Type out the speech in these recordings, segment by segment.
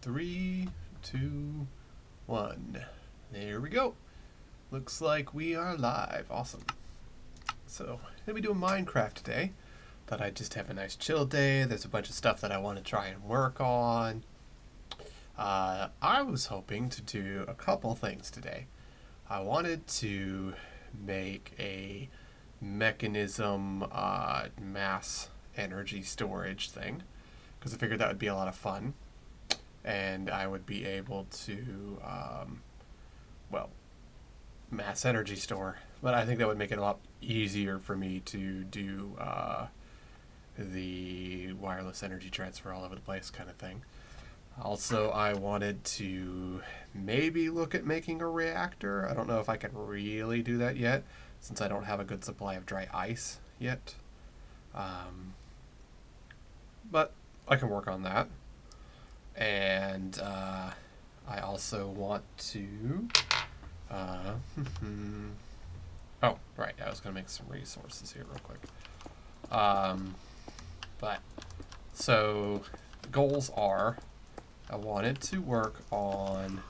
3, 2, 1. There we go. Looks like we are live. Awesome. So, gonna be doing Minecraft today. Thought I'd just have a nice chill day. There's a bunch of stuff that I want to try and work on. I was hoping to do a couple things today. I wanted to make a mechanism mass energy storage thing, because I figured that would be a lot of fun. And I would be able to, mass energy store. But I think that would make it a lot easier for me to do the wireless energy transfer all over the place kind of thing. Also, I wanted to maybe look at making a reactor. I don't know if I can really do that yet, since I don't have a good supply of dry ice yet. But I can work on that. And I also want to... oh, right, I was going to make some resources here real quick. So, goals are... I wanted to work on...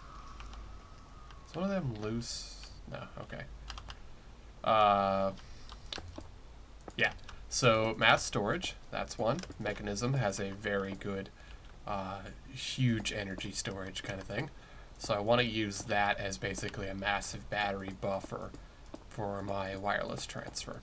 Is one of them loose? No, okay. Yeah, so mass storage, that's one. Mechanism has a very good, huge energy storage kind of thing. So I want to use that as basically a massive battery buffer for my wireless transfer.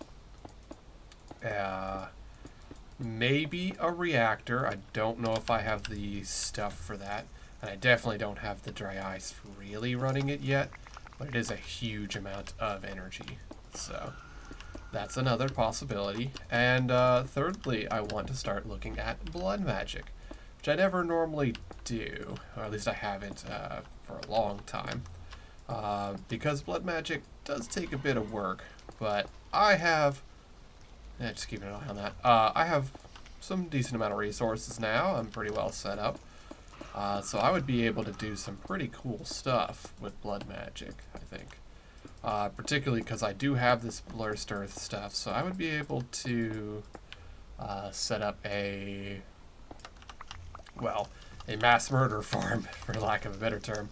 Maybe a reactor. I don't know if I have the stuff for that. And I definitely don't have the dry ice really running it yet. But it is a huge amount of energy. So that's another possibility. And thirdly, I want to start looking at blood magic, which I never normally do. Or at least I haven't for a long time. Because blood magic does take a bit of work. But I have... just keeping an eye on that. I have some decent amount of resources now. I'm pretty well set up. So I would be able to do some pretty cool stuff with blood magic, I think. Particularly because I do have this blurst earth stuff, so I would be able to set up a mass murder farm, for lack of a better term,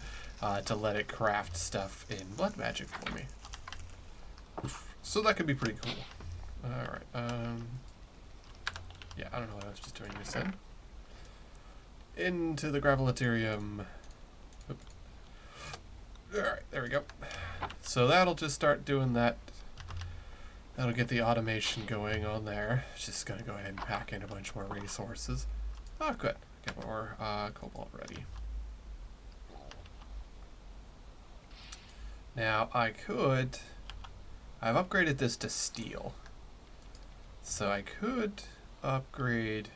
to let it craft stuff in blood magic for me. So that could be pretty cool. Alright, yeah, I don't know what I was just doing this in. Into the Gravelaterium. Alright, there we go. So that'll just start doing that. That'll get the automation going on there. Just gonna go ahead and pack in a bunch more resources. Oh, good. Get more cobalt ready. Now, I've upgraded this to steel. So I could upgrade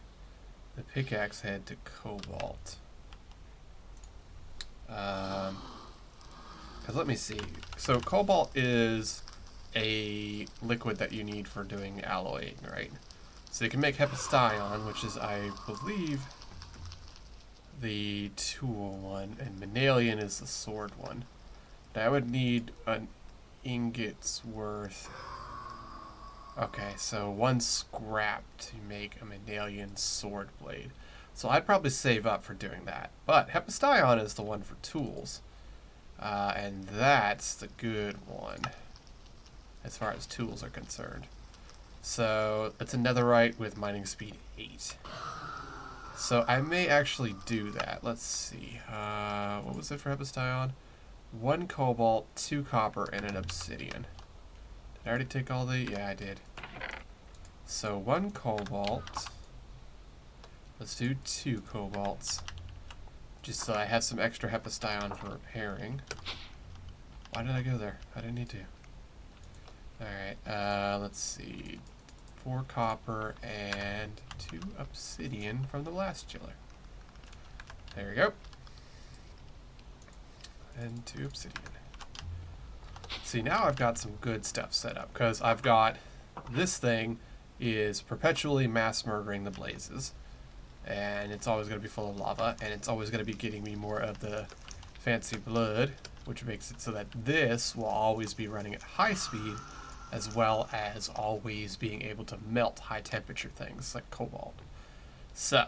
the pickaxe head to cobalt. Because let me see. So cobalt is a liquid that you need for doing alloying, right? So you can make heptastion, which is, I believe, the tool one, and magnesium is the sword one. Now I would need an ingot's worth. Okay, so 1 scrap to make a magnesium sword blade. So I'd probably save up for doing that. But heptastion is the one for tools. And that's the good one, as far as tools are concerned. So it's a netherite with mining speed 8. So I may actually do that. Let's see. What was it for heptastion? 1 cobalt, 2 copper, and an obsidian. Did I already take all the... Yeah, I did. So 1 cobalt. Let's do 2 cobalts. Just so I have some extra heptastion for repairing. Why did I go there? I didn't need to. Alright, let's see. 4 copper and 2 obsidian from the blast chiller. There we go. And 2 obsidian. See, now I've got some good stuff set up, because I've got this thing is perpetually mass murdering the blazes, and it's always going to be full of lava, and it's always going to be getting me more of the fancy blood, which makes it so that this will always be running at high speed, as well as always being able to melt high temperature things like cobalt. So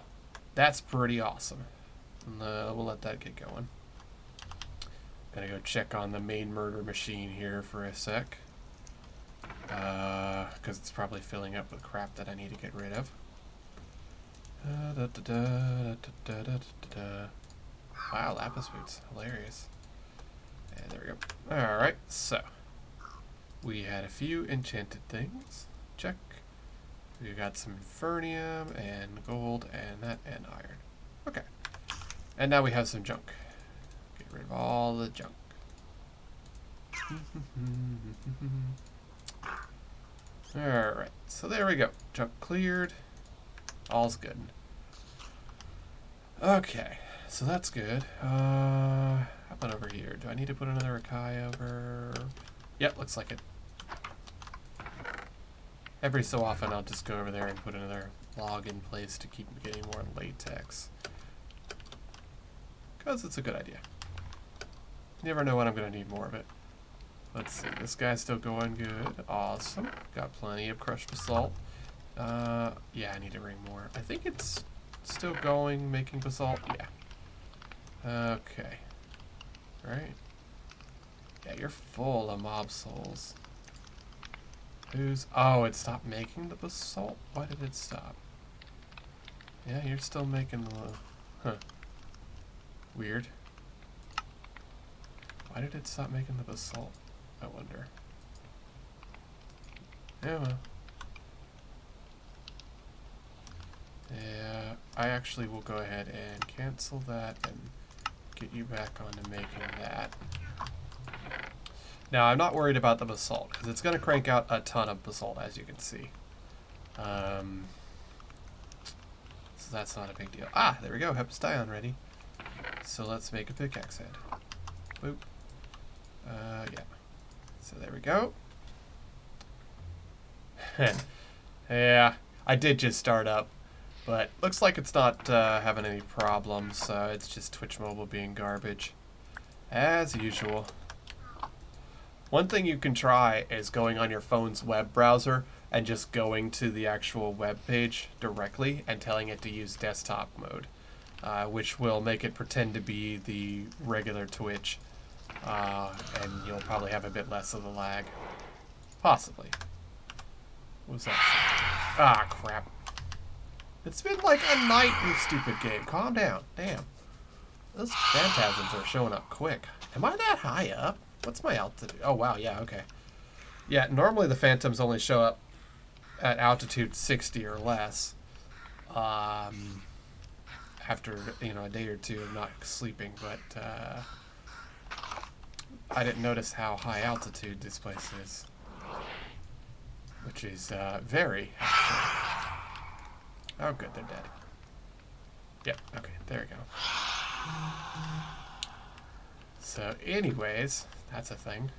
that's pretty awesome. And, we'll let that get going. Gotta go check on the main murder machine here for a sec. Because it's probably filling up with crap that I need to get rid of. Wow, lapis boots. Hilarious. And there we go. Alright, so. We had a few enchanted things. Check. We got some infernium and gold and that and iron. Okay. And now we have some junk. Get rid of all the junk. Alright, so there we go. Junk cleared. All's good. Okay, so that's good. How about over here? Do I need to put another Akai over? Yep, looks like it. Every so often I'll just go over there and put another log in place to keep getting more latex. Because it's a good idea. You never know when I'm going to need more of it. Let's see, this guy's still going good. Awesome. Got plenty of crushed basalt. Yeah, I need to bring more. I think it's still going, making basalt. Yeah. Okay. Right. Yeah, you're full of mob souls. Who's... Oh, it stopped making the basalt? Why did it stop? Yeah, you're still making the... Huh. Weird. Why did it stop making the basalt? I wonder. Yeah, well. Yeah, I actually will go ahead and cancel that and get you back onto making that. Now, I'm not worried about the basalt, because it's going to crank out a ton of basalt, as you can see. So that's not a big deal. Ah, there we go, Hephaestion ready. So let's make a pickaxe head. Boop. Yeah. So there we go. Yeah, I did just start up, but looks like it's not having any problems. It's just Twitch Mobile being garbage, as usual. One thing you can try is going on your phone's web browser and just going to the actual web page directly and telling it to use desktop mode, which will make it pretend to be the regular Twitch, and you'll probably have a bit less of the lag. Possibly. What was that? Ah, crap. It's been like a night, you stupid game. Calm down. Damn. Those phantasms are showing up quick. Am I that high up? What's my altitude? Oh, wow. Yeah, okay. Yeah, normally the phantoms only show up at altitude 60 or less. After, you know, a day or two of not sleeping, but I didn't notice how high altitude this place is. Which is very, actually. Oh, good, they're dead. Yep, okay, there we go. So, anyways, that's a thing.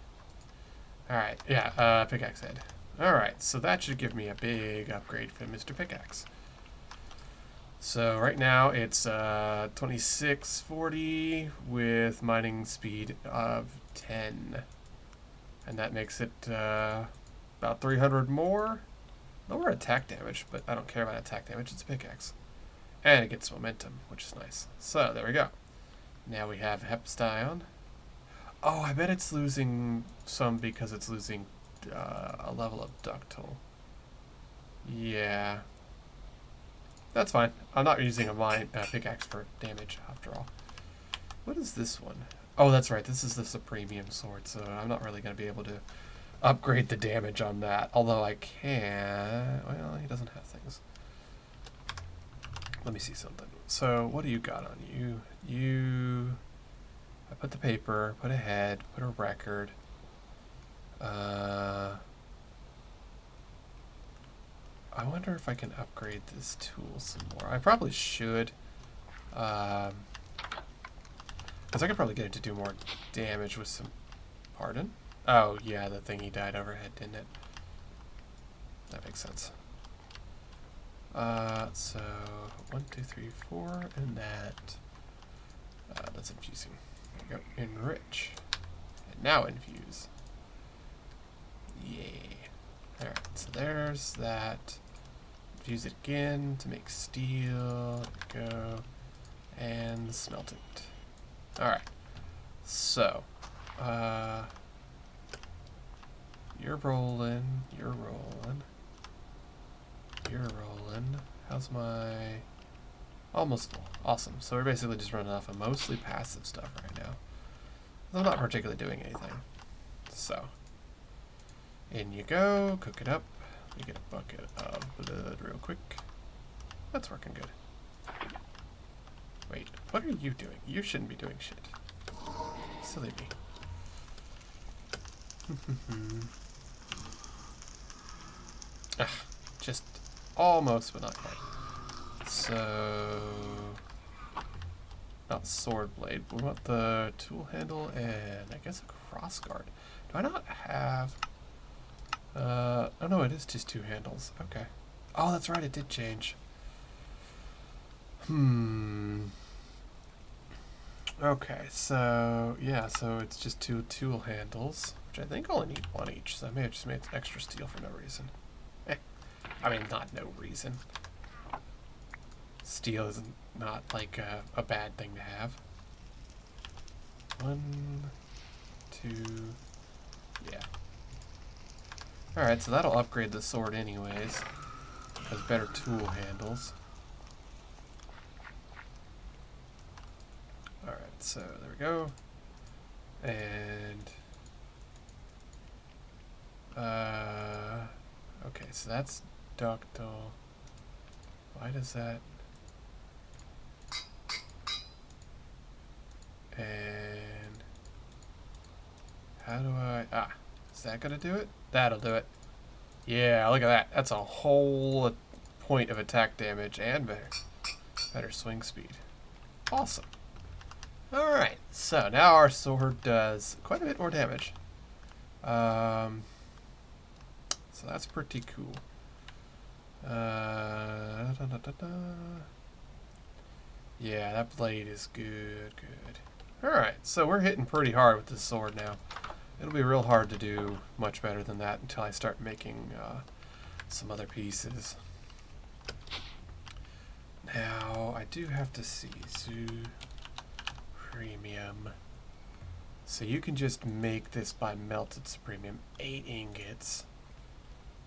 Alright, yeah, pickaxe head. Alright, so that should give me a big upgrade for Mr. Pickaxe. So, right now, it's 2640 with mining speed of 10. And that makes it about 300 more. Lower attack damage, but I don't care about attack damage, it's a pickaxe. And it gets momentum, which is nice. So, there we go. Now we have Hephaestion. Oh, I bet it's losing some because it's losing a level of ductile. Yeah. That's fine. I'm not using a pickaxe for damage, after all. What is this one? Oh, that's right. This is the premium sword, so I'm not really going to be able to upgrade the damage on that. Although I can... Well, he doesn't have things. Let me see something. So, what do you got on you? I put the paper, put a head, put a record. I wonder if I can upgrade this tool some more. I probably should. Because I could probably get it to do more damage with some... Pardon? Oh, yeah, the thing he died overhead, didn't it? That makes sense. So 1, 2, 3, 4, and that. That's infusing. There we go. Enrich. And now infuse. Yay. Alright, so there's that. Infuse it again to make steel. There we go. And smelt it. Alright. So, you're rolling, you're rolling, you're rolling. How's my... Almost full. Awesome. So we're basically just running off of mostly passive stuff right now. I'm not particularly doing anything. So, in you go, cook it up. Let me get a bucket of blood real quick. That's working good. Wait, what are you doing? You shouldn't be doing shit. Silly me. Ah, just almost, but not quite. So, not sword blade. We want the tool handle and I guess a cross guard. Do I not have? Oh no, it is just 2 handles. Okay. Oh, that's right. It did change. Okay, so yeah, so it's just 2 tool handles, which I think only need 1 each. So I may have just made extra steel for no reason. I mean, not no reason. Steel is not like a bad thing to have. 1, 2, yeah. Alright, so that'll upgrade the sword anyways. Has better tool handles. Alright, so there we go. And okay, so that's ductile. Why does that? And how do I... is that gonna do it? That'll do it. Yeah, look at that. That's a whole point of attack damage and better swing speed. Awesome. Alright, so now our sword does quite a bit more damage. So that's pretty cool. Yeah, that blade is good. Alright, so we're hitting pretty hard with this sword now. It'll be real hard to do much better than that until I start making some other pieces. Now, I do have to see. Zoo Premium. So you can just make this by melted supremium. 8 ingots.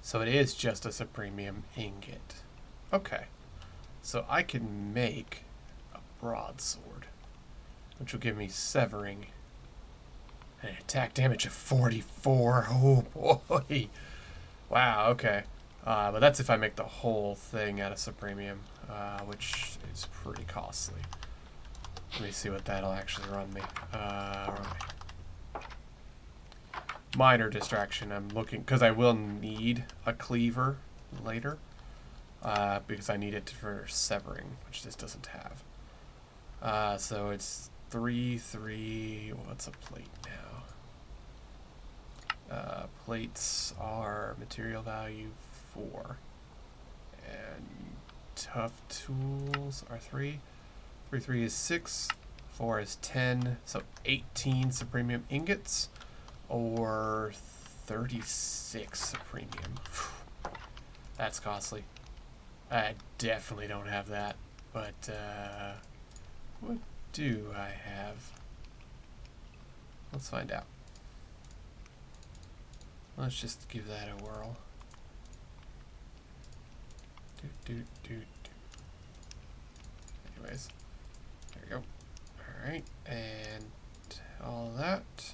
So it is just a supremium ingot. Okay. So I can make a broadsword, which will give me severing. An attack damage of 44. Oh boy. Wow, okay. But that's if I make the whole thing out of supremium, which is pretty costly. Let me see what that'll actually run me. Minor distraction. I'm looking, because I will need a cleaver later, because I need it for severing, which this doesn't have. So it's 3, 3. What's a plate now? Plates are material value 4. And tough tools are 3. 3, 3 is 6. 4 is 10. So 18 supremium ingots or 36 supremium. That's costly. I definitely don't have that. But what do I have? Let's find out. Let's just give that a whirl. Anyways, there we go. Alright, and all that.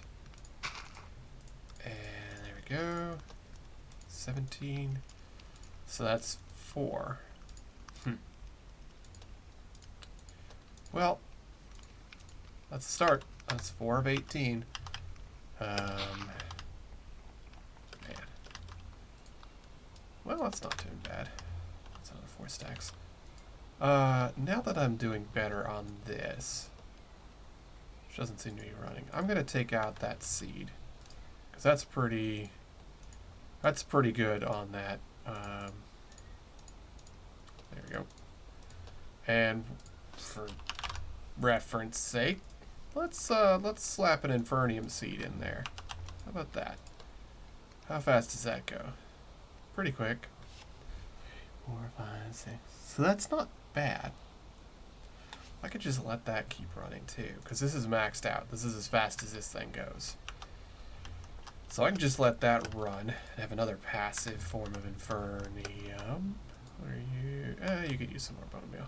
And there we go. 17. So that's 4. Well, let's start. That's 4 of 18. Man. Well, that's not too bad. That's another 4 stacks. Now that I'm doing better on this, which doesn't seem to be running, I'm gonna take out that seed, because that's pretty good on that. There we go. And for reference sake, let's slap an Infernium seed in there. How about that? How fast does that go? Pretty quick. 4, 5, 6. So that's not bad. Like, could just let that keep running too, because this is maxed out. This is as fast as this thing goes. So I can just let that run and have another passive form of Infernium. What are you? You could use some more bone meal.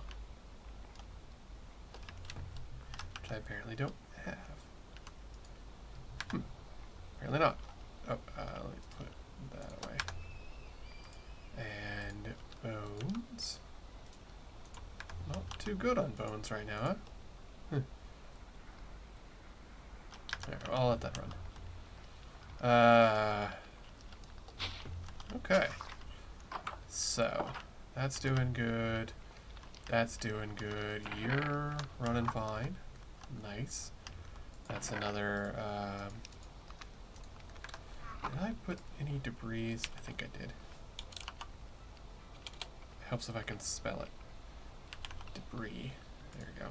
Which I apparently don't have. Apparently not. Oh, let me put that away. And bones. Not too good on bones right now, huh? There, I'll let that run. Okay. So, that's doing good. That's doing good. You're running fine. Nice. That's another, did I put any debris? I think I did. It helps if I can spell it. Debris. There we go.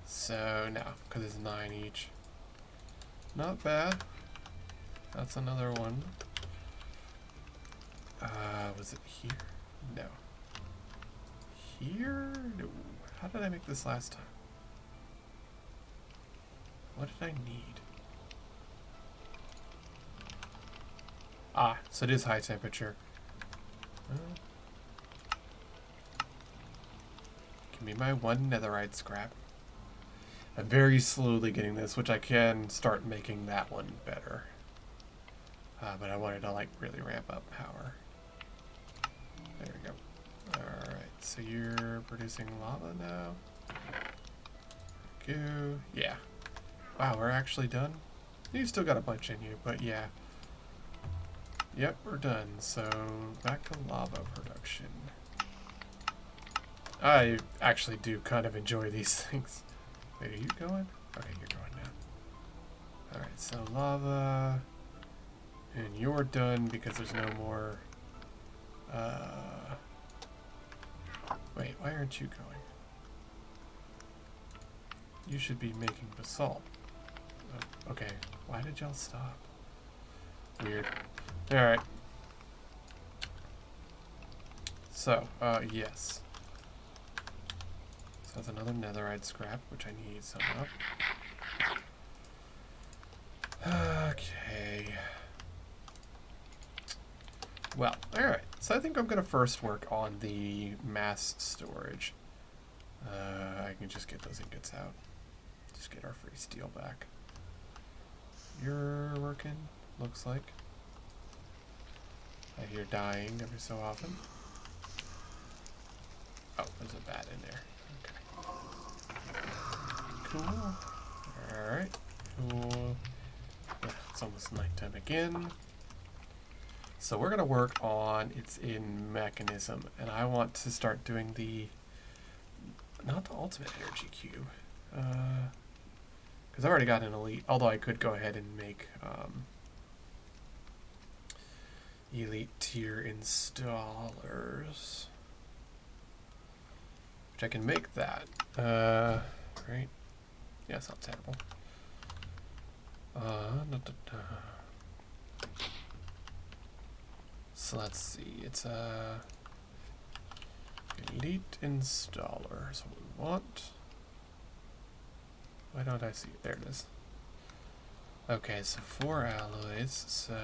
So, no, because it's 9 each. Not bad. That's another one. Was it here? No. Here? No. How did I make this last time? What did I need? Ah, so it is high temperature. Give me my one netherite scrap. I'm very slowly getting this, which I can start making that one better. But I wanted to like really ramp up power. There we go. Alright, so you're producing lava now. Go. Yeah. Wow, we're actually done? You still got a bunch in you, but yeah. Yep, we're done. So, back to lava production. I actually do kind of enjoy these things. Wait, are you going? Okay, you're going now. Alright, so lava. And you're done because there's no more... Wait, why aren't you going? You should be making basalt. Oh, okay, why did y'all stop? Weird. Alright. So, yes. So that's another netherite scrap, which I need some of. Okay. Well, alright. So I think I'm going to first work on the mass storage. I can just get those ingots out. Just get our free steel back. You're working, looks like. I hear dying every so often. Oh, there's a bat in there. Okay. Cool. Alright. Cool. Yeah, it's almost nighttime again. So we're going to work on its in mechanism. And I want to start doing the... Not the ultimate energy cube. Because I've already got an elite. Although I could go ahead and make... elite tier installers, which I can make that, right? Yeah, it's not terrible. So let's see, it's a elite installer, is what we want. Why don't I see it? There it is. Okay, so 4 alloys, so...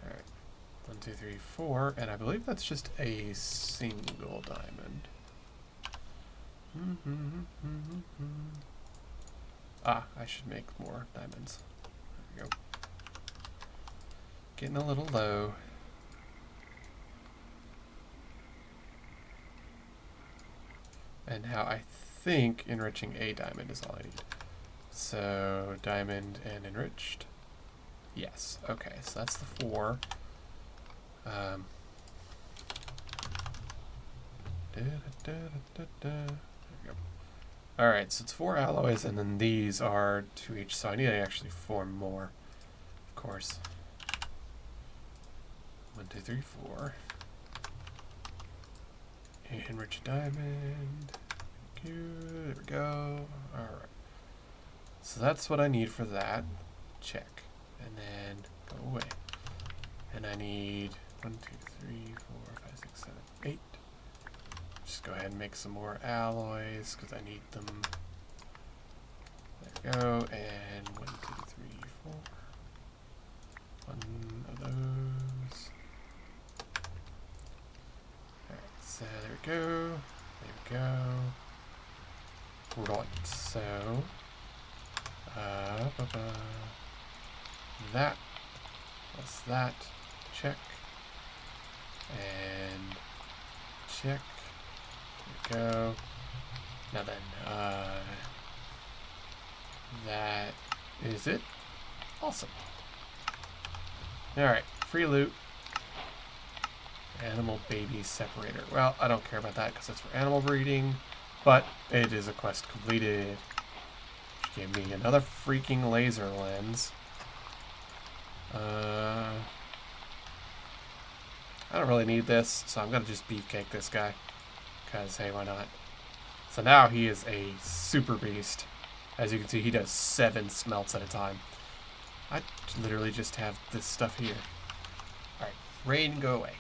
Alright, 1, 2, 3, 4, and I believe that's just a single diamond. Ah, I should make more diamonds. There we go. Getting a little low. And now I think enriching a diamond is all I need. So, diamond and enriched. Yes, okay, so that's the 4. There we go. Alright, so it's 4 alloys, and then these are 2 each, so I need to actually form more, of course. 1, 2, 3, 4. Enrich a diamond. Thank you. There we go. Alright. So that's what I need for that. Check. And then go away. And I need 1, 2, 3, 4, 5, 6, 7, 8. just go ahead and make some more alloys because I need them. There we go. And 1, 2, 3, 4. One of those. Alright, so there we go. There we go. Right, so that plus that. Check. And check. There we go. Now then, that is it. Awesome. Alright, free loot. Animal baby separator. Well, I don't care about that because that's for animal breeding, but it is a quest completed. Which gave me another freaking laser lens. I don't really need this, so I'm going to just beefcake this guy. Because, hey, why not? So now he is a super beast. As you can see, he does 7 smelts at a time. I literally just have this stuff here. Alright, rain, go away.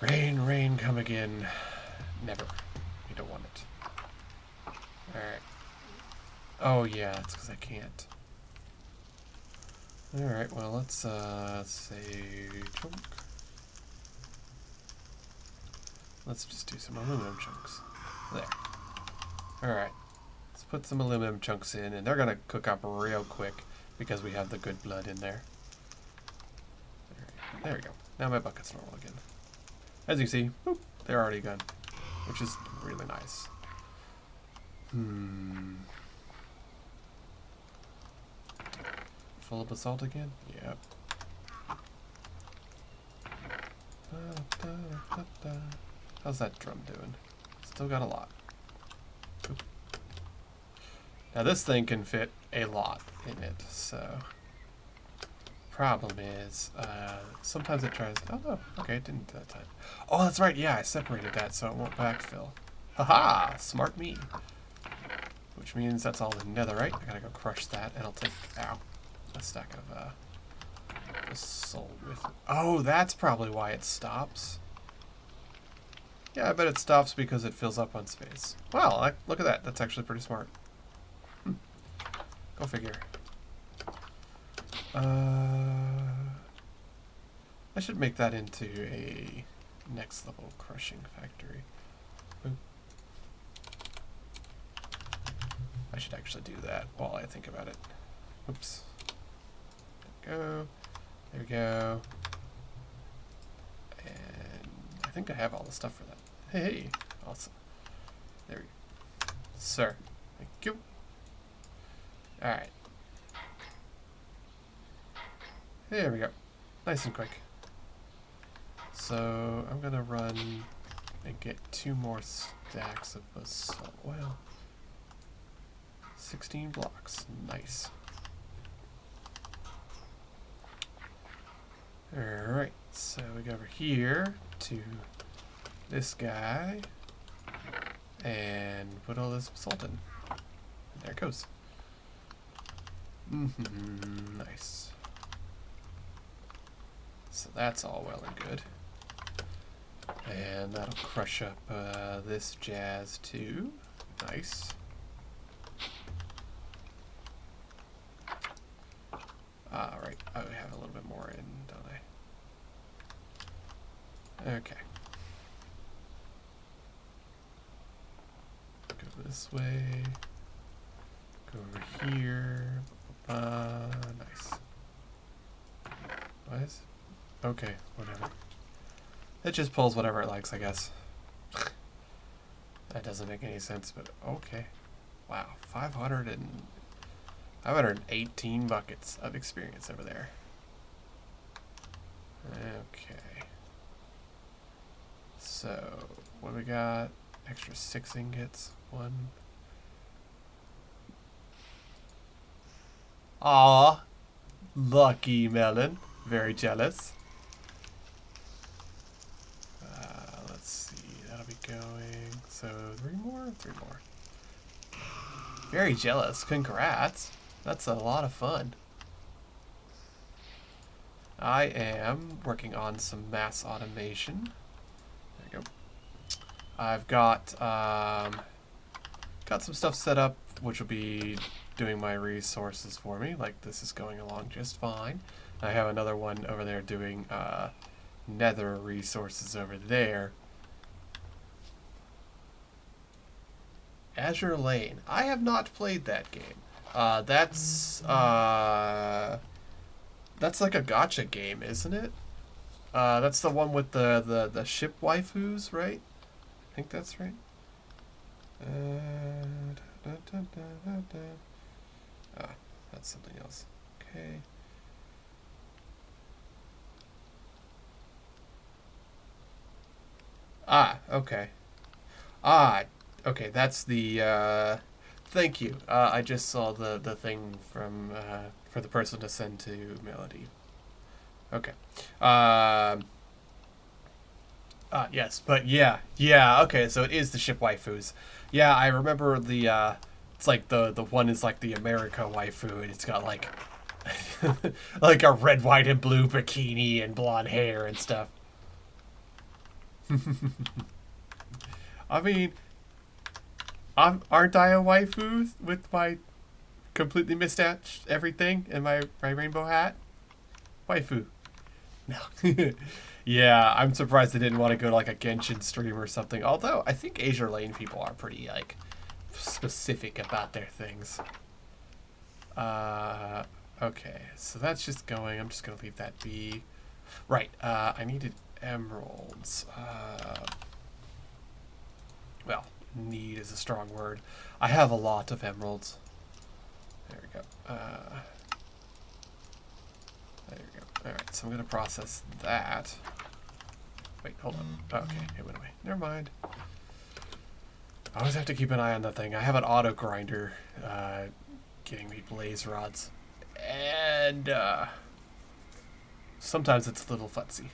Rain, rain, come again. Never. You don't want it. Alright. Oh, yeah, it's because I can't. Alright, well, let's say chunk. Let's just do some aluminum chunks. There. Alright. Let's put some aluminum chunks in, and they're going to cook up real quick because we have the good blood in there. Alright, there we go. Now my bucket's normal again. As you see, boop, they're already gone, which is really nice. Full of basalt again? Yep. How's that drum doing? Still got a lot. Oop. Now this thing can fit a lot in it, so problem is sometimes it tries. Oh no, okay, it didn't that time. Oh, that's right. Yeah, I separated that so it won't backfill. Haha, smart me. Which means that's all the netherite. I gotta go crush that, and I'll take a stack of basalt with it. Oh, that's probably why it stops. Yeah, I bet it stops because it fills up on space. Wow, look at that. That's actually pretty smart. Go figure. I should make that into a next level crushing factory. Boop. I should actually do that while I think about it. Oops. There we go. There we go. And I think I have all the stuff for that. Hey, awesome. There we go. Sir. Thank you. Alright. There we go. Nice and quick. So I'm gonna run and get 2 more stacks of basalt. Well, 16 blocks. Nice. Alright, so we go over here to this guy and put all this basalt in. And there it goes. Nice. So that's all well and good. And that'll crush up this jazz too. Nice. Right. I have a little bit more in, don't I? Okay. Go this way. Go over here. Nice. What is? Okay, whatever. It just pulls whatever it likes, I guess. That doesn't make any sense, but okay. Wow, 518 buckets of experience over there. Okay. So, what do we got? Extra 6 ingots. 1. Aw, lucky melon. Very jealous. Let's see, that'll be going. So 3 more? 3 more. Very jealous. Congrats. That's a lot of fun. I am working on some mass automation. There you go. I've got some stuff set up, which will be doing my resources for me. Like, this is going along just fine. I have another one over there doing nether resources over there. Azure Lane. I have not played that game. That's like a gacha game, isn't it? That's the one with the ship waifus, right? I think that's right. That's something else. Okay. Okay. Okay, that's the, thank you. I just saw the thing from, for the person to send to Melody. Okay. Yes, but yeah, okay, so it is the ship waifus. Yeah, I remember the, it's like the one is like the America waifu, and it's got like, like a red, white, and blue bikini and blonde hair and stuff. I mean, aren't I a waifu with my completely mismatched everything and my rainbow hat? Waifu. No. Yeah, I'm surprised they didn't want to go to like a Genshin stream or something. Although, I think Azure Lane people are pretty, like, specific about their things. Okay, so that's just going. I'm just going to leave that be. Right, I needed emeralds. Well, need is a strong word. I have a lot of emeralds. There we go. There we go. Alright, so I'm going to process that. Wait, hold on. Okay, it went away. Never mind. I always have to keep an eye on that thing. I have an auto grinder getting me blaze rods. And sometimes it's a little futzy.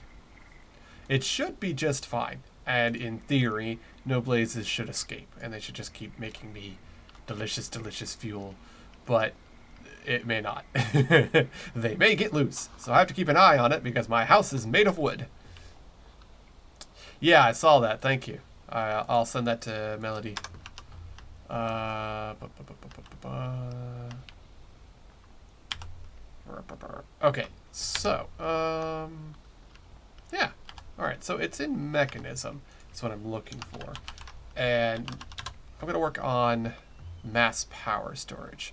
It should be just fine. And in theory, no blazes should escape. And they should just keep making me delicious, delicious fuel. But it may not. They may get loose. So I have to keep an eye on it because my house is made of wood. Yeah, I saw that. Thank you. I'll send that to Melody. Okay, so, yeah. Alright, so it's in mechanism. That's what I'm looking for. And I'm going to work on mass power storage.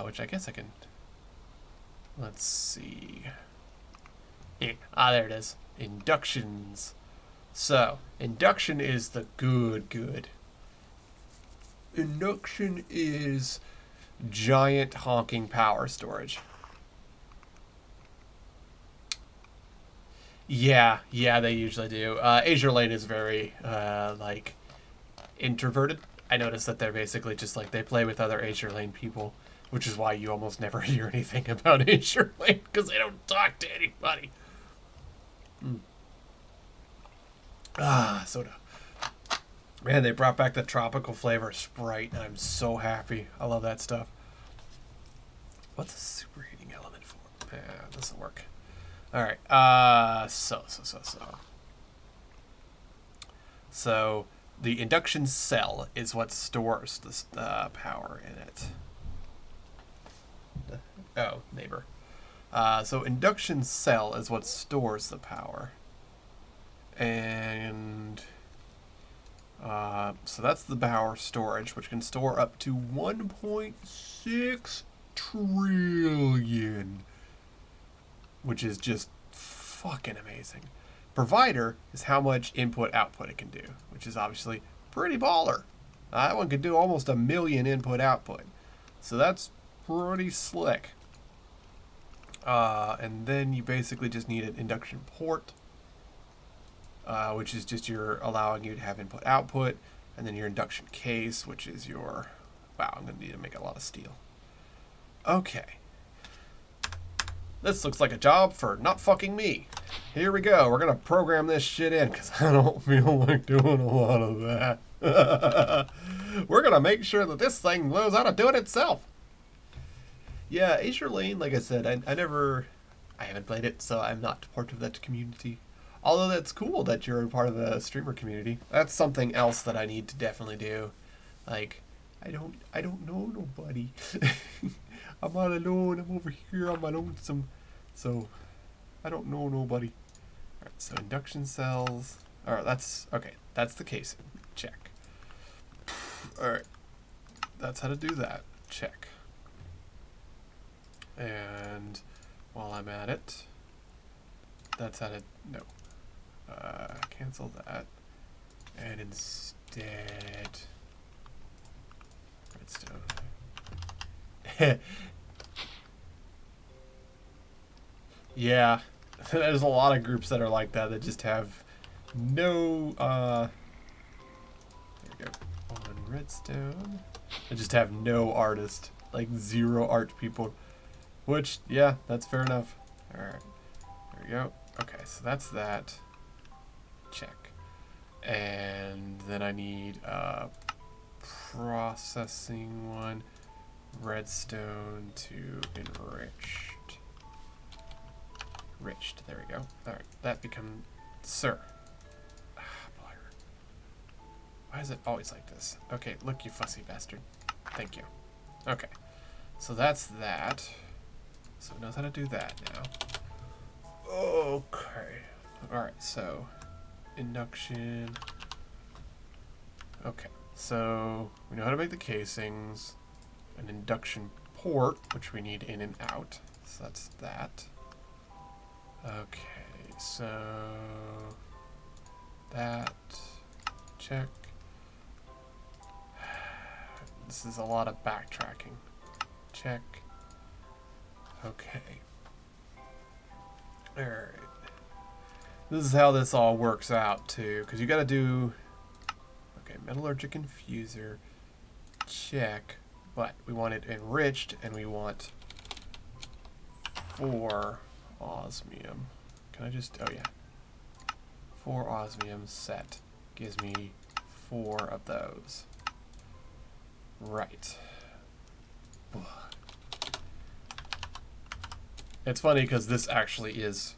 Which I guess I can... Let's see. There it is. Inductions. So, induction is the good. Induction is giant honking power storage. Yeah, they usually do. Azure Lane is very, like, introverted. I noticed that they're basically just like, they play with other Azure Lane people, which is why you almost never hear anything about Azure Lane, because they don't talk to anybody. Soda. Man, they brought back the tropical flavor Sprite, and I'm so happy. I love that stuff. What's a superheating element for? Yeah, it doesn't work. Alright, So, the induction cell is what stores the power in it. Oh, neighbor. So, induction cell is what stores the power. And so that's the power storage, which can store up to 1.6 trillion, which is just fucking amazing. Provider is how much input output it can do, which is obviously pretty baller. That one could do almost 1 million input output, so that's pretty slick. And then you basically just need an induction port, which is just allowing you to have input output, and then your induction case, which is your, wow, I'm going to need to make a lot of steel. Okay. This looks like a job for not fucking me. Here we go. We're going to program this shit in because I don't feel like doing a lot of that. We're going to make sure that this thing knows how to do it itself. Yeah, Azure Lane, like I said, I haven't played it, so I'm not part of that community. Although that's cool that you're a part of the streamer community. That's something else that I need to definitely do. Like, I don't know nobody. I'm all alone. I'm over here on my lonesome. So, I don't know nobody. Alright, so induction cells. Alright, that's, okay, that's the casing. Check. Alright, that's how to do that. Check. And while I'm at it, that's how to, no. Cancel that. And instead, redstone. Yeah, there's a lot of groups that are like that just have no, there we go, on redstone. They just have no artist, like 0 art people, which, yeah, that's fair enough. Alright, there we go. Okay, so that's that. Check. And then I need a processing one, redstone to enriched. Enriched, there we go. Alright, that becomes, sir. Why is it always like this? Okay, look, you fussy bastard. Thank you. Okay, so that's that. So it knows how to do that now. Okay. Alright, so induction. Okay, so we know how to make the casings. An induction port, which we need in and out. So that's that. Okay, so that. Check. This is a lot of backtracking. Check. Okay. Alright. This is how this all works out, too. Because you gotta do... Okay, metallurgic infuser. Check. But we want it enriched, and we want 4 osmium. Can I just... Oh, yeah. 4 osmium set. Gives me 4 of those. Right. It's funny because this actually is...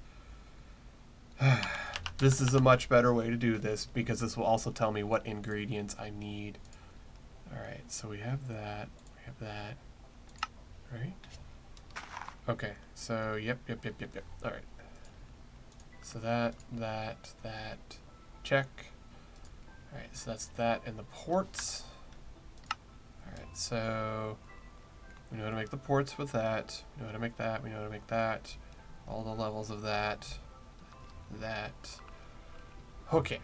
This is a much better way to do this because this will also tell me what ingredients I need. Alright, so we have that. We have that. Right? Okay, so yep. Alright. So that. Check. Alright, so that's that and the ports. Alright, so we know how to make the ports with that. We know how to make that. We know how to make that. All the levels of that. That. Okay.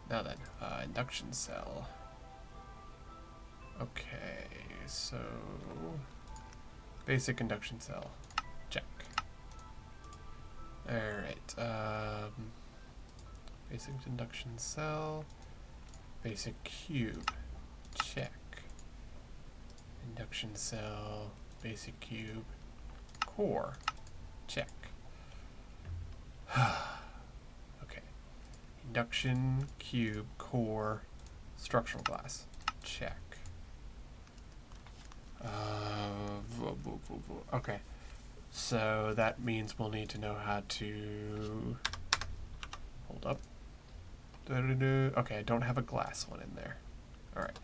Now then, induction cell. Okay, so basic induction cell. Check. Alright, basic induction cell. Basic cube. Check. Induction cell, basic cube, core, check. Okay. Induction, cube, core, structural glass, check. Okay. So that means we'll need to know how to... Hold up. Okay, I don't have a glass one in there. Alright.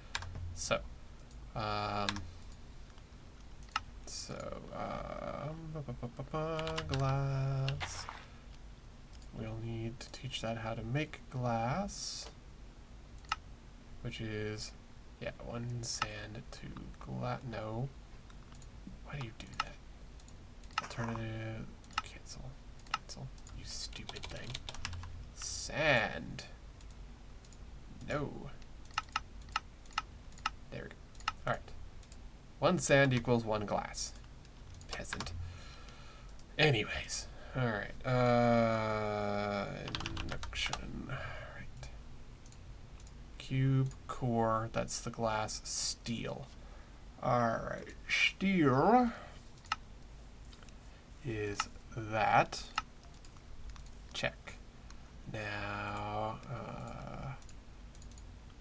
So... glass. We'll need to teach that how to make glass, which is, yeah, 1 sand to glass. No. Why do you do that? Alternative. Cancel. Cancel. You stupid thing. Sand. No. There we go. Alright. 1 sand equals 1 glass. Peasant. Anyways. Alright. Induction. Right. Cube, core. That's the glass. Steel. Alright. Steel is that. Check. Now,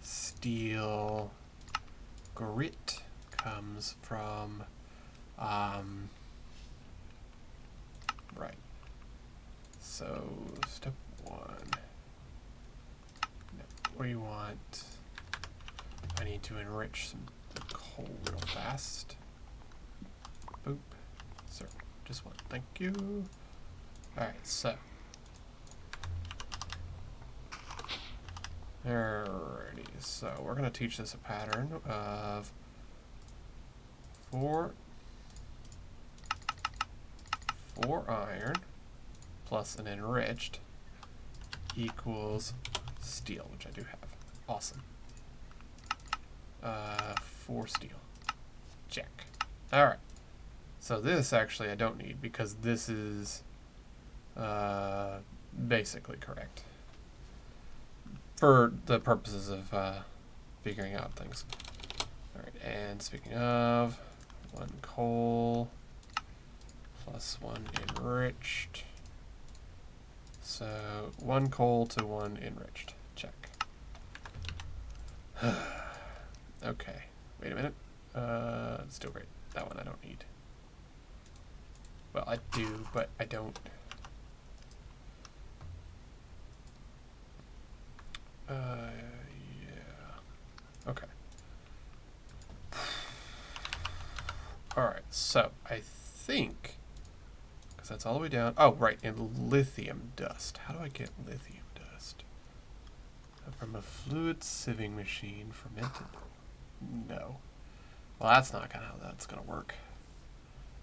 steel grit comes from, right. so step 1. No, we want, I need to enrich some coal real fast. Boop. Sir, just one. Thank you. Alright, so. Alrighty, so we're going to teach this a pattern of 4 iron plus an enriched equals steel, which I do have. Awesome. 4 steel. Check. Alright. So this actually I don't need because this is basically correct for the purposes of figuring out things. Alright, and speaking of, 1 coal plus 1 enriched. So 1 coal to 1 enriched. Check. Okay, wait a minute. Still great. That one I don't need. Well, I do, but I don't. Yeah. Okay. Alright, so I think, because that's all the way down. Oh, right, and lithium dust. How do I get lithium dust? From a fluid sieving machine, fermented. No. Well, that's not gonna how that's gonna work.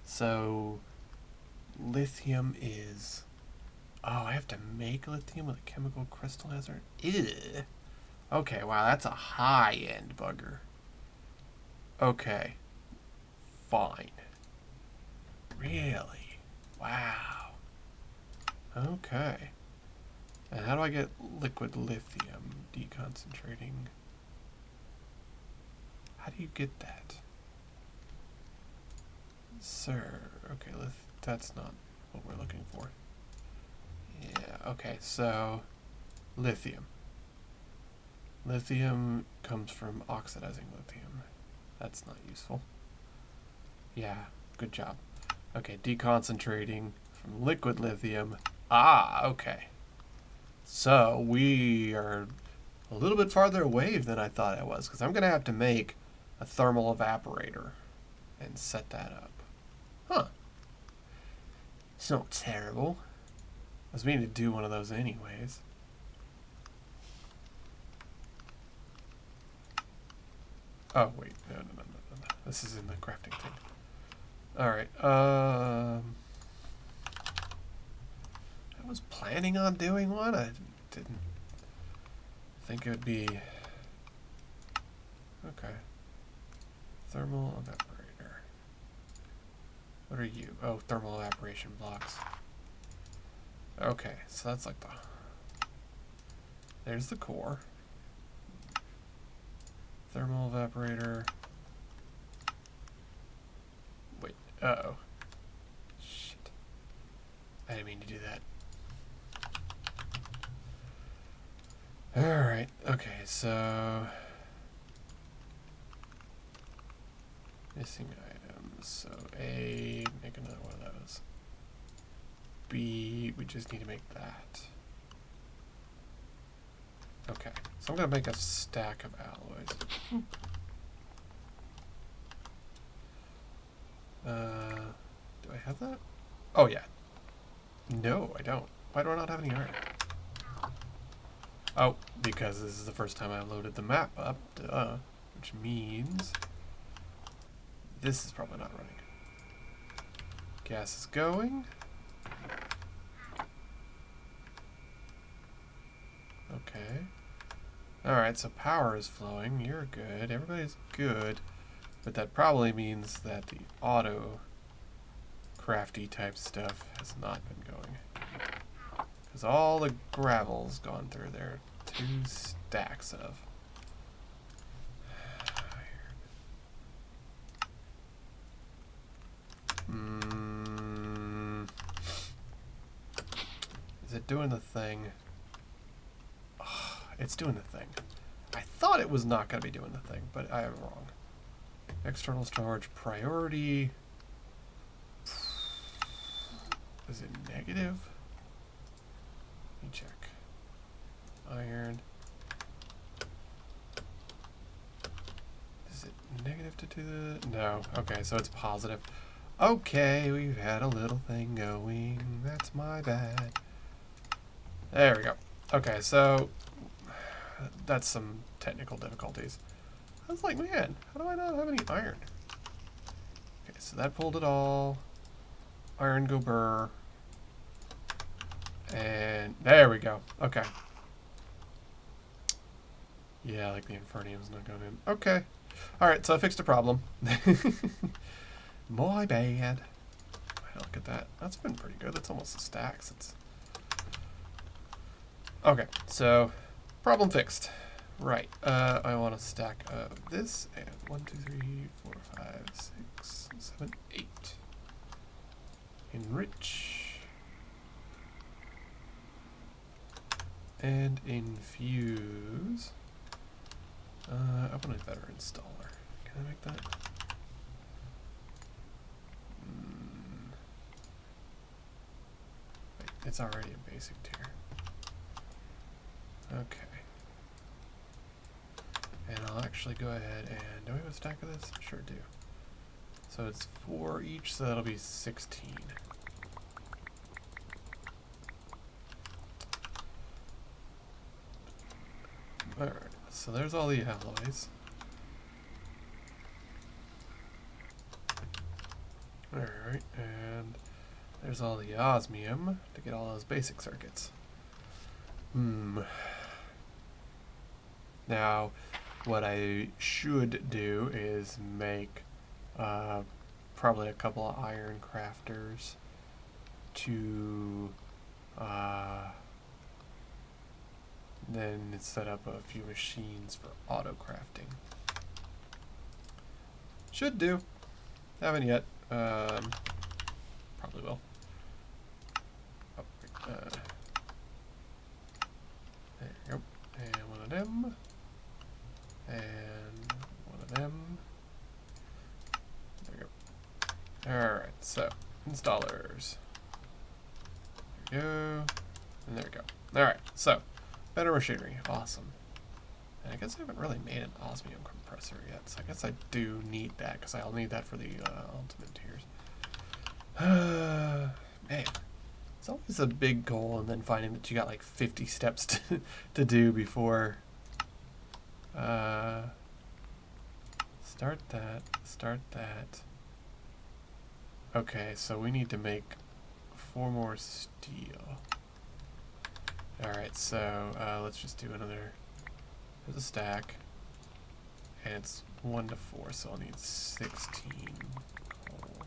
So lithium is, oh, I have to make lithium with a chemical crystallizer? Ew. Okay, wow, that's a high-end bugger. Okay. Fine. Really? Wow. Okay. And how do I get liquid lithium? Deconcentrating. How do you get that? Sir, okay, that's not what we're looking for. Yeah, okay, so lithium. Lithium comes from oxidizing lithium. That's not useful. Yeah, good job. Okay, deconcentrating from liquid lithium. Ah, okay. So we are a little bit farther away than I thought I was, because I'm going to have to make a thermal evaporator and set that up. Huh. It's not terrible. I was meaning to do one of those anyways. Oh, wait. No. This is in the crafting thing. Alright. I was planning on doing one. I didn't think it would be... Okay. Thermal evaporator. What are you? Oh, thermal evaporation blocks. Okay, so that's like the... There's the core. Thermal evaporator. Wait, uh-oh. Shit. I didn't mean to do that. Alright, okay, so... Missing items. So A, make another one of those. B, we just need to make that. Okay, so I'm going to make a stack of alloys. Do I have that? Oh, yeah. No, I don't. Why do I not have any iron? Oh, because this is the first time I loaded the map up. Duh. Which means this is probably not running. Gas is going. Okay. Alright, so power is flowing. You're good. Everybody's good. But that probably means that the auto crafty type stuff has not been going. Because all the gravel's gone through there. 2 stacks of. Is it doing the thing? Oh, it's doing the thing. I thought it was not going to be doing the thing, but I am wrong. External storage priority. Is it negative? iron. Is it negative to do the... No. Okay, so it's positive. Okay, we've had a little thing going. That's my bad. There we go. Okay, so that's some technical difficulties. I was like, man, how do I not have any iron? Okay, so that pulled it all. Iron go burr. And there we go. Okay. Yeah, like the Infernium's not going in. Okay. Alright, so I fixed a problem. My bad. Look at that. That's been pretty good. That's almost a stack. Okay, so problem fixed. Right. I want a stack of this and 1, 2, 3, 4, 5, 6, 7, 8. Enrich. And infuse. I want a better installer. Can I make that? Wait, it's already a basic tier. Okay. And I'll actually go ahead and... Do I have a stack of this? Sure do. So it's 4 each, so that'll be 16. Alright, so there's all the alloys. Alright, and there's all the osmium to get all those basic circuits. Now, what I should do is make probably a couple of iron crafters to then set up a few machines for auto crafting. Should do. Haven't yet. Probably will. Oh, there you go. And one of them. And one of them. There we go. Alright, so installers. There we go. And there we go. Alright, so better machinery. Awesome. And I guess I haven't really made an Osmium Compressor yet, so I guess I do need that, because I'll need that for the ultimate tiers. Man, it's always a big goal, and then finding that you got like 50 steps to do before... start that. Okay, so we need to make 4 more steel. Alright, so let's just do another... There's a stack. And it's 1 to 4, so I'll need 16 coal.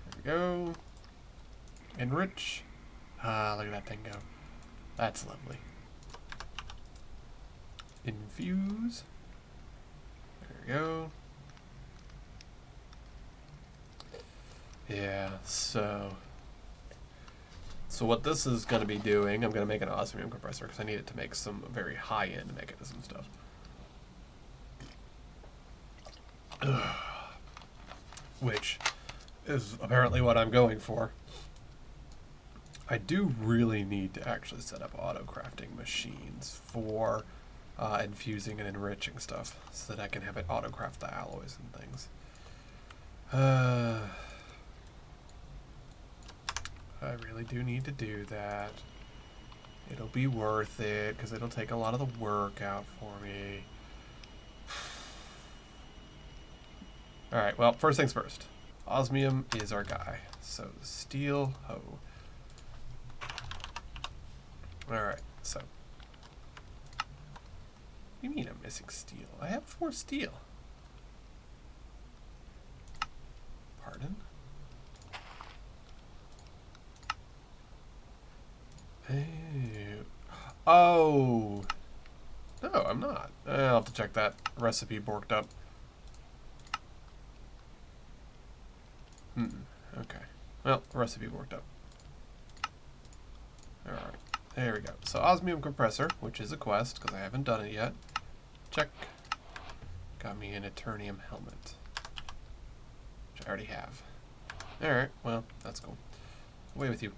There we go. Enrich. Ah, look at that thing go. That's lovely. Infuse. There we go. Yeah, so what this is going to be doing, I'm going to make an Osmium Compressor because I need it to make some very high-end mechanism stuff. Which is apparently what I'm going for. I do really need to actually set up auto-crafting machines for infusing and enriching stuff so that I can have it auto-craft the alloys and things. I really do need to do that. It'll be worth it because it'll take a lot of the work out for me. Alright, well, first things first. Osmium is our guy. So, steel hoe. Alright, so. What do you mean I'm missing steel? I have 4 steel. Pardon? Oh. No, I'm not. I'll have to check that recipe borked up. Okay. Well, recipe worked up. Alright. There we go. So, Osmium Compressor, which is a quest, because I haven't done it yet. Check. Got me an Eternium helmet. Which I already have. Alright, well, that's cool. Away with you.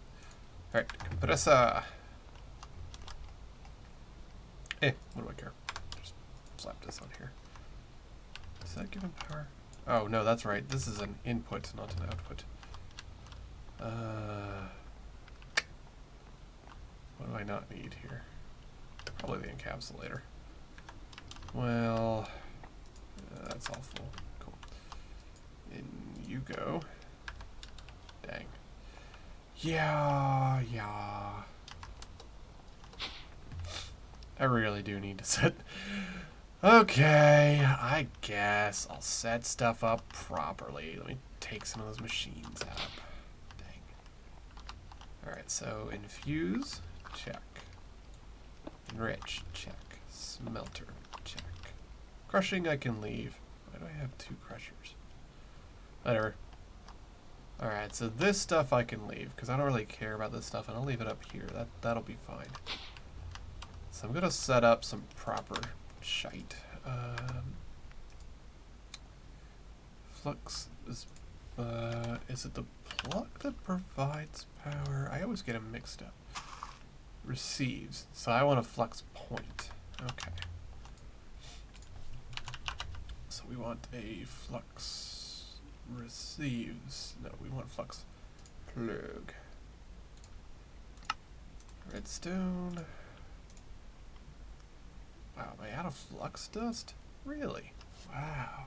Alright, compressor. What do I care? Just slap this on here. Does that give him power? Oh, no, that's right. This is an input, not an output. What do I not need here? Probably the encapsulator. Well, that's all full. Cool. In you go. Dang. Yeah. I really do need to set... Okay, I guess I'll set stuff up properly. Let me take some of those machines out. Dang. Alright, so infuse, check. Enrich, check. Smelter, check. Crushing I can leave. Why do I have 2 crushers? Whatever. Alright, so this stuff I can leave, because I don't really care about this stuff, and I'll leave it up here. That'll be fine. So I'm going to set up some proper shite. Flux is it the plug that provides power? I always get them mixed up. Receives. So I want a flux point. Okay. So we want a flux receives. No, we want flux plug. Redstone. Wow, am I out of flux dust? Really? Wow.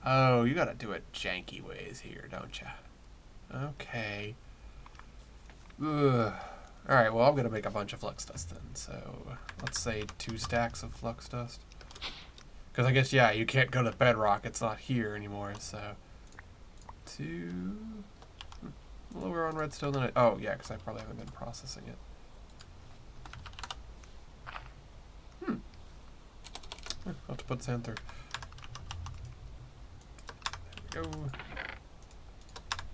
Oh, you gotta do it janky ways here, don't ya? Okay. Ugh. Alright, well, I'm gonna make a bunch of flux dust then. So, let's say 2 stacks of flux dust. Because I guess, yeah, you can't go to bedrock. It's not here anymore, so... 2... Lower on redstone than I... Oh, yeah, because I probably haven't been processing it. I'll have to put sand through. There we go.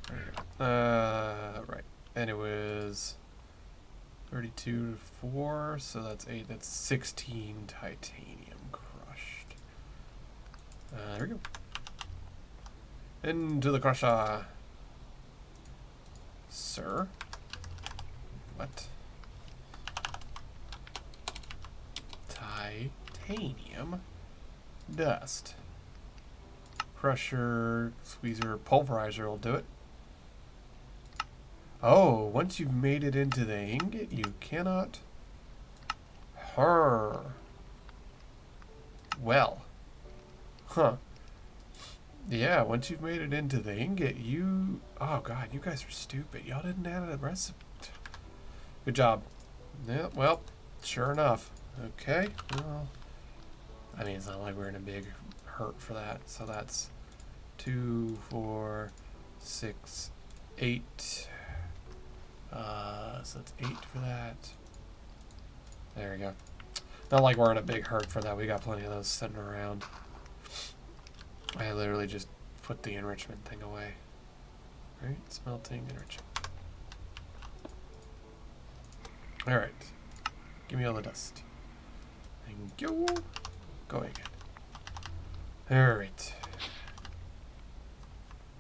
There we go. Right. And it was 32 to 4, so that's 8. That's 16 titanium crushed. There we go. Into the crusher. Sir? What? Titanium dust. Crusher, squeezer, pulverizer will do it. Oh, once you've made it into the ingot, you cannot... Well. Huh. Yeah, once you've made it into the ingot, you... Oh, God, you guys are stupid. Y'all didn't add a recipe. Good job. Yeah, well, sure enough. Okay, well... I mean, it's not like we're in a big hurt for that. So that's 2, 4, 6, 8... so that's 8 for that. There we go. Not like we're in a big hurt for that. We got plenty of those sitting around. I literally just put the enrichment thing away. Right? Smelting, enriching. Alright. Give me all the dust. Thank you. Go again. Alright.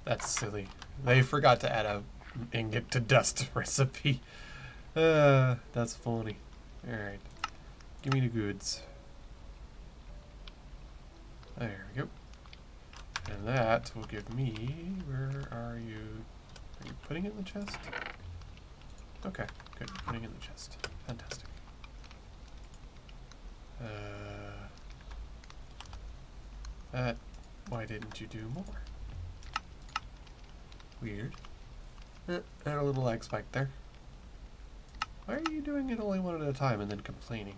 That's silly. They forgot to add a ingot to dust recipe. That's funny. Alright. Give me the goods. There we go. And that will give me... Where are you? Are you putting it in the chest? Okay, good. Putting it in the chest. Fantastic. Why didn't you do more? Weird. Had a little lag spike there. Why are you doing it only one at a time and then complaining?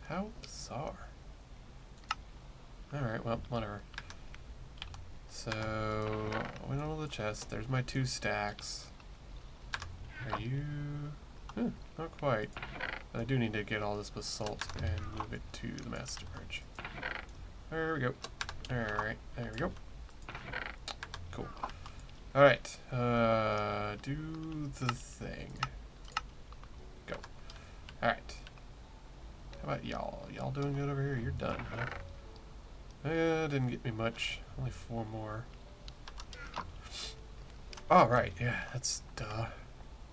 How bizarre. Alright, well, whatever. So, I went on the chest. There's my 2 stacks. Are you... not quite. But I do need to get all this basalt and move it to the mass storage. There we go. Alright, there we go. Cool. Alright, do the thing. Go. Alright. How about y'all? Y'all doing good over here? You're done, huh? Didn't get me much. Only 4 more. Oh, right. Yeah, that's duh.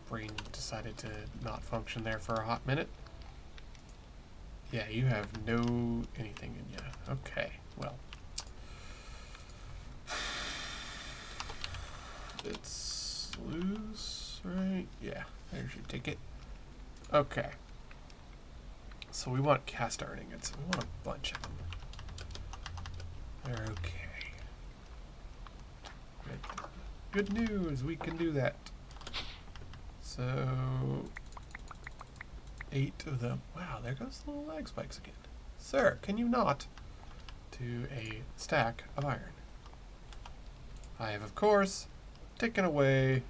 Brain decided to not function there for a hot minute. Yeah, you have no anything in you. Okay, well. It's loose, right? Yeah, there's your ticket. Okay. So we want cast iron ingots. We want a bunch of them. Okay. Good news, we can do that. So 8 of them. Wow, there goes the little lag spikes again. Sir, can you not? To a stack of iron. I have, of course, taken away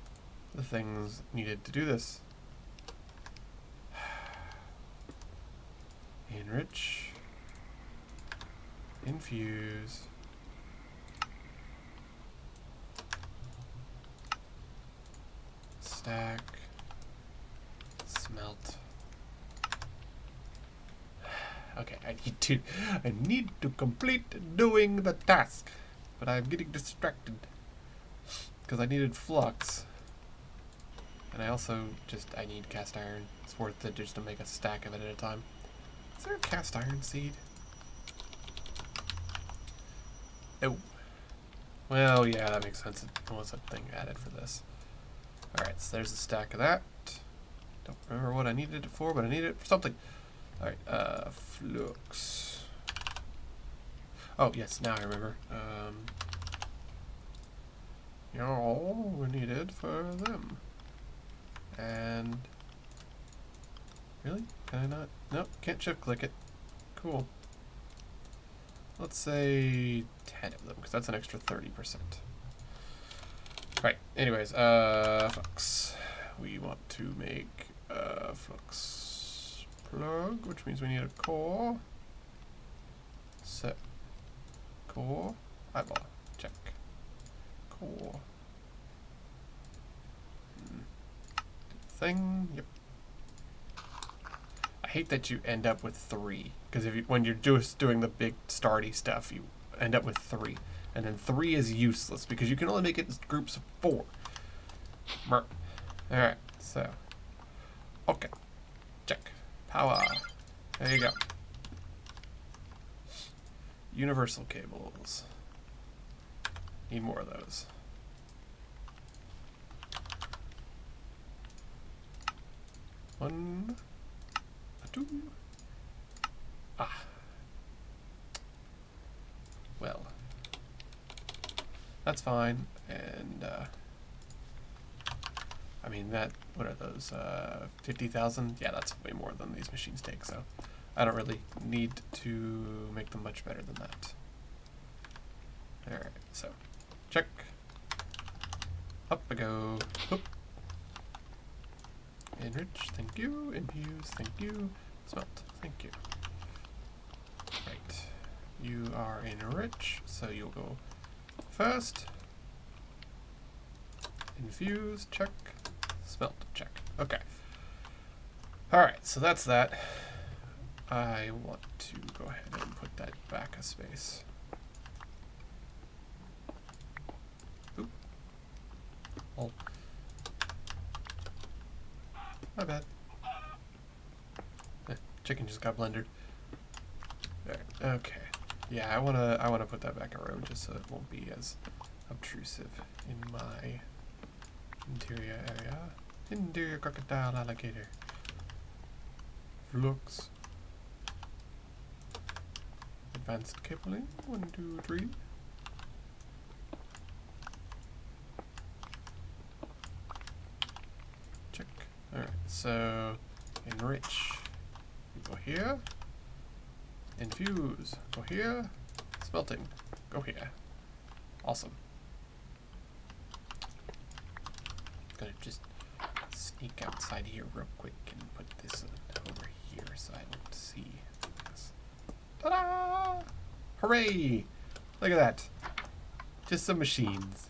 the things needed to do this. Enrich. Infuse. Stack. Smelt. Okay, I need to complete doing the task, but I'm getting distracted because I needed flux, and I also I need cast iron. It's worth it just to make a stack of it at a time. Is there a cast iron seed? Oh, well, yeah, that makes sense. It was a thing added for this. All right, so there's a stack of that. Don't remember what I needed it for, but I needed it for something. Alright, flux. Oh, yes, now I remember. You're all we needed for them. And... Really? Can I not? Nope, can't shift click it. Cool. Let's say 10 of them, because that's an extra 30%. Right, anyways, flux. We want to make flux plug, which means we need a core. Set core. Eyeball. Check. Core. Thing. Yep. I hate that you end up with 3, because when you're just doing the big starty stuff, you end up with 3, and then 3 is useless because you can only make it in groups of 4. All right. So. Okay. Check. Power. There you go. Universal cables. Need more of those. One. Two. Ah. Well. That's fine. And, I mean, what are those, 50,000? Yeah, that's way more than these machines take, so I don't really need to make them much better than that. Alright, so, check. Up I go. Whoop. Enrich, thank you. Infuse, thank you. Smelt, thank you. Right. You are enrich, so you'll go first. Infuse, check. Smelt, check. Okay. Alright, so that's that. I want to go ahead and put that back a space. Oop. Oh. My bad. Chicken just got blended. There. Okay. Yeah, I wanna put that back in a row just so it won't be as obtrusive in my interior area. Interior crocodile alligator. Flux. Advanced cabling. 1, 2, 3. Check. Alright, so enrich. You go here. Infuse. Go here. Smelting. Go here. Awesome. Gonna just sneak outside here real quick and put this over here so I don't see this. Ta-da! Hooray! Look at that. Just some machines.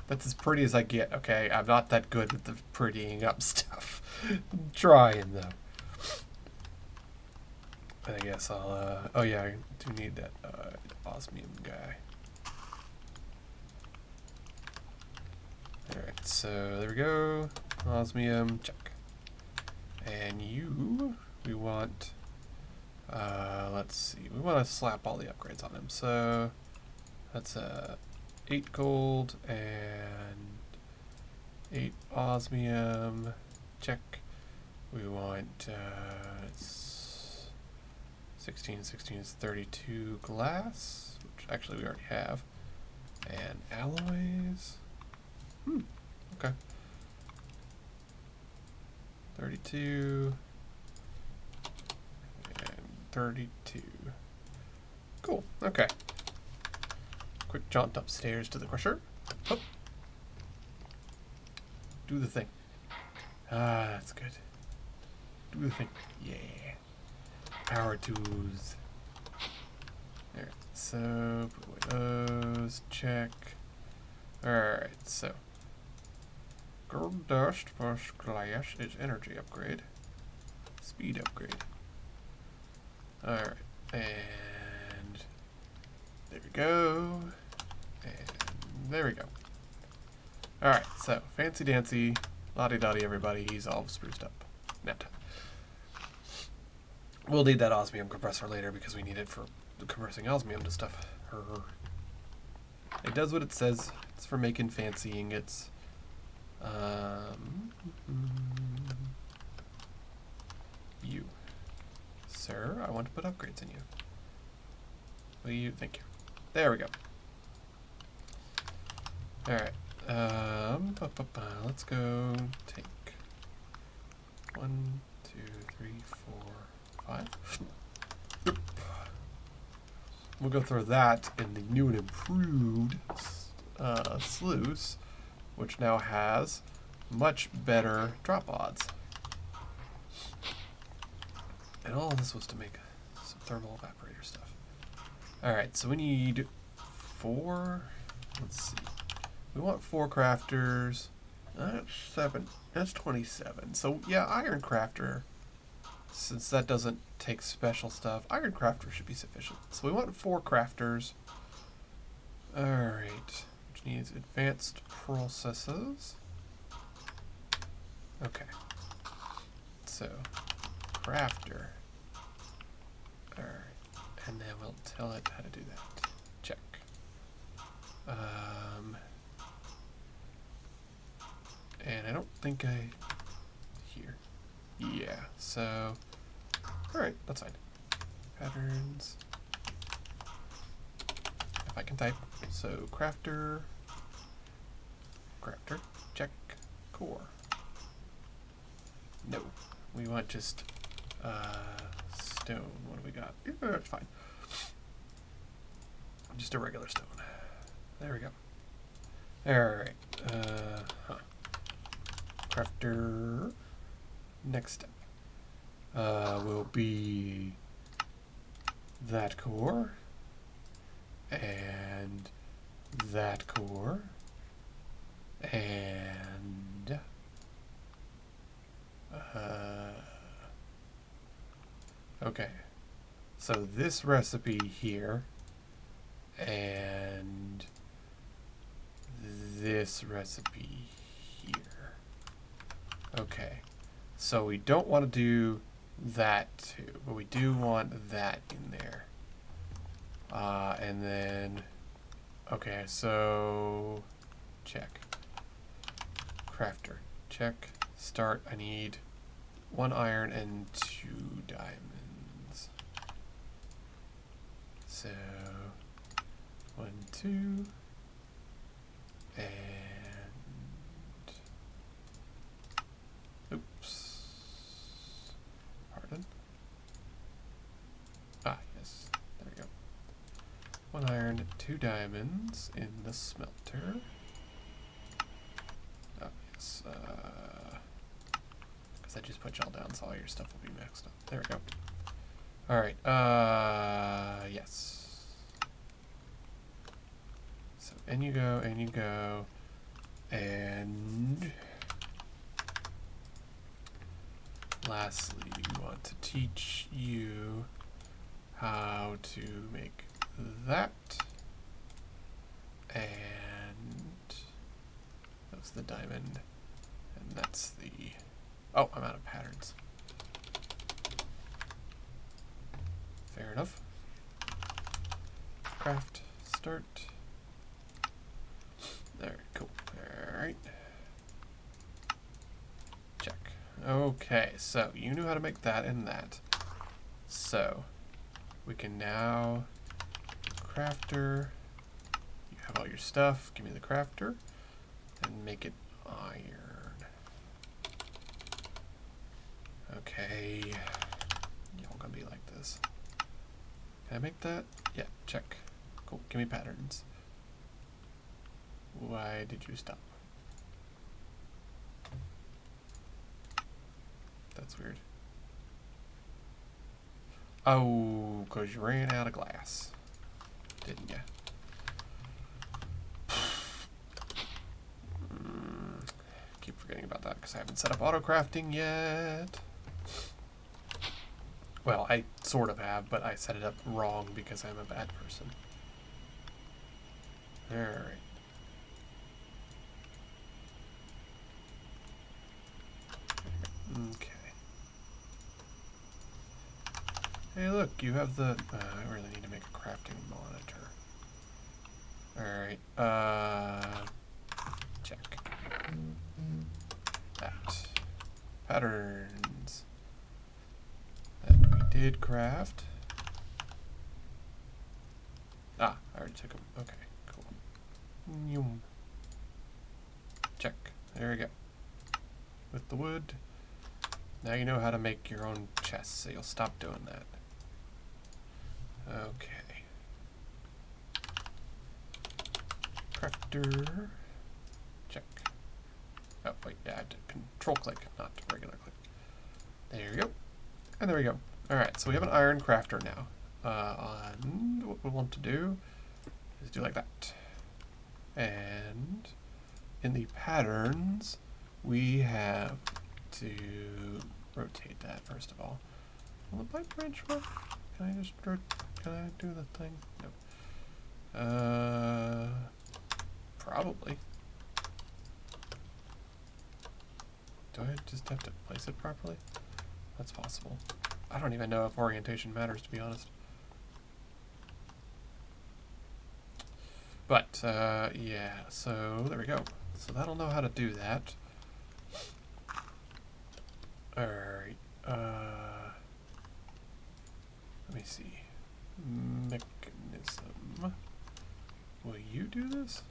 That's as pretty as I get, okay? I'm not that good at the prettying up stuff. I'm trying, though. I guess I'll, oh yeah, I do need that, osmium guy. Alright, so there we go. Osmium, check. And you, we want Let's see. We want to slap all the upgrades on him. So that's 8 gold and 8 osmium. Check. We want it's 16 is 32 glass, which actually we already have, and alloys. Okay. 32 and 32. Cool. Okay. Quick jaunt upstairs to the crusher. Oh. Do the thing. Ah, that's good. Do the thing. Yeah. Power tools. There. So, put away those. Check. Alright, so. Gold dust plus glass is energy upgrade. Speed upgrade. Alright. And there we go. And there we go. Alright, so fancy dancy, lottie-dottie everybody, he's all spruced up. Nap time. We'll need that osmium compressor later because we need it for compressing osmium to stuff. It does what it says. It's for making fancy ingots. You. Sir, I want to put upgrades in you. Will you? Thank you. There we go. Alright. Let's go take 1, 2, 3, 4, 5. Yep. We'll go throw that in the new and improved sluice, which now has much better drop odds. And all this was to make some thermal evaporator stuff. Alright, so we need 4. Let's see. We want 4 crafters. That's 7. That's 27. So yeah, iron crafter, since that doesn't take special stuff, iron crafter should be sufficient. So we want 4 crafters. Alright. Which needs advanced processes. Okay. So crafter. Alright. And then we'll tell it how to do that. Check. And I don't think here. Yeah, so, alright, that's fine. Patterns. If I can type. So, crafter, check, core. No, we want just stone. What do we got? Yeah, that's fine. Just a regular stone. There we go. Alright, crafter. Next step will be that core and that core and okay, so this recipe here and this recipe here. Okay, so we don't want to do that too, but we do want that in there. And then, okay, so check. Crafter, check. Start, I need 1 iron and 2 diamonds. So, 1, 2, and oops. Pardon. Ah, yes. There we go. 1 iron, 2 diamonds in the smelter. Oh, yes. Because I just put y'all down, so all your stuff will be maxed up. There we go. Alright, yes. So, in you go, and lastly, we want to teach you how to make that, and that's the diamond, and that's the, oh, I'm out of patterns. enough. Craft, start. There, cool. Alright. Check. Okay, so you knew how to make that and that. So, we can now crafter. You have all your stuff. Give me the crafter. And make it iron. Okay. Y'all gonna be like this. Can I make that? Yeah, check. Cool. Give me patterns. Why did you stop? That's weird. Oh, because you ran out of glass. Didn't you? Keep forgetting about that because I haven't set up auto crafting yet. Well, I sort of have, but I set it up wrong because I'm a bad person. Alright. Okay. Hey, look, you have the... I really need to make a crafting monitor. Alright, check. That. Patterns. That we did craft. Ah, I already took them. Okay, cool. Yum. Check. There we go. With the wood. Now you know how to make your own chests, so you'll stop doing that. Okay. Crafter. Check. Oh, wait, yeah, I have to control click, not regular click. There we go. And there we go. Alright, so we have an iron crafter now. And what we want to do is do like that. And in the patterns, we have to rotate that first of all. Will the pipe branch work? Can I just can I do the thing? No. Probably. Do I just have to place it properly? That's possible. I don't even know if orientation matters, to be honest. But, yeah, so there we go. So that'll know how to do that. Alright, let me see. Mechanism. Will you do this?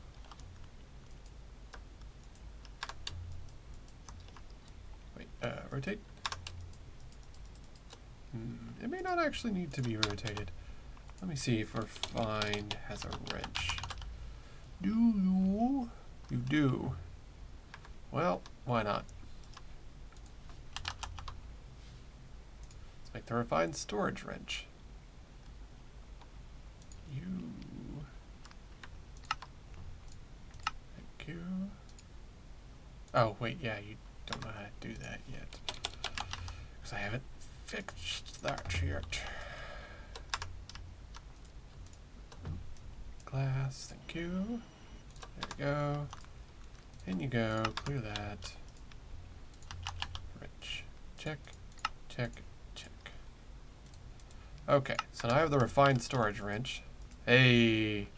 Wait, rotate? It may not actually need to be rotated. Let me see if Refined has a wrench. Do you? You do. Well, why not? Let's make the Refined storage wrench. You. Thank you. Oh, wait, yeah, you don't know how to do that yet. Because I haven't fixed that yet. Glass, thank you. There we go. In you go, clear that. Rich. Check, check, check. Okay, so now I have the refined storage wrench. Hey.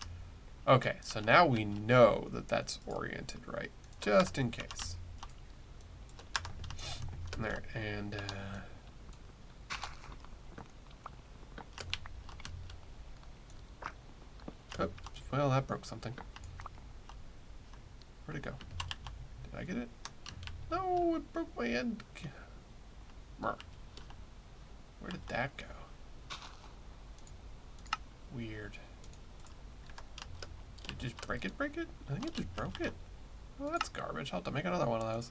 Okay, so now we know that that's oriented right, just in case. There, and oops, well, that broke something. Where'd it go? Did I get it? No, it broke my end. Where did that go? Weird. Did it just break it, break it? I think it just broke it. Oh, that's garbage. I'll have to make another one of those.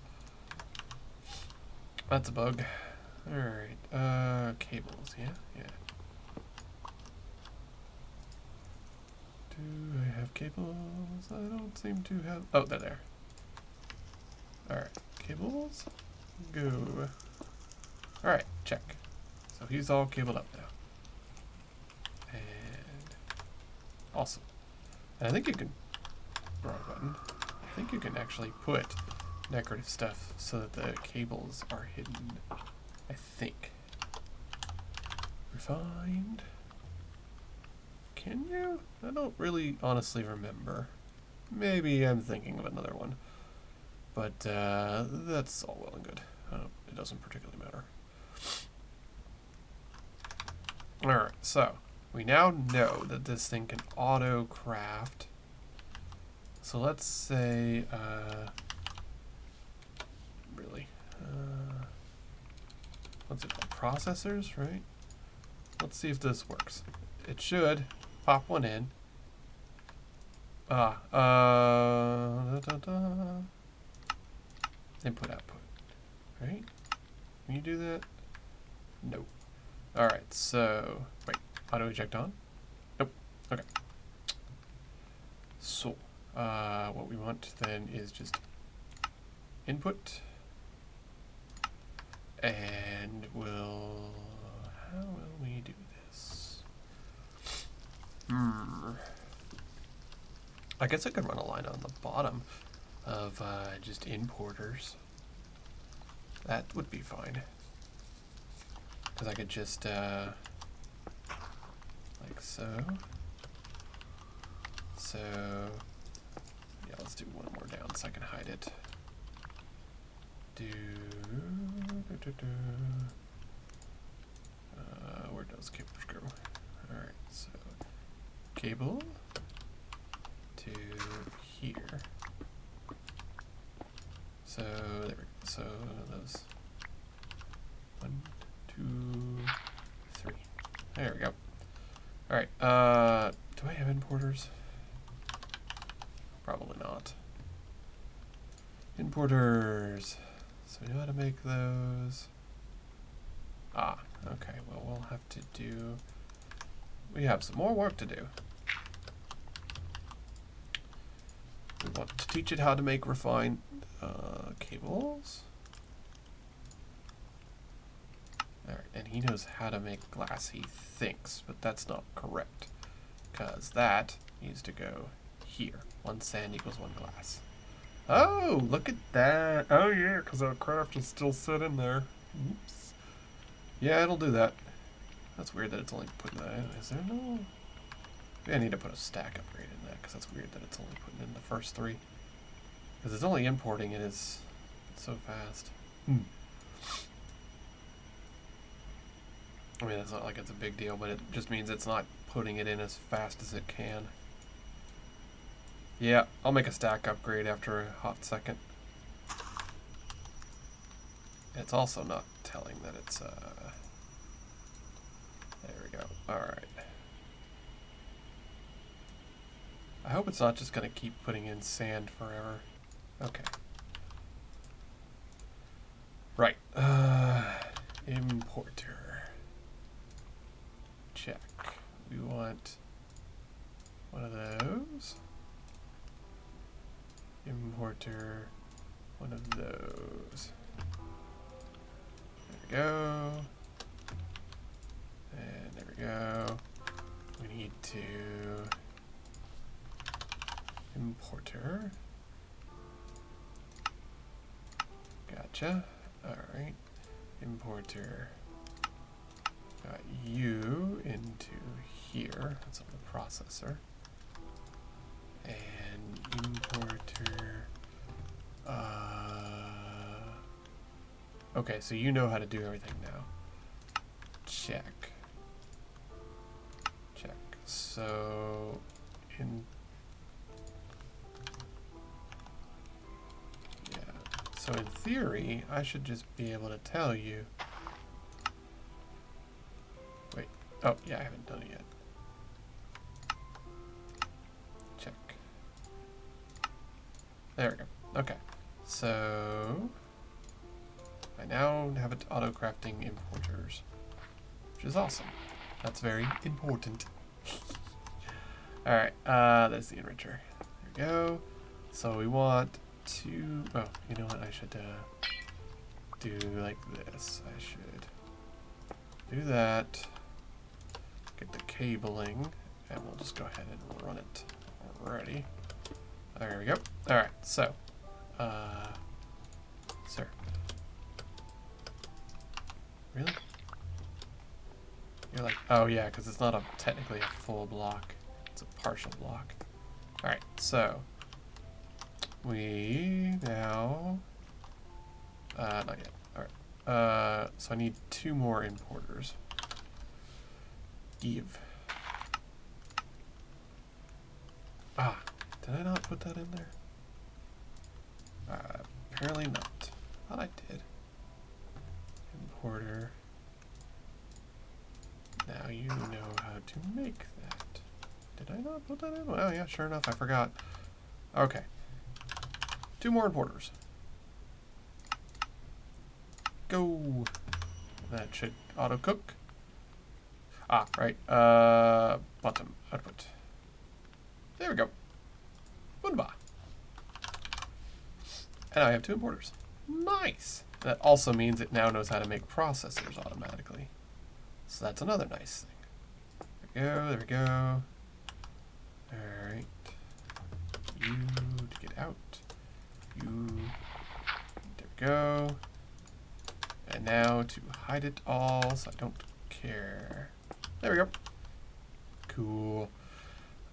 That's a bug. Alright, cables, yeah? Yeah. Do I have cables? I don't seem to have... Oh, they're there. Alright, cables, go. Alright, check. So he's all cabled up now. And... awesome. And I think you can... wrong button. I think you can actually put decorative stuff so that the cables are hidden. I think. Refined. Can you? I don't really honestly remember. Maybe I'm thinking of another one. But that's all well and good. It doesn't particularly matter. Alright, so we now know that this thing can auto craft. So let's say, really, what's it called? Processors, right? Let's see if this works. It should. Pop one in. Input, output, right? Can you do that? Nope. Alright, so, wait, auto eject on? Nope, okay. So, what we want then is just input, and how will we do this? I guess I could run a line on the bottom of just importers. That would be fine. Because I could just, like so. So, yeah, let's do one more down so I can hide it. Where does cables go? Alright, so cable to here. So there we go. So those 1, 2, 3. There we go. Alright, do I have importers? Probably not. Importers. So we know how to make those. Ah, okay, well we'll have to do, we have some more work to do. We want to teach it how to make refined cables. Alright, and he knows how to make glass, he thinks, but that's not correct. Because that needs to go here. 1 sand equals 1 glass. Oh, look at that. Oh yeah, because our craft is still set in there. Oops. Yeah, it'll do that. That's weird that it's only putting that in. Is there no... Maybe I need to put a stack upgrade in that, because that's weird that it's only putting in the first 3. Because it's only importing it is so fast. I mean, it's not like it's a big deal, but it just means it's not putting it in as fast as it can. Yeah, I'll make a stack upgrade after a hot second. It's also not telling that it's, there we go. Alright. I hope it's not just going to keep putting in sand forever. Okay. Right. Importer. Check. We want one of those. Importer. One of those. There we go. And there we go. We need to importer. Gotcha. Alright. Importer. Got you into here. That's on the processor. And importer. Okay, so you know how to do everything now. Check. Check. So So in theory, I should just be able to tell you. Wait. Oh, yeah, I haven't done it yet. Check. There we go. Okay. So I now have it auto-crafting importers, which is awesome. That's very important. Alright, there's the enricher. There we go. So we want to, oh, you know what, I should do like this. I should do that, get the cabling, and we'll just go ahead and run it already. There we go. Alright, so, sir. Really? You're like, oh yeah, because it's not technically a full block. It's a partial block. Alright, so we now not yet. Alright. So I need 2 more importers. Give. Ah, did I not put that in there? Apparently not. Thought I did. Importer. Now you know how to make that. Did I not put that in? Well, yeah, sure enough, I forgot. Okay. 2 more importers. Go. That should auto cook. Ah, right. Bottom output. There we go. Wunderbar. And I have 2 importers. Nice. That also means it now knows how to make processors automatically. So that's another nice thing. There we go. There we go. All right. You to get out. You. There we go. And now to hide it all so I don't care. There we go. Cool.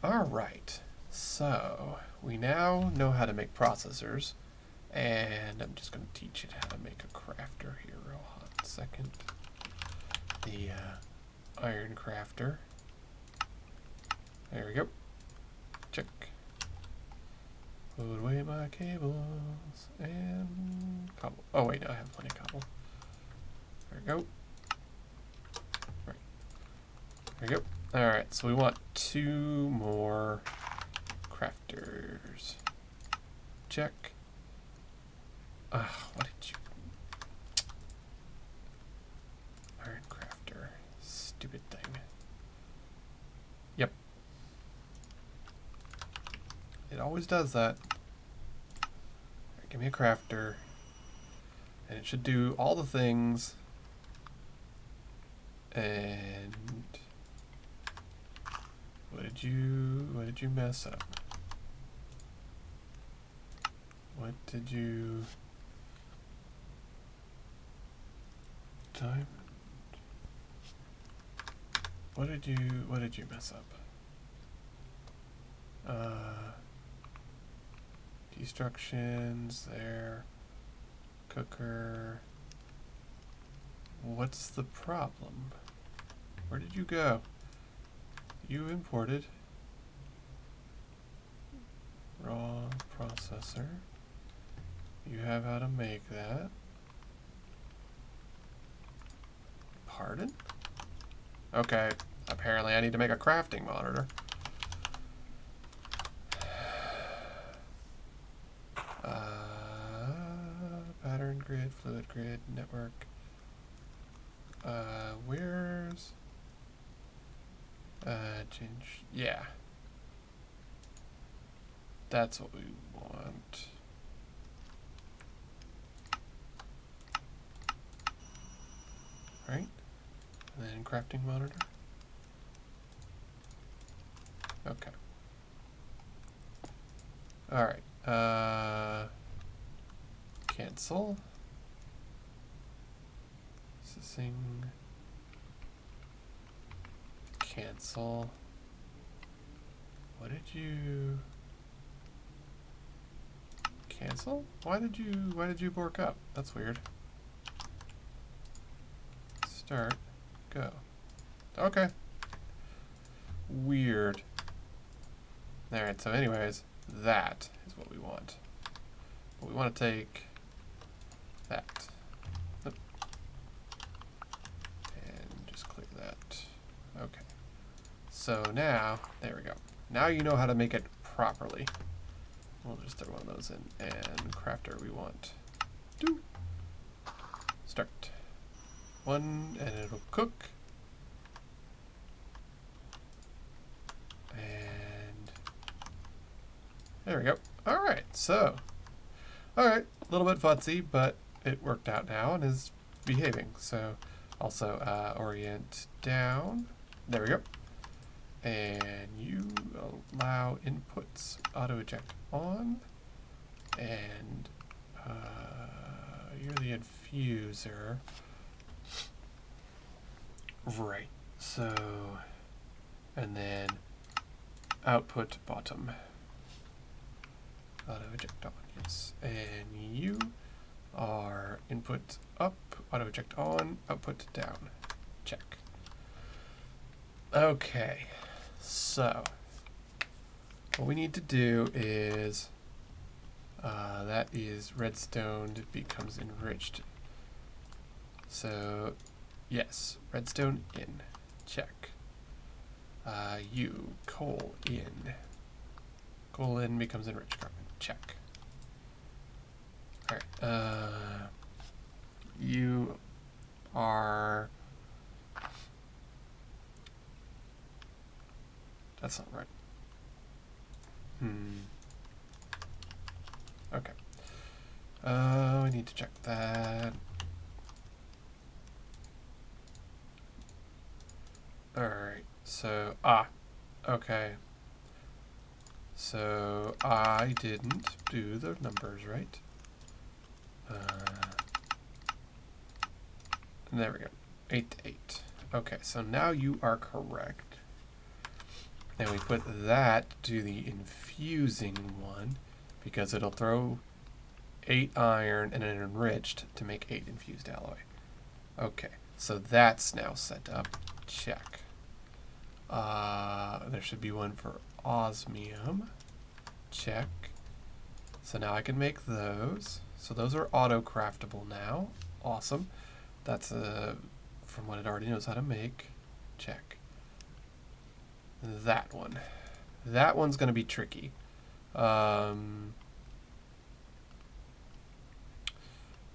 All right. So we now know how to make processors. And I'm just going to teach it how to make a crafter here real hot second. The iron crafter. There we go. Check. Put away my cables and cobble. Oh wait, no, I have plenty of cobble. There we go. Right. There we go. Alright, so we want 2 more crafters. Check. What did you... Iron crafter. Stupid thing. Yep. It always does that. Right, give me a crafter. And it should do all the things. And... What did you mess up? What did you... Time? What did you mess up? Destructions there. Cooker. What's the problem? Where did you go? You imported raw processor. You have how to make that. Pardon? Okay, apparently I need to make a crafting monitor. Pattern grid, fluid grid, network. Where's... change... Yeah. That's what we want. Right? And then crafting monitor. Okay. Alright. Cancel. Sing. Cancel. What did you... Cancel? Why did you bork up? That's weird. Start. Go. Okay. Weird. Alright, so anyways, that is what we want. But we want to take that. Oop. And just clear that. Okay. So now, there we go. Now you know how to make it properly. We'll just throw one of those in. And crafter we want. Do. Start. 1, and it'll cook. And there we go. Alright, so. Alright, a little bit futzy, but it worked out now and is behaving. So also orient down. There we go. And you allow inputs auto eject on. And you're the infuser. Right. So, and then output bottom. Auto eject on, yes. And you are input up, auto eject on, output down. Check. Okay, so what we need to do is that is redstone becomes enriched. So yes, redstone in. Check. You coal in. Coal in becomes enriched carbon. Check. Alright. You are. That's not right. Okay. We need to check that. Alright, so, okay. So, I didn't do the numbers right. There we go. 8 to 8. Okay, so now you are correct. And we put that to the infusing one because it'll throw 8 iron and an enriched to make 8 infused alloy. Okay, so that's now set up. Check. There should be one for osmium. Check. So now I can make those. So those are auto-craftable now. Awesome. That's from what it already knows how to make. Check. That one. That one's going to be tricky. I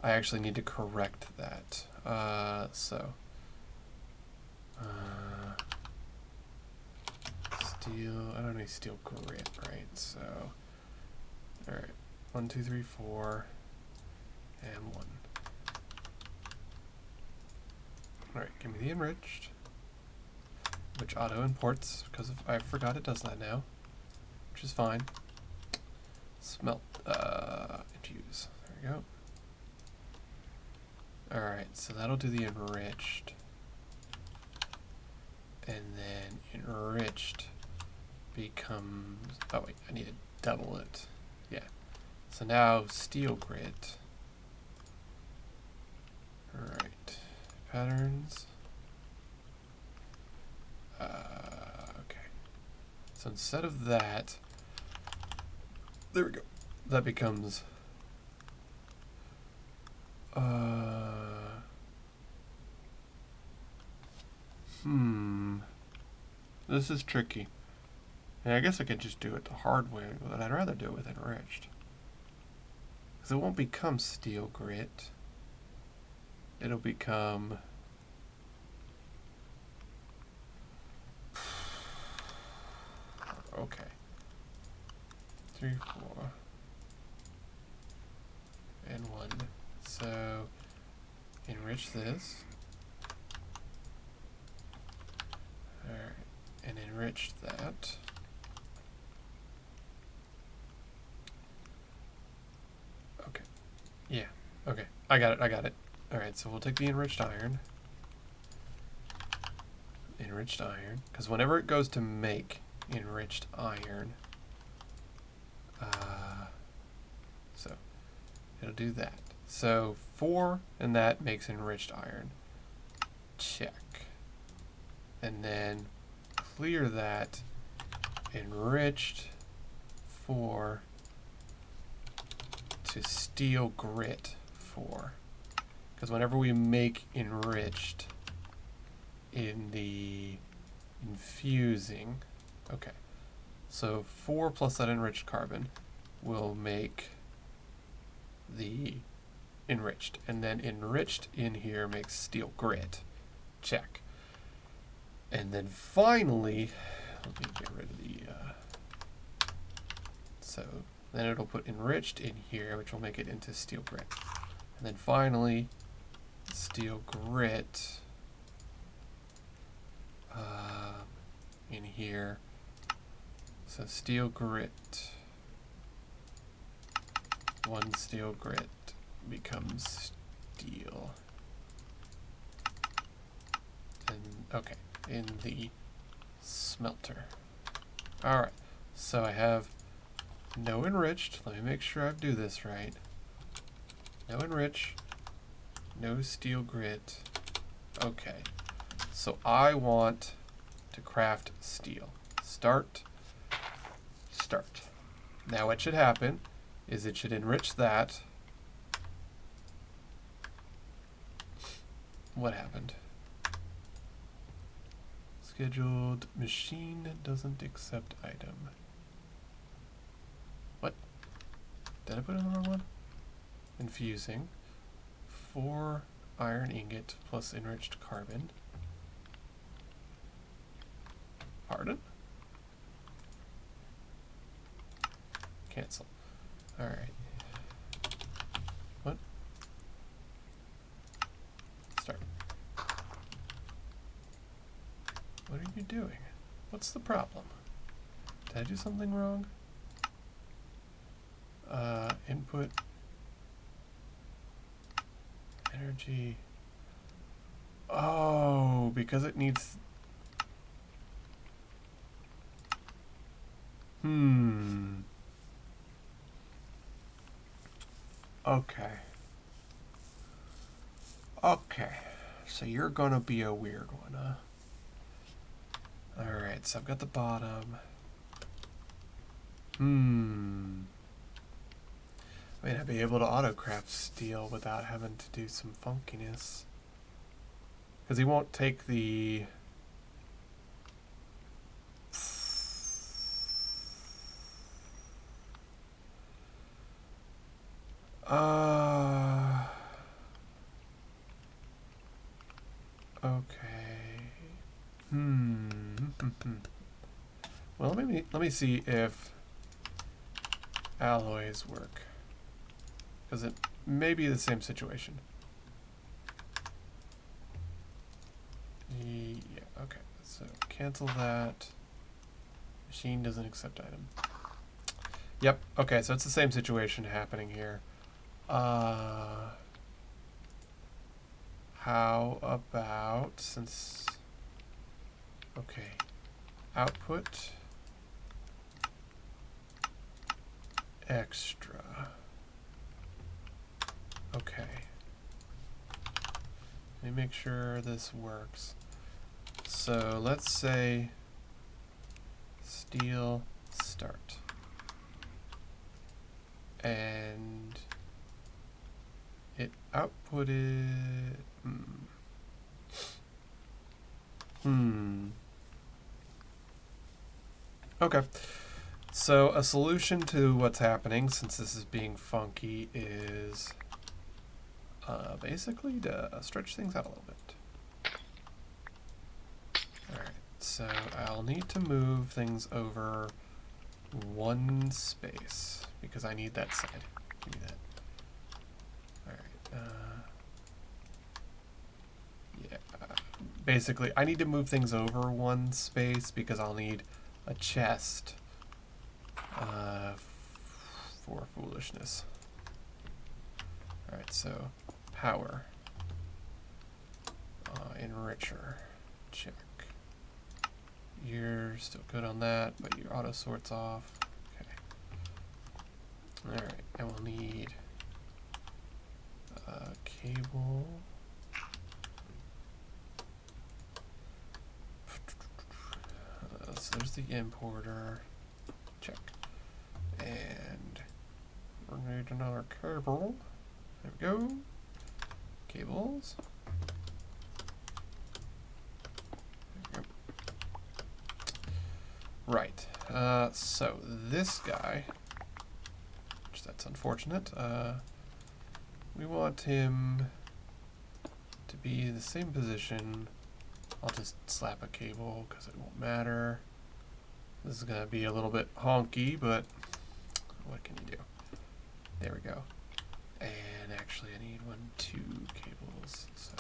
actually need to correct that. Steel, I don't need steel grit, right? So, alright. 1, 2, 3, 4, and 1. Alright, give me the enriched, which auto imports, because I forgot it does that now, which is fine. Smelt, infuse, there we go. Alright, so that'll do the enriched. And then enriched becomes, oh wait, I need to double it. Yeah. So now steel grit. Alright. Patterns. Okay. So instead of that, there we go. That becomes this is tricky. And I guess I could just do it the hard way, but I'd rather do it with enriched. Because it won't become steel grit. It'll become okay. 3, 4, and 1. So enrich this. Alright, and enrich that. Okay. Yeah. Okay. I got it. Alright, so we'll take the enriched iron. Enriched iron. Because whenever it goes to make enriched iron, so it'll do that. So 4 and that makes enriched iron. Check. And then clear that enriched 4 to steel grit 4. Because whenever we make enriched in the infusing, okay, so 4 plus that enriched carbon will make the enriched, and then enriched in here makes steel grit. Check. And then finally, let me get rid of the so then it'll put enriched in here, which will make it into steel grit. And then finally steel grit in here. So steel grit, 1 steel grit becomes steel. And okay, in the smelter. Alright, so I have no enriched. Let me make sure I do this right. No enrich, no steel grit. Okay, so I want to craft steel. Start. Now what should happen is it should enrich that. What happened? Scheduled machine doesn't accept item. What? Did I put in the wrong one? Infusing. 4 iron ingot plus enriched carbon. Pardon? Cancel. Alright. What? Start. What are you doing? What's the problem? Did I do something wrong? Input. Energy. Oh, because it needs... Okay. Okay. So you're gonna be a weird one, huh? Alright, so I've got the bottom. I mean, I'd be able to auto-craft steel without having to do some funkiness. Because he won't take the... Okay. Well, let me see if alloys work. Because it may be the same situation. Yeah, okay. So cancel that. Machine doesn't accept item. Yep, okay, so it's the same situation happening here. How about, since... Okay. Output. Extra. Okay. Let me make sure this works. So let's say steel start. And it outputted... Okay. So a solution to what's happening, since this is being funky, is basically to stretch things out a little bit. Alright, so I'll need to move things over one space, because I need that side. Give me that. Alright, yeah, basically I need to move things over one space because I'll need a chest for foolishness. Alright, so power. Enricher. Check. You're still good on that, but your auto sort's off. Okay. Alright, and we'll need a cable. So there's the importer. Check. And we're going to need another cable. There we go. Cables. There we go. Right. So this guy, which that's unfortunate, we want him to be in the same position. I'll just slap a cable because it won't matter. This is going to be a little bit honky, but what can you do? There we go. And actually I need 2 cables, so.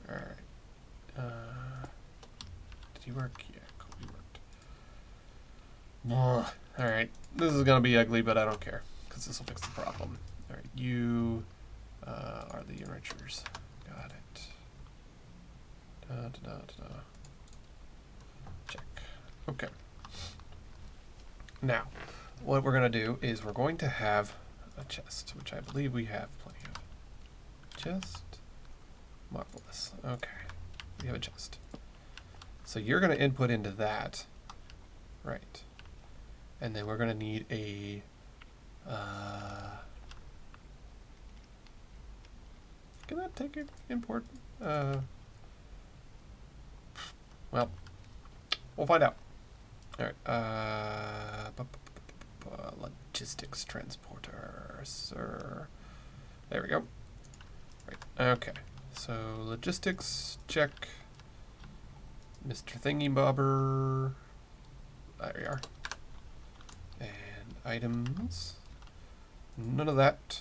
Alright. Did he work? Yeah, cool, he worked. Alright, this is going to be ugly, but I don't care, because this will fix the problem. Alright, you are the enrichers. Got it. Check. Okay. Now, what we're going to do is we're going to have a chest, which I believe we have plenty of. Chest. Marvelous. Okay. We have a chest. So you're going to input into that. Right. And then we're going to need a... can that take an import? Well, we'll find out. All right. Logistics transporter, sir. There we go. Right. Okay. So logistics check. Mr. Thingy Bobber. There we are. And items. None of that.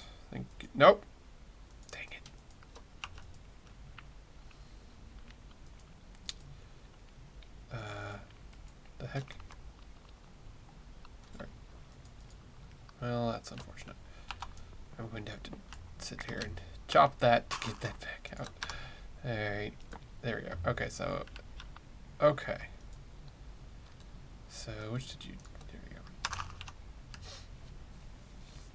Nope. Dang it. The heck? Right. Well, that's unfortunate. I'm going to have to sit here and chop that to get that back out. Alright. There we go. Okay, so... Okay. So, which did you... There we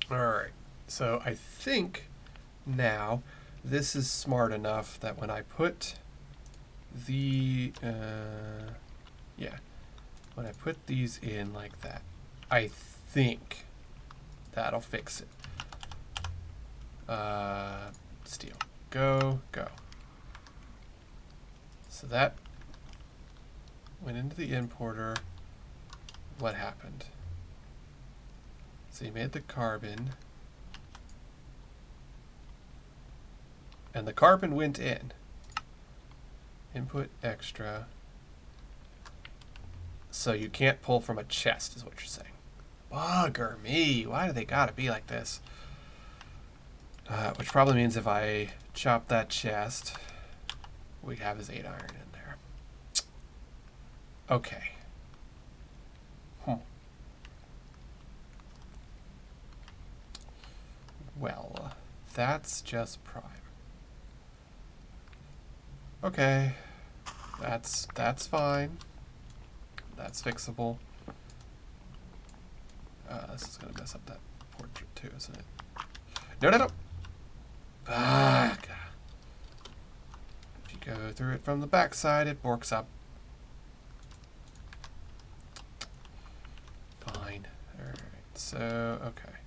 go. Alright. So, I think now this is smart enough that when I put the... yeah. When I put these in like that, I think that'll fix it. Steel. Go. So that went into the importer. What happened? So you made the carbon. And the carbon went in. Input extra. So you can't pull from a chest, is what you're saying. Bugger me. Why do they gotta be like this? Which probably means if I chop that chest, we'd have his 8 iron in there. Okay. Well, that's just prime. Okay. That's fine. That's fixable. This is going to mess up that portrait too, isn't it? No. Ah, God. If you go through it from the back side, it works up. Fine. Alright, so, okay.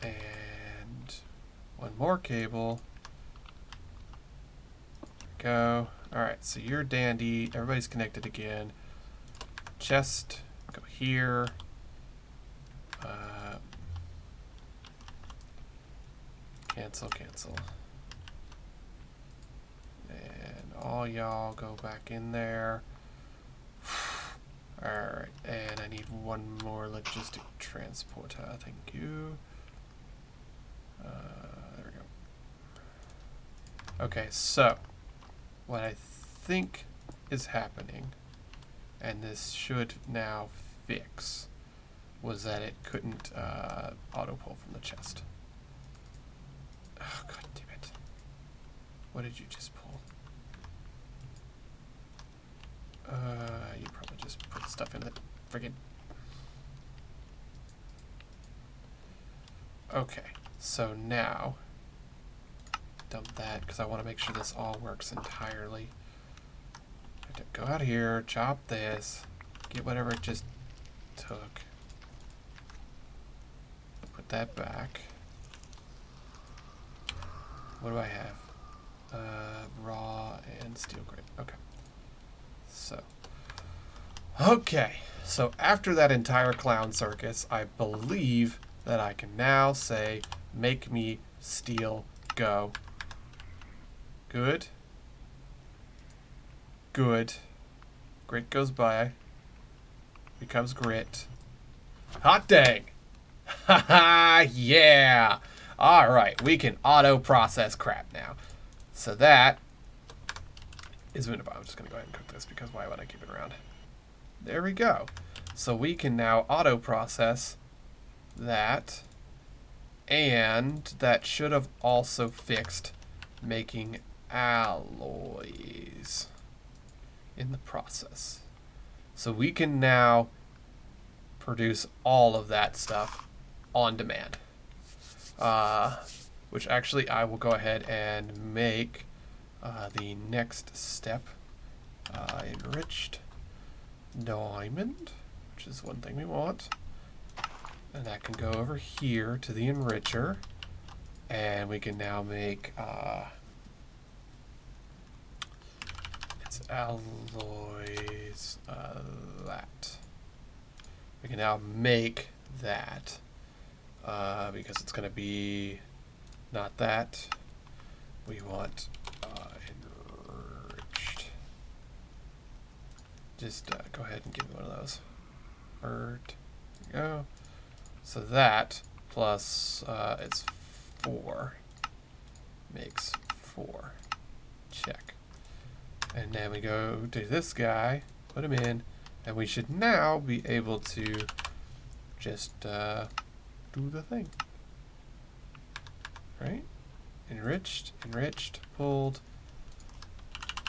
And one more cable. There we go. Alright, so you're dandy. Everybody's connected again. Chest, go here. Cancel. And all y'all go back in there. Alright, and I need one more logistic transporter. Thank you. There we go. Okay, so what I think is happening, and this should now fix, was that it couldn't auto pull from the chest. Oh, God damn it. What did you just pull? You probably just put stuff in the friggin'... Okay, so now, dump that, because I want to make sure this all works entirely. I have to go out here, chop this, get whatever it just took. Put that back. What do I have? Raw and steel grade. Okay. So after that entire clown circus, I believe that I can now say, make me steel go. Good. Grit goes by. Becomes grit. Hot dang! Haha, yeah! Alright, we can auto-process crap now. So that is... I'm just going to go ahead and cook this because why would I keep it around? There we go. So we can now auto-process that. And that should have also fixed making alloys in the process. So we can now produce all of that stuff on demand. Which actually I will go ahead and make the next step. Enriched diamond, which is one thing we want. And that can go over here to the enricher. And we can now make its alloys that. We can now make that because it's going to be not that. We want enriched. Just go ahead and give me one of those. There we go. So that plus it's 4 makes 4. Check. And then we go to this guy, put him in, and we should now be able to just do the thing. Right? Enriched, pulled,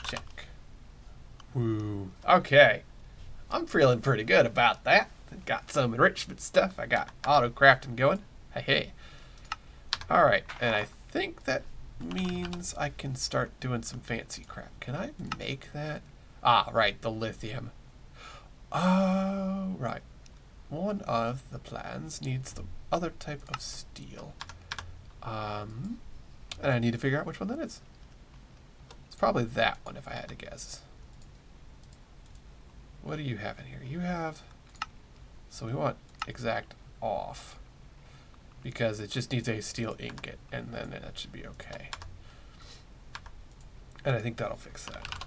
check. Woo. Okay. I'm feeling pretty good about that. Got some enrichment stuff. I got auto crafting going. Hey. Alright, and I think that means I can start doing some fancy crap. Can I make that? Ah, right, the lithium. Oh, right. One of the plans needs the other type of steel. And I need to figure out which one that is. It's probably that one if I had to guess. What do you have in here? You have... So we want exact off. Because it just needs a steel ingot, and then that should be okay. And I think that'll fix that.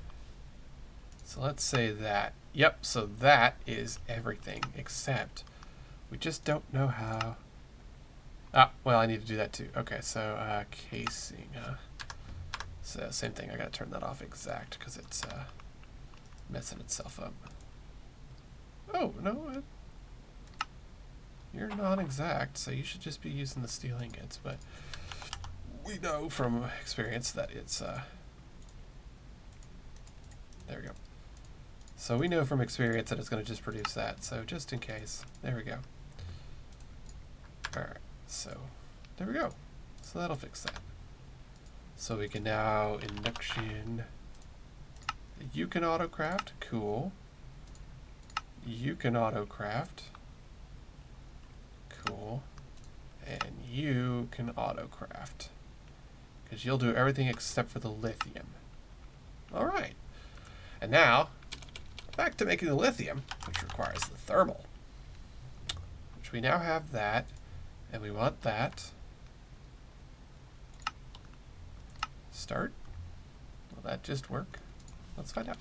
So let's say that. Yep, so that is everything, except we just don't know how. Ah, well, I need to do that too. Okay, so casing. So same thing, I gotta turn that off exact, because it's messing itself up. Oh, no, you're non-exact, so you should just be using the steel ingots, but we know from experience that it's, there we go. So we know from experience that it's going to just produce that, so just in case, there we go. Alright, so there we go. So that'll fix that. So we can now induction, you can auto-craft, cool. You can auto-craft. Cool. And you can auto-craft. Because you'll do everything except for the lithium. Alright. And now, back to making the lithium, which requires the thermal. Which we now have that. And we want that. Start. Will that just work? Let's find out.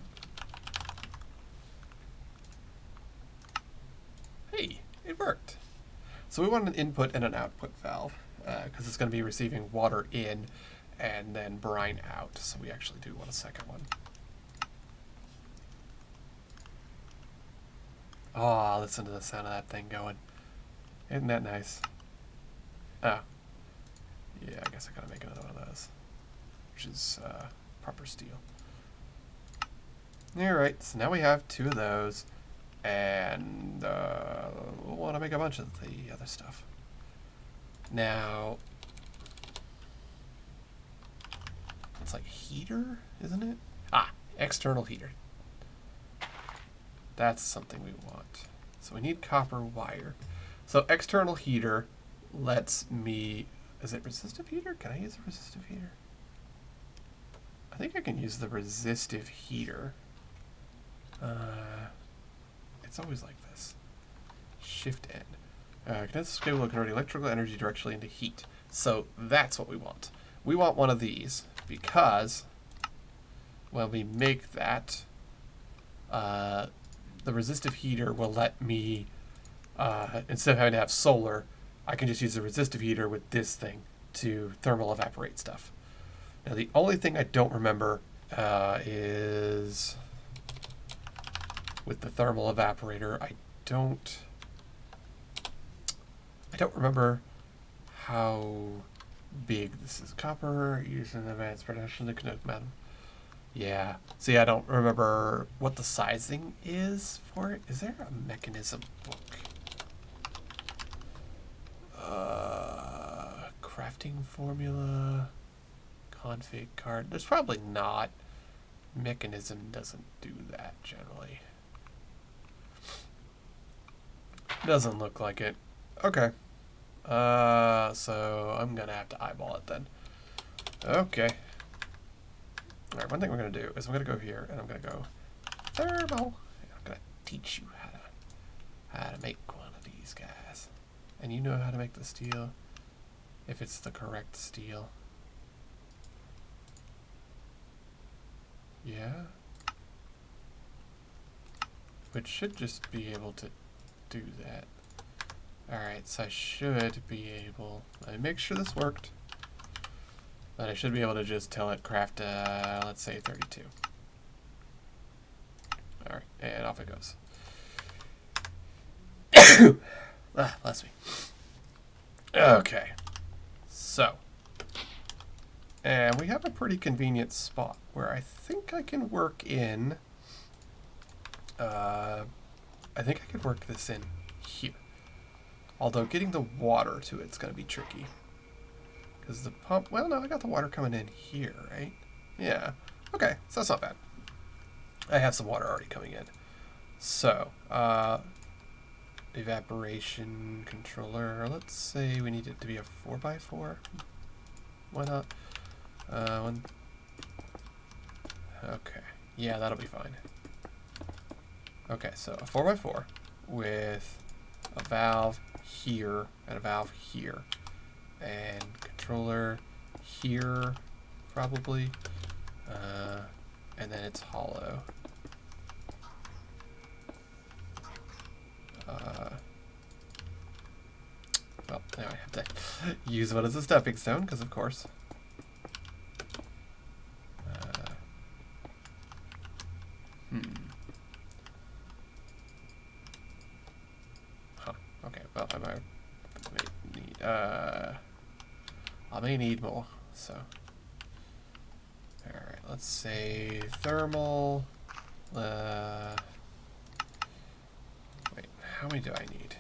Hey, it worked. So we want an input and an output valve because it's going to be receiving water in and then brine out. So we actually do want a second one. Oh, listen to the sound of that thing going. Isn't that nice? Oh. Yeah, I guess I got to make another one of those, which is proper steel. Alright, so now we have 2 of those. And we'll want to make a bunch of the other stuff. Now, it's like heater, isn't it? Ah, external heater. That's something we want. So we need copper wire. So external heater lets me... Is it resistive heater? Can I use a resistive heater? I think I can use the resistive heater. It's always like this. Shift N. Condenser cable will convert electrical energy directly into heat. So that's what we want. We want one of these because when we make that, the resistive heater will let me, instead of having to have solar, I can just use the resistive heater with this thing to thermal evaporate stuff. Now the only thing I don't remember is... with the thermal evaporator, I don't remember how big this is. Copper used in advanced production to conduct metal. Yeah. See, I don't remember what the sizing is for it. Is there a mechanism book? Crafting formula, config card. There's probably not. Mechanism doesn't do that generally. Doesn't look like it. Okay. So I'm gonna have to eyeball it then. Okay. Alright, one thing we're gonna do is I'm gonna go here and I'm gonna go thermal. And I'm gonna teach you how to make one of these guys. And you know how to make the steel if it's the correct steel. Yeah. Which should just be able to do that. Alright, so I should be able, let me make sure this worked. But I should be able to just tell it craft, let's say 32. Alright, and off it goes. Bless me. Okay, so. And we have a pretty convenient spot where I think I can work in, I think I could work this in here. Although getting the water to it's going to be tricky. Because the pump, well, no, I got the water coming in here, right? Yeah. Okay, so that's not bad. I have some water already coming in. So, evaporation controller. Let's say we need it to be a 4x4. Why not? One. Okay. Yeah, that'll be fine. Okay, so a 4x4 with a valve here and a valve here. And controller here, probably. And then it's hollow. Well, now I have to use one as a stepping stone, because of course. Huh. Okay, well, I may need more, so. Alright, let's say thermal. Wait, how many do I need?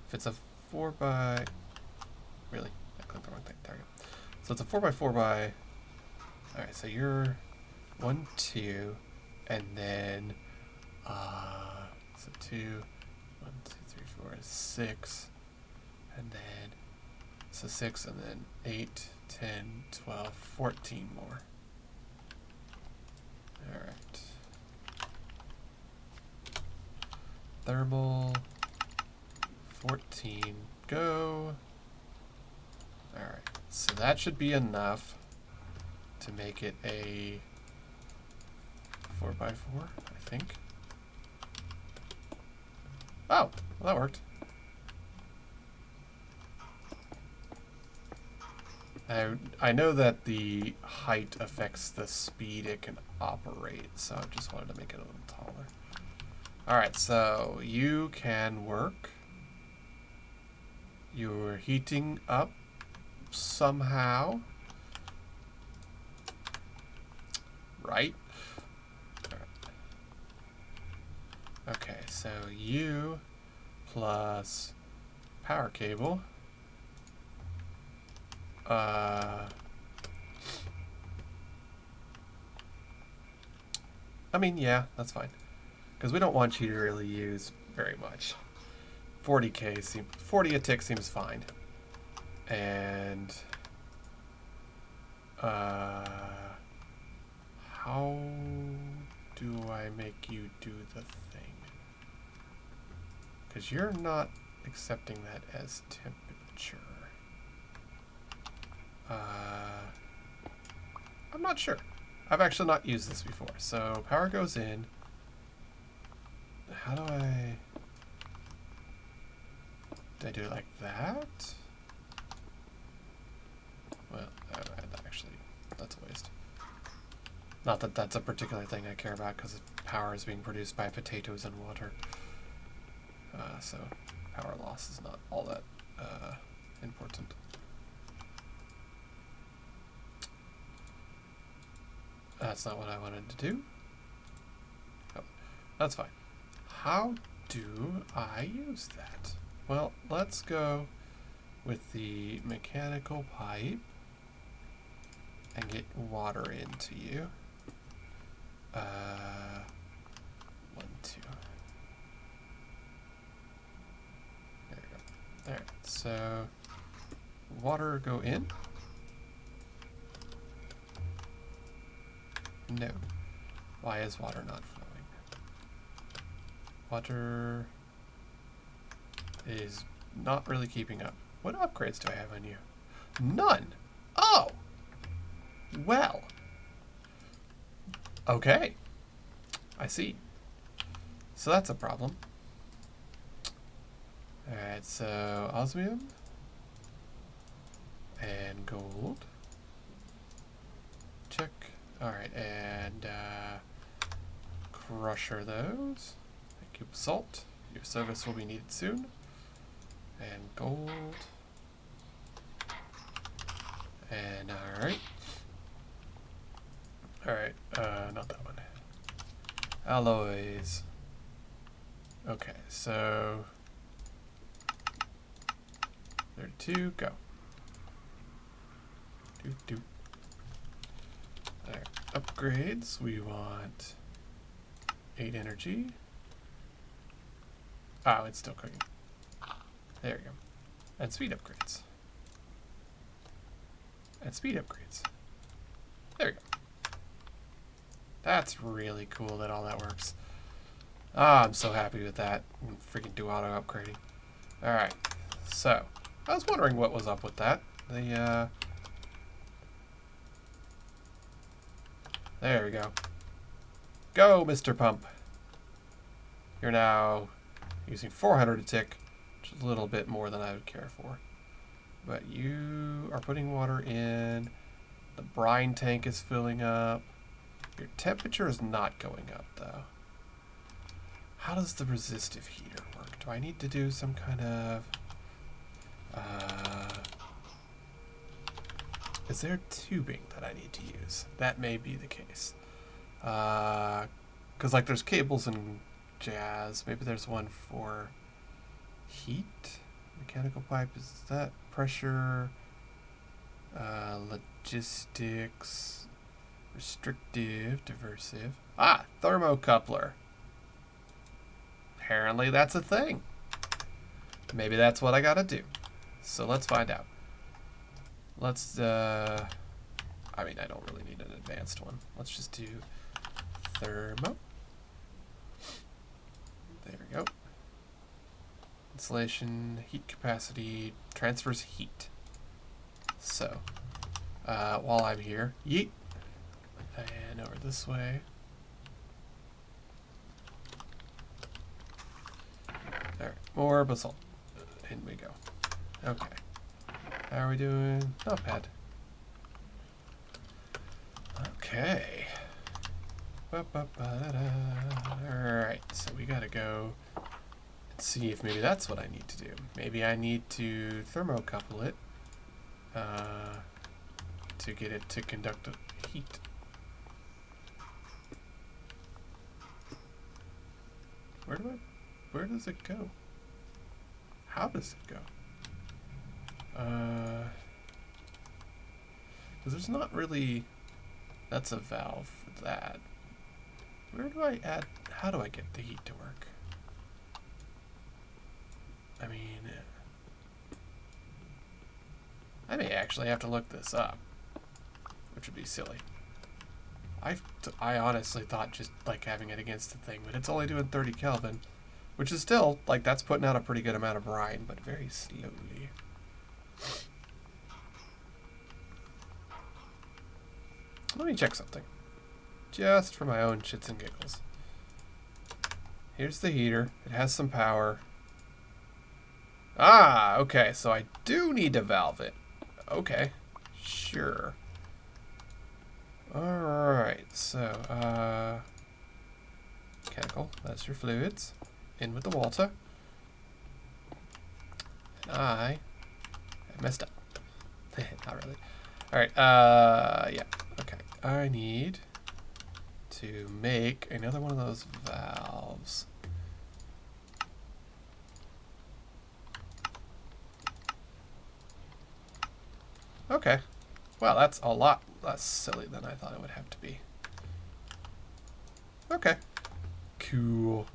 If it's a 4x... Really? I clicked the wrong thing. There we go. So it's a 4x4 by... Alright, so you're 1, 2, and then... so 2, 1, 2, 3, 4, 6, and then... So 6, and then 8, 10, 12, 14 more. Alright. Thermal... 14, go. Alright, so that should be enough to make it a 4x4, I think. Oh, well, that worked. I know that the height affects the speed it can operate, so I just wanted to make it a little taller. Alright, so you can work. You're heating up somehow. Right? Okay, so you plus power cable. I mean, yeah, that's fine. Because we don't want you to really use very much. 40 a tick seems fine. And how do I make you do the thing? Because you're not accepting that as temperature. I'm not sure. I've actually not used this before. So power goes in. How do I do it like that? Well, actually, that's a waste. Not that that's a particular thing I care about, because power is being produced by potatoes and water. So power loss is not all that important. That's not what I wanted to do. Oh, that's fine. How do I use that? Well, let's go with the mechanical pipe and get water into you. 1, 2. There we go. Alright, so water go in? No. Why is water not flowing? Water is not really keeping up. What upgrades do I have on you? None! Oh! Well. Okay. I see. So that's a problem. Alright, so osmium and gold. Check. Alright, and crusher those. Thank you, salt. Your service will be needed soon. And gold. And alright. Alright, not that one. Alloys. Okay, so 32, go. Do. Alright, upgrades. We want 8 energy. Oh, it's still cooking. There we go. And speed upgrades. And speed upgrades. There we go. That's really cool that all that works. Ah, I'm so happy with that. Freaking do auto upgrading. Alright, so I was wondering what was up with that. There we go. Go, Mr. Pump. You're now using 400 a tick, which is a little bit more than I would care for. But you are putting water in. The brine tank is filling up. Your temperature is not going up, though. How does the resistive heater work? Do I need to do some kind of... is there tubing that I need to use? That may be the case. Because, like, there's cables and jazz. Maybe there's one for heat? Mechanical pipe, is that pressure? Logistics... Restrictive, diversive. Ah, thermocoupler. Apparently that's a thing. Maybe that's what I gotta do. So let's find out. Let's, I mean, I don't really need an advanced one. Let's just do thermo. There we go. Insulation, heat capacity, transfers heat. So, while I'm here, yeet. And over this way. There, more basalt. In we go. Okay. How are we doing? Not bad. Okay. Alright, so we gotta go and see if maybe that's what I need to do. Maybe I need to thermocouple it to get it to conduct heat. Where does it go? How does it go? Because there's not really... That's a valve for that. Where do I add... How do I get the heat to work? I mean... I may actually have to look this up. Which would be silly. I honestly thought just like having it against the thing, but it's only doing 30 Kelvin, which is still, like, that's putting out a pretty good amount of brine, but very slowly. Let me check something. Just for my own shits and giggles. Here's the heater. It has some power. Ah, okay, so I do need to valve it. Okay, sure. Alright, so, mechanical, that's your fluids. In with the water. And I messed up. Not really. Alright, yeah, okay. I need to make another one of those valves. Okay. Well, that's a lot less silly than I thought it would have to be. Okay. Cool.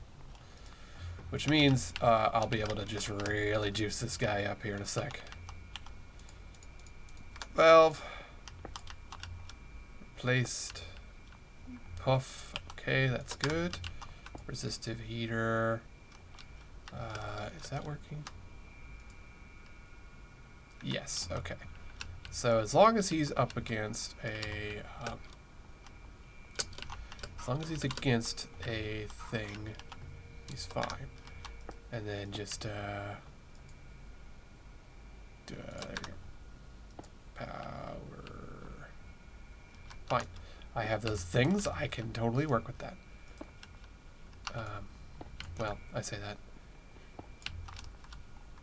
Which means I'll be able to just really juice this guy up here in a sec. Valve. Replaced. Puff. Okay, that's good. Resistive heater. Is that working? Yes, okay. So as long as he's up against a... as long as he's against a thing, he's fine. And then just, there you go. Power. Fine. I have those things. I can totally work with that. Well, I say that.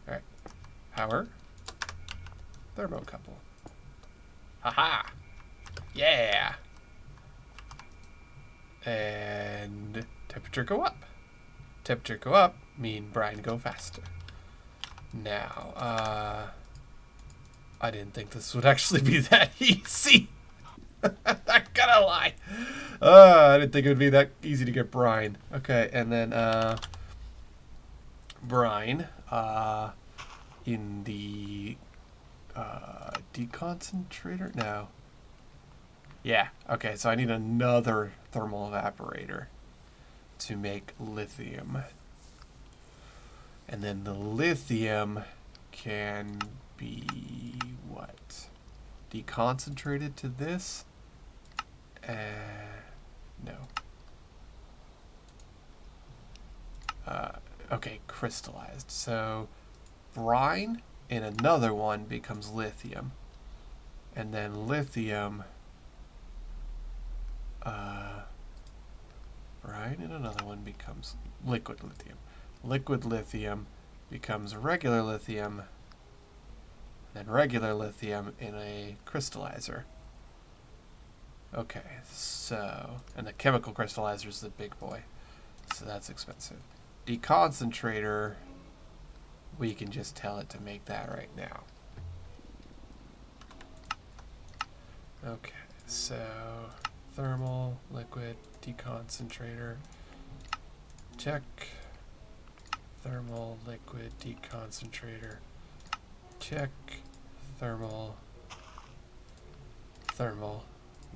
Alright. Power. Thermocouple. Haha! Yeah! And temperature go up. Temperature go up mean brine go faster. Now, I didn't think this would actually be that easy. Not gonna lie. I didn't think it would be that easy to get brine. Okay, and then brine in the deconcentrator? No. Yeah, okay, so I need another thermal evaporator to make lithium. And then the lithium can be what? Deconcentrated to this? No. Okay, crystallized. So brine in another one becomes lithium. And then lithium, brine in another one becomes liquid lithium. Liquid lithium becomes regular lithium, then regular lithium in a crystallizer. Okay, so, and the chemical crystallizer is the big boy, so that's expensive. Deconcentrator, we can just tell it to make that right now. Okay, so thermal, liquid, deconcentrator, check. Thermal, liquid, deconcentrator, check. Thermal, thermal,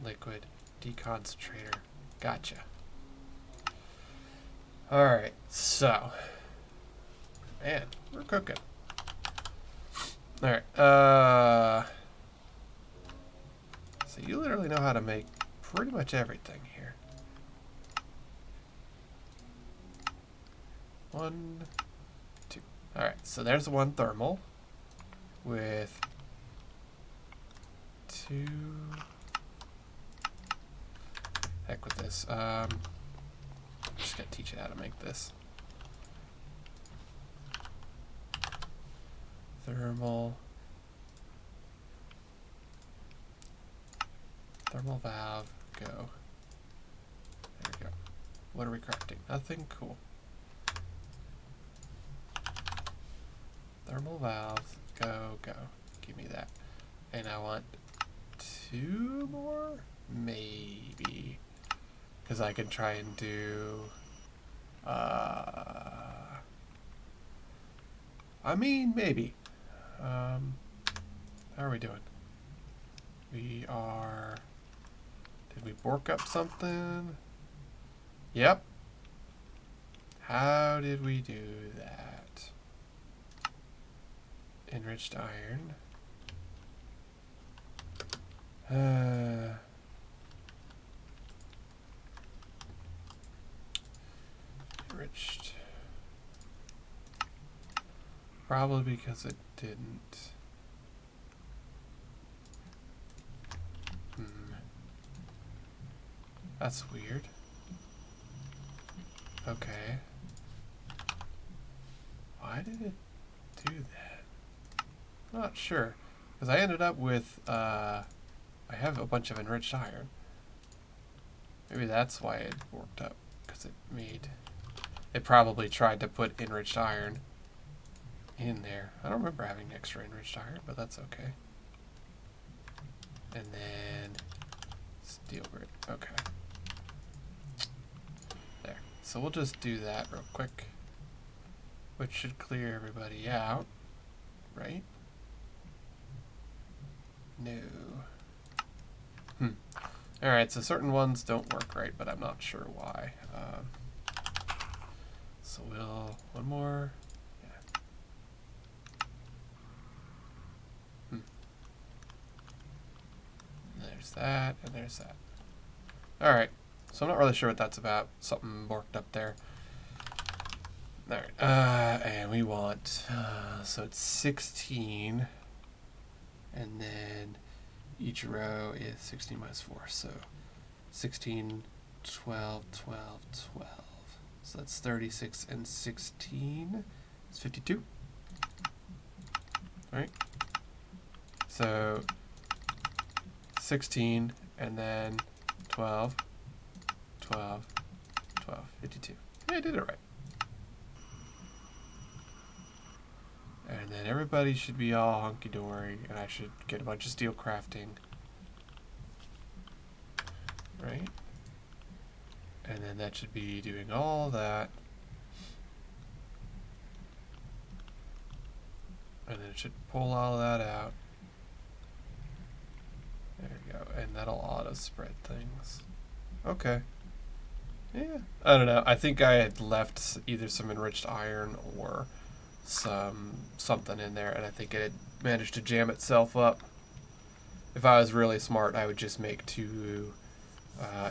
liquid, deconcentrator. Gotcha. Alright, so, man, we're cooking. Alright, so you literally know how to make pretty much everything here. 1, 2. Alright, so there's one thermal with 2. Heck with this. I'm just gonna teach you how to make this. Thermal valve, go. There we go. What are we crafting? Nothing? Cool. Thermal valves, go. Give me that. And I want 2 more? Maybe. Because I can try and do... I mean, maybe. How are we doing? We are... Did we bork up something? Yep. How did we do that? Enriched iron. Enriched. Probably because it didn't. That's weird. Okay. Why did it do that? I'm not sure. Because I ended up with, I have a bunch of enriched iron. Maybe that's why it worked up, because it probably tried to put enriched iron in there. I don't remember having extra enriched iron, but that's okay. And then steel grit. Okay. There. So we'll just do that real quick, which should clear everybody out, right? No. Alright, so certain ones don't work right, but I'm not sure why. So one more. Yeah. There's that, and there's that. Alright, so I'm not really sure what that's about. Something worked up there. Alright, and we want, so it's 16, and then each row is 16 minus 4, so 16, 12, 12, 12. So that's 36 and 16. It's 52. Alright. So 16 and then 12, 12, 12, 52. Yeah, I did it right. And then everybody should be all hunky-dory, and I should get a bunch of steel crafting. Right? And then that should be doing all that. And then it should pull all of that out. There we go. And that'll auto-spread things. Okay. Yeah. I don't know. I think I had left either some enriched iron or something in there, and I think it had managed to jam itself up. If I was really smart, I would just make two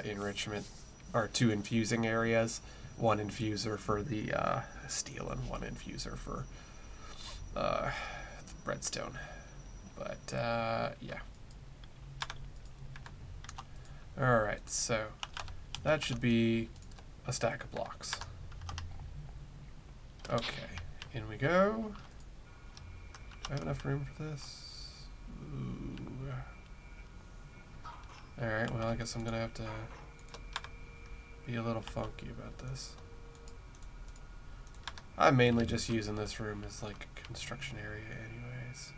enrichment, or two infusing areas. One infuser for the steel and one infuser for the redstone. But yeah. Alright, so that should be a stack of blocks. Okay. In we go. Do I have enough room for this? Ooh. Alright, well, I guess I'm gonna have to be a little funky about this. I'm mainly just using this room as like a construction area anyways.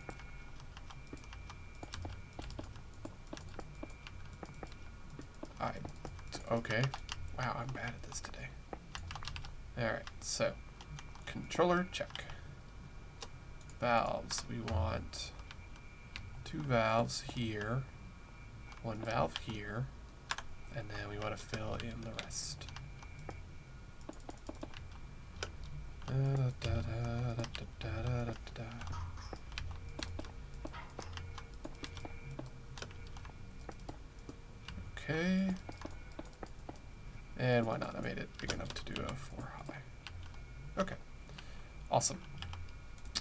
Okay. Wow, I'm bad at this today. Alright, so controller check. Valves, we want 2 valves here, 1 valve here, and then we want to fill in the rest. Okay. And why not? I made it big enough to do a 4 high. Okay. Awesome.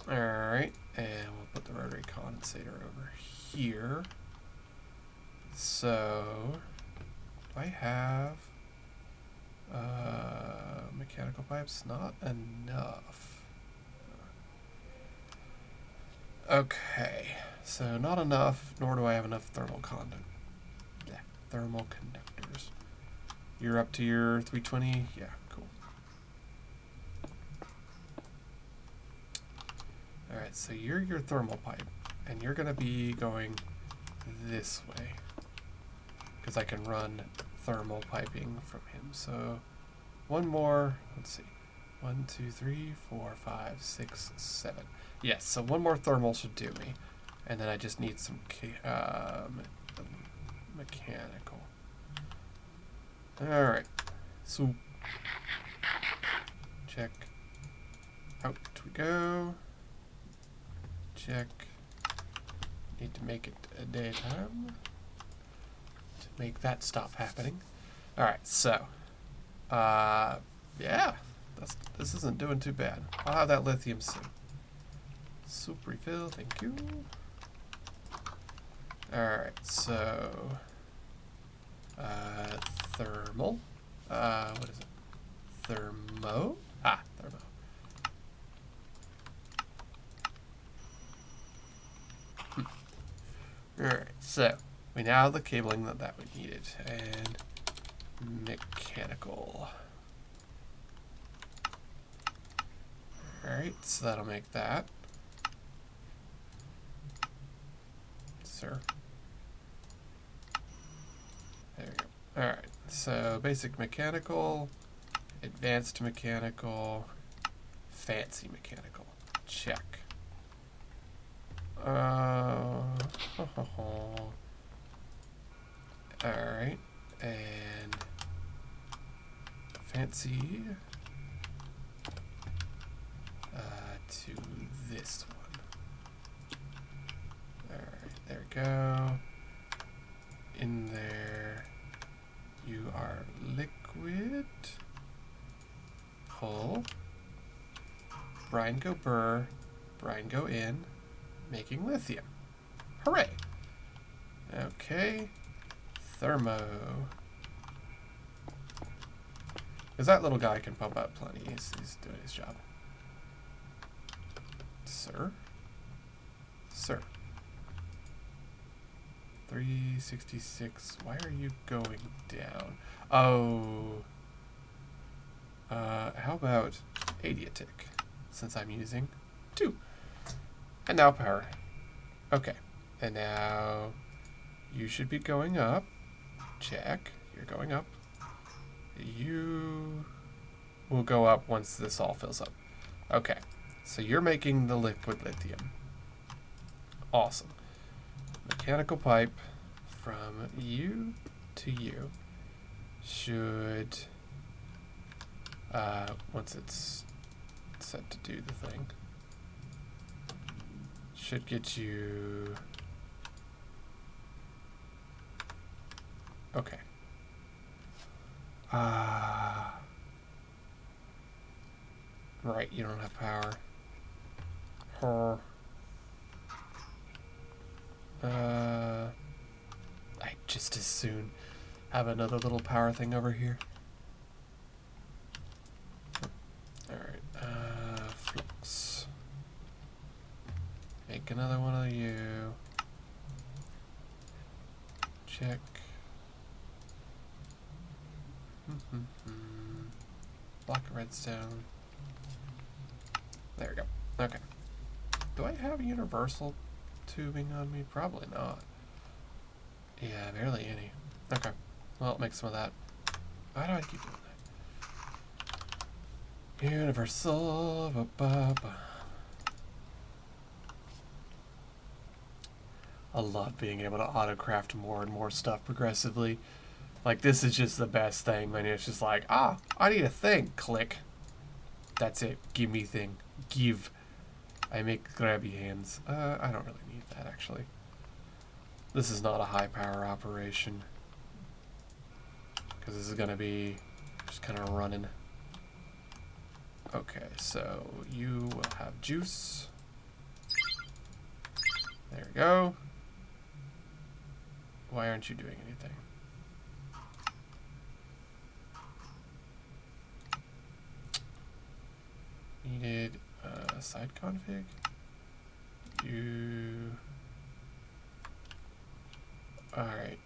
Alright, and we'll put the rotary condensator over here. So, do I have mechanical pipes? Not enough. Okay, so not enough, nor do I have enough thermal conductors. You're up to your 320? Yeah, cool. Alright, so you're your thermal pipe, and you're going to be going this way, because I can run thermal piping from him. So one more, let's see, 1, 2, 3, 4, 5, 6, 7. Yes, so one more thermal should do me, and then I just need some mechanical. Alright, so check, out we go. Check. Need to make it a daytime to make that stop happening. Alright, so yeah, this isn't doing too bad. I'll have that lithium soon. Soup refill, thank you. Alright, so thermal. What is it? Thermo? Ah, thermo. Alright, so we now have the cabling that we needed. And mechanical. Alright, so that'll make that. Sir. There we go. Alright, so basic mechanical, advanced mechanical, fancy mechanical. Check. Alright, and fancy to this one. Alright, there we go. In there, you are liquid. Pull. Brine go burr. Brine go in. Making lithium. Hooray! Okay. Thermo. Because that little guy can pump out plenty. He's doing his job. Sir? Sir. 366. Why are you going down? Oh. How about Adiatic? Since I'm using 2. And now power. Okay. And now you should be going up. Check. You're going up. You will go up once this all fills up. Okay. So you're making the liquid lithium. Awesome. Mechanical pipe from you to you should, once it's set to do the thing, should get you, okay. Right, you don't have power. I just as soon have another little power thing over here. Alright, flux. Make another one of you. Check. Block of redstone. There we go. Okay. Do I have universal tubing on me? Probably not. Yeah, barely any. Okay. Well, make some of that. Why do I keep doing that? Universal. I love being able to autocraft more and more stuff progressively. Like, this is just the best thing, man. It's just like, I need a thing. Click. That's it. Give me thing. Give. I make grabby hands. I don't really need that, actually. This is not a high power operation. Because this is going to be just kind of running. Okay, so you will have juice. There we go. Why aren't you doing anything? Needed side config. You. Alright.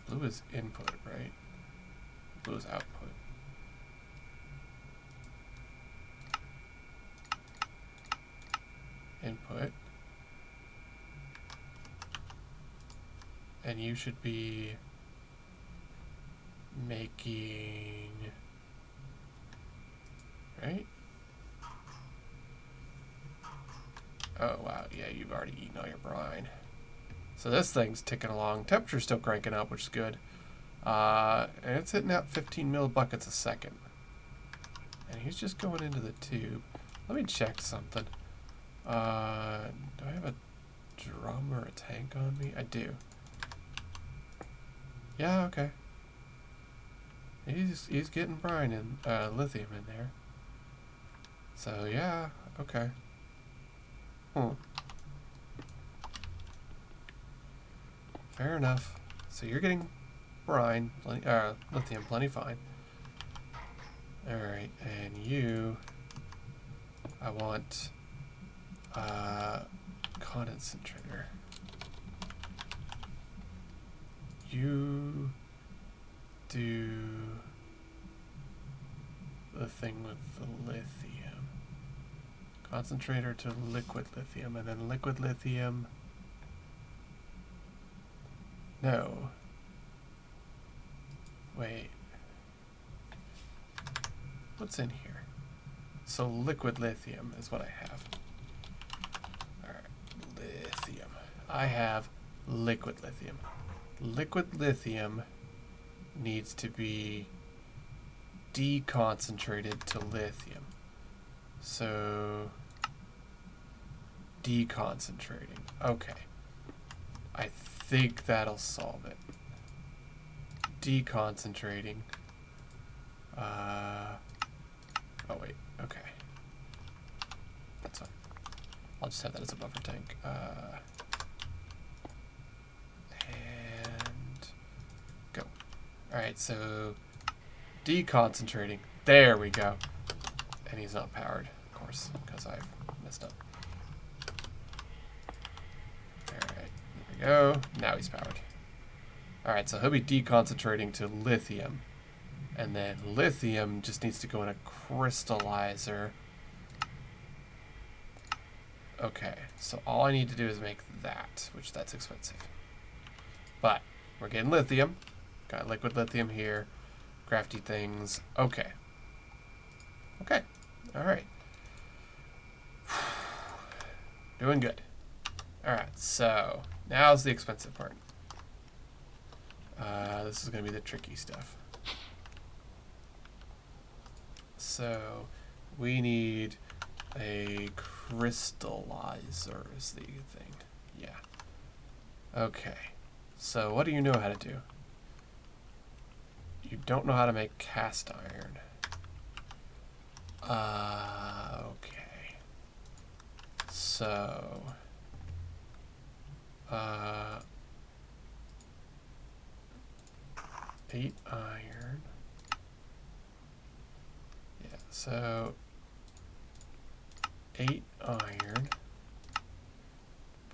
Blue is input, right? Blue is output. Input. And you should be making, right? Oh wow, yeah, you've already eaten all your brine. So this thing's ticking along. Temperature's still cranking up, which is good. And it's hitting out 15 millibuckets a second. And he's just going into the tube. Let me check something. Do I have a drum or a tank on me? I do. Yeah, okay. He's getting brine and lithium in there. So yeah, okay. Fair enough. So you're getting brine, lithium, plenty fine. Alright, and you, I want concentrator. you do the thing with the lithium. Concentrator to liquid lithium, and then liquid lithium. No. Wait. What's in here? So liquid lithium is what I have. Alright, lithium. I have liquid lithium. Liquid lithium needs to be deconcentrated to lithium. So, deconcentrating. Okay. I think that'll solve it. Deconcentrating. Oh wait, okay. That's fine. I'll just have that as a buffer tank. And go. Alright, so deconcentrating. There we go. And he's not powered, of course, because I've messed up. Alright, there we go. Now he's powered. Alright, so he'll be deconcentrating to lithium. And then lithium just needs to go in a crystallizer. Okay, so all I need to do is make that, which that's expensive. But we're getting lithium. Got liquid lithium here. Crafty things. Okay. Okay. Alright. Doing good. Alright, so now's the expensive part. This is going to be the tricky stuff. So we need a crystallizer is the thing. Yeah. Okay. So what do you know how to do? You don't know how to make cast iron. Okay. So 8 iron. Yeah, so 8 iron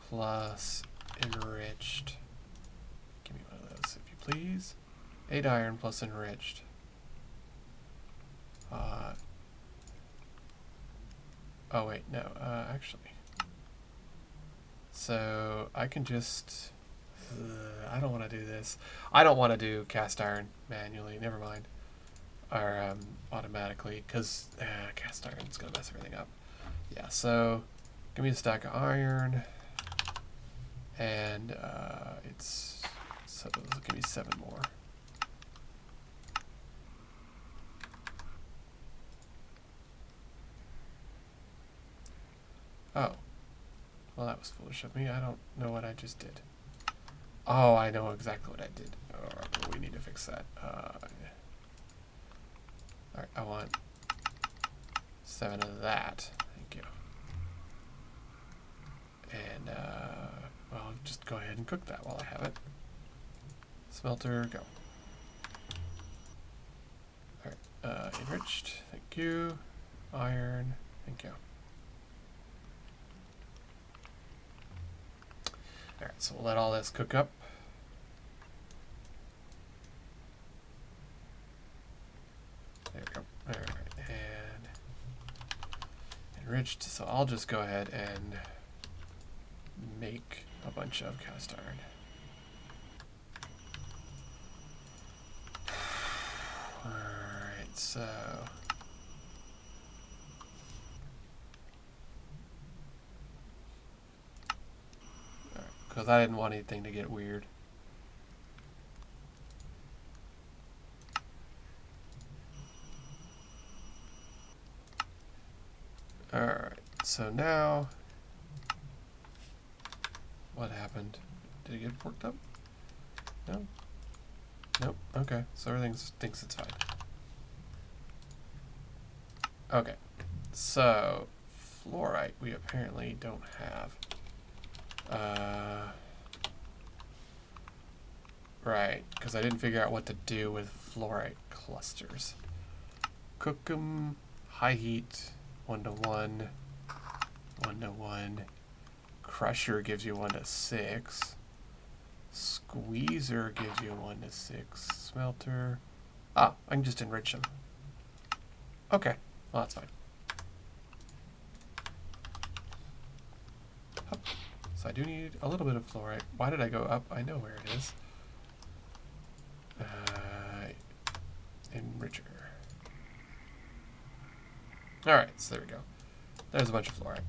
plus enriched. Give me one of those, if you please. 8 iron plus enriched. Oh wait, no, actually. So I can just, I don't want to do this. I don't want to do cast iron manually, never mind. Or automatically, because cast iron is going to mess everything up. Yeah, so give me a stack of iron, and so give me 7 more. Oh, well that was foolish of me. I don't know what I just did. Oh, I know exactly what I did. Oh, we need to fix that. Alright, I want 7 of that. Thank you. And, well, just go ahead and cook that while I have it. Smelter, go. Alright, enriched, thank you. Iron, thank you. Alright, so we'll let all this cook up. There we go. Alright, and enriched. So I'll just go ahead and make a bunch of cast iron. Alright, so because I didn't want anything to get weird. Alright, so now, what happened? Did it get worked up? No? Nope, okay, so everything thinks it's fine. Okay, so, fluorite we apparently don't have. Right, because I didn't figure out what to do with fluorite clusters. Cook them, high heat, 1:1, 1:1. Crusher gives you 1:6. Squeezer gives you 1 to 6. Smelter. Ah, I can just enrich them. Okay, well that's fine. Hup. So I do need a little bit of fluorite. Why did I go up? I know where it is. Enricher. Alright, so there we go. There's a bunch of fluorite.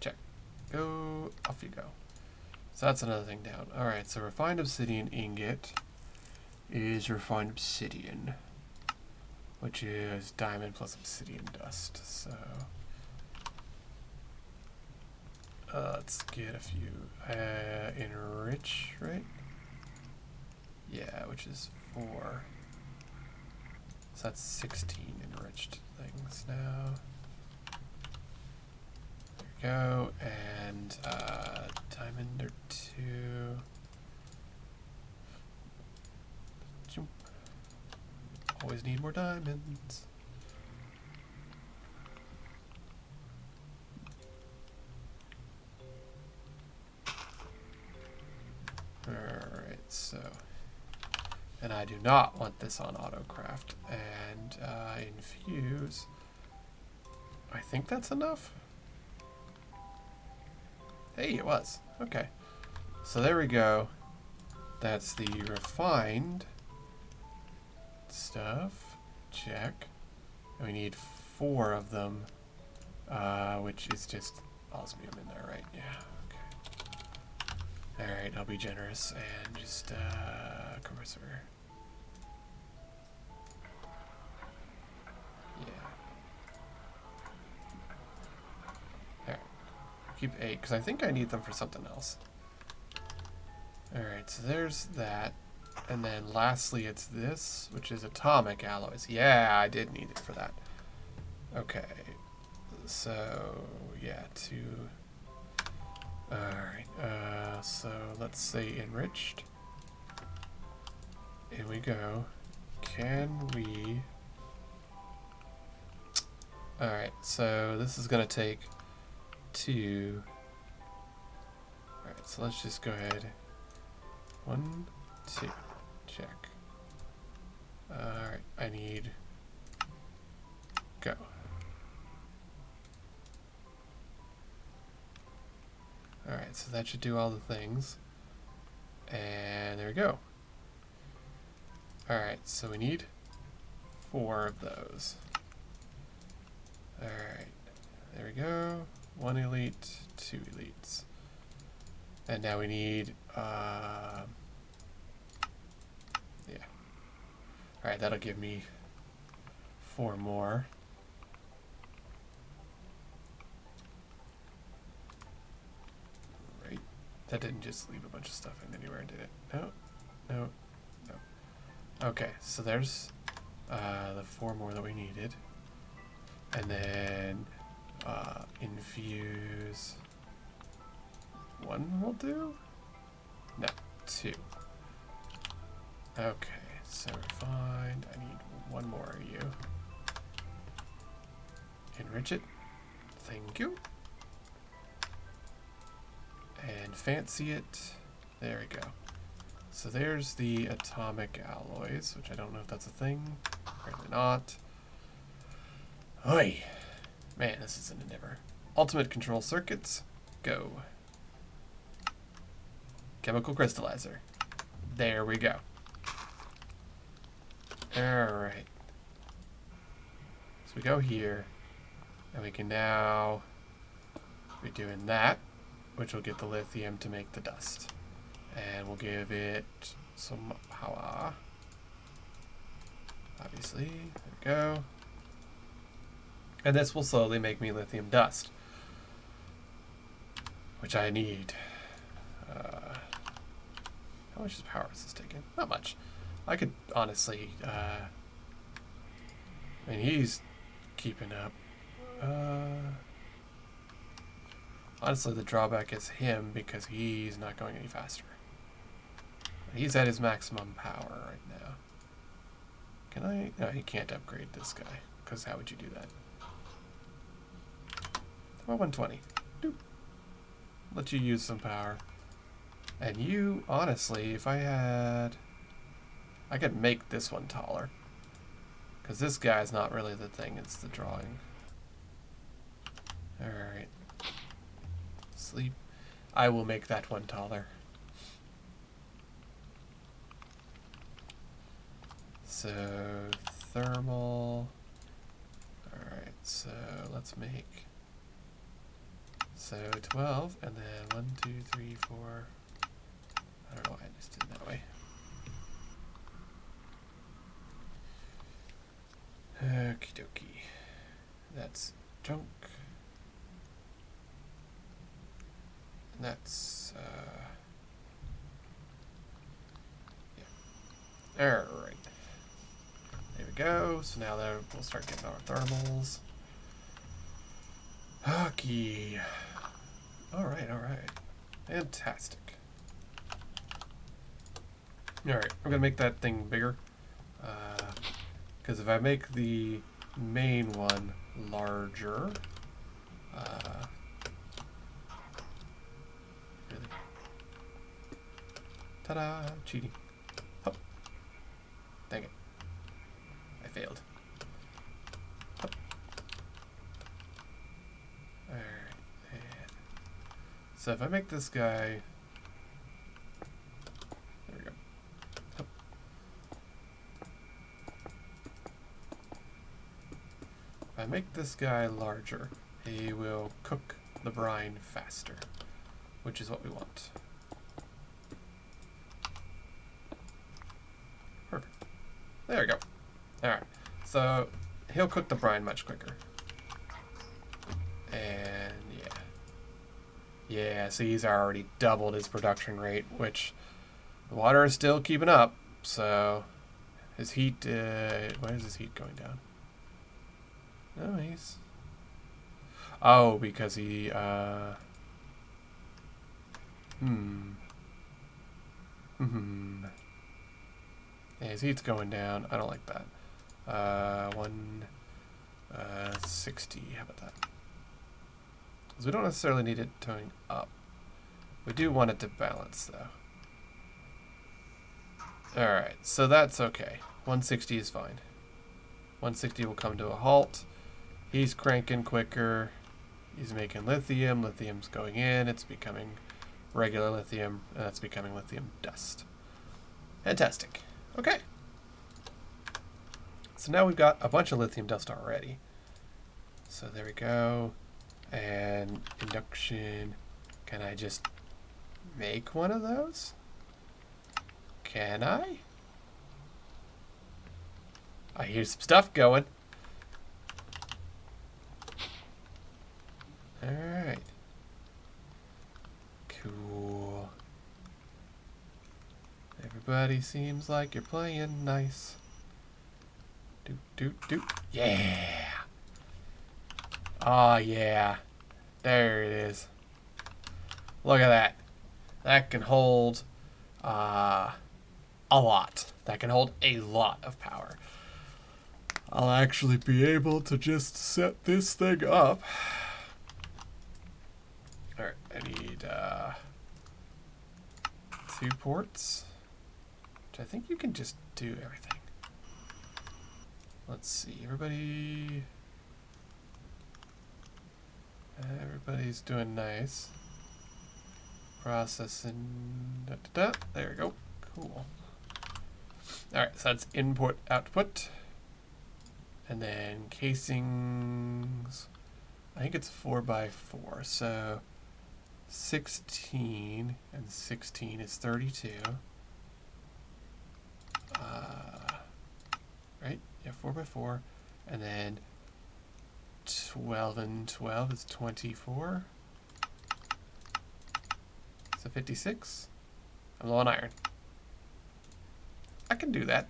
Check. Go, off you go. So that's another thing down. Alright, so refined obsidian ingot is refined obsidian, which is diamond plus obsidian dust. So let's get a few. Enrich, right? Yeah, which is 4. So that's 16 enriched things now. There we go. And diamond or 2. Jump. Always need more diamonds. Alright, so. And I do not want this on autocraft. And infuse. I think that's enough. Hey, it was. Okay. So there we go. That's the refined stuff. Check. And we need 4 of them, which is just osmium in there, right? Yeah. Okay. Alright, I'll be generous and just compressor. Keep 8, because I think I need them for something else. Alright, so there's that. And then lastly, it's this, which is atomic alloys. Yeah, I did need it for that. Okay. So, yeah, 2. Alright, so let's say enriched. In we go. Can we... Alright, so this is going to take 2. Alright, so let's just go ahead. 1, 2. Check. Alright, I need... Go. Alright, so that should do all the things. And there we go. Alright, so we need 4 of those. Alright, there we go. 1 elite, 2 elites. And now we need, yeah. Alright, that'll give me 4 more. Right. That didn't just leave a bunch of stuff in anywhere, did it? No, no, no. Okay, so there's the 4 more that we needed. And then infuse 1 will do? No, 2. Okay, so refined. I need 1 more of you. Enrich it. Thank you. And fancy it. There we go. So there's the atomic alloys, which I don't know if that's a thing. Apparently not. Oi! Man, this is an endeavor. Ultimate control circuits. Go. Chemical crystallizer. There we go. Alright. So we go here. And we can now be doing that, which will get the lithium to make the dust. And we'll give it some power. Obviously. There we go. And this will slowly make me lithium dust, which I need. How much power is this taking? Not much. I could honestly, I mean, he's keeping up. Honestly, the drawback is him because he's not going any faster. He's at his maximum power right now. Can I? No, he can't upgrade this guy, because how would you do that? Well, 120. Doop. Let you use some power. And you, honestly, if I had... I could make this one taller. Because this guy's not really the thing, it's the drawing. Alright. Sleep. I will make that one taller. So, thermal. Alright, so let's make... So 12, and then 1, 2, 3, 4. I don't know why I just did it that way. Okie dokie. That's junk. And that's, yeah. Alright. There we go. So now that we'll start getting our thermals. Okay. Alright, alright. Fantastic. Alright, I'm gonna make that thing bigger. Because if I make the main one larger, really? Ta-da! Cheating. Hup. Dang it. I failed. Hup. Alright. So if I make this guy... There we go. Hup. If I make this guy larger, he will cook the brine faster, which is what we want. Perfect. There we go. Alright, so he'll cook the brine much quicker. And yeah. Yeah, see, he's already doubled his production rate, which the water is still keeping up, so his heat, why is his heat going down? No, he's... Oh, because he, yeah, his heat's going down. I don't like that. 160. How about that? Because we don't necessarily need it going up. We do want it to balance, though. Alright, so that's okay. 160 is fine. 160 will come to a halt. He's cranking quicker. He's making lithium. Lithium's going in. It's becoming regular lithium. And that's becoming lithium dust. Fantastic. Okay. So now we've got a bunch of lithium dust already. So there we go. And induction. Can I just make one of those? Can I? I hear some stuff going. Alright. Cool. Everybody seems like you're playing nice. Doot, doot, doot. Yeah! Oh, yeah. There it is. Look at that. That can hold a lot. That can hold a lot of power. I'll actually be able to just set this thing up. Alright, I need 2 ports. Which I think you can just do everything. Let's see, everybody's doing nice. Processing, there we go, cool. Alright, so that's input, output. And then casings, I think it's 4x4, so 16 and 16 is 32. Right? Yeah, 4x4. And then 12 and 12 is 24. So 56. I'm low on iron. I can do that.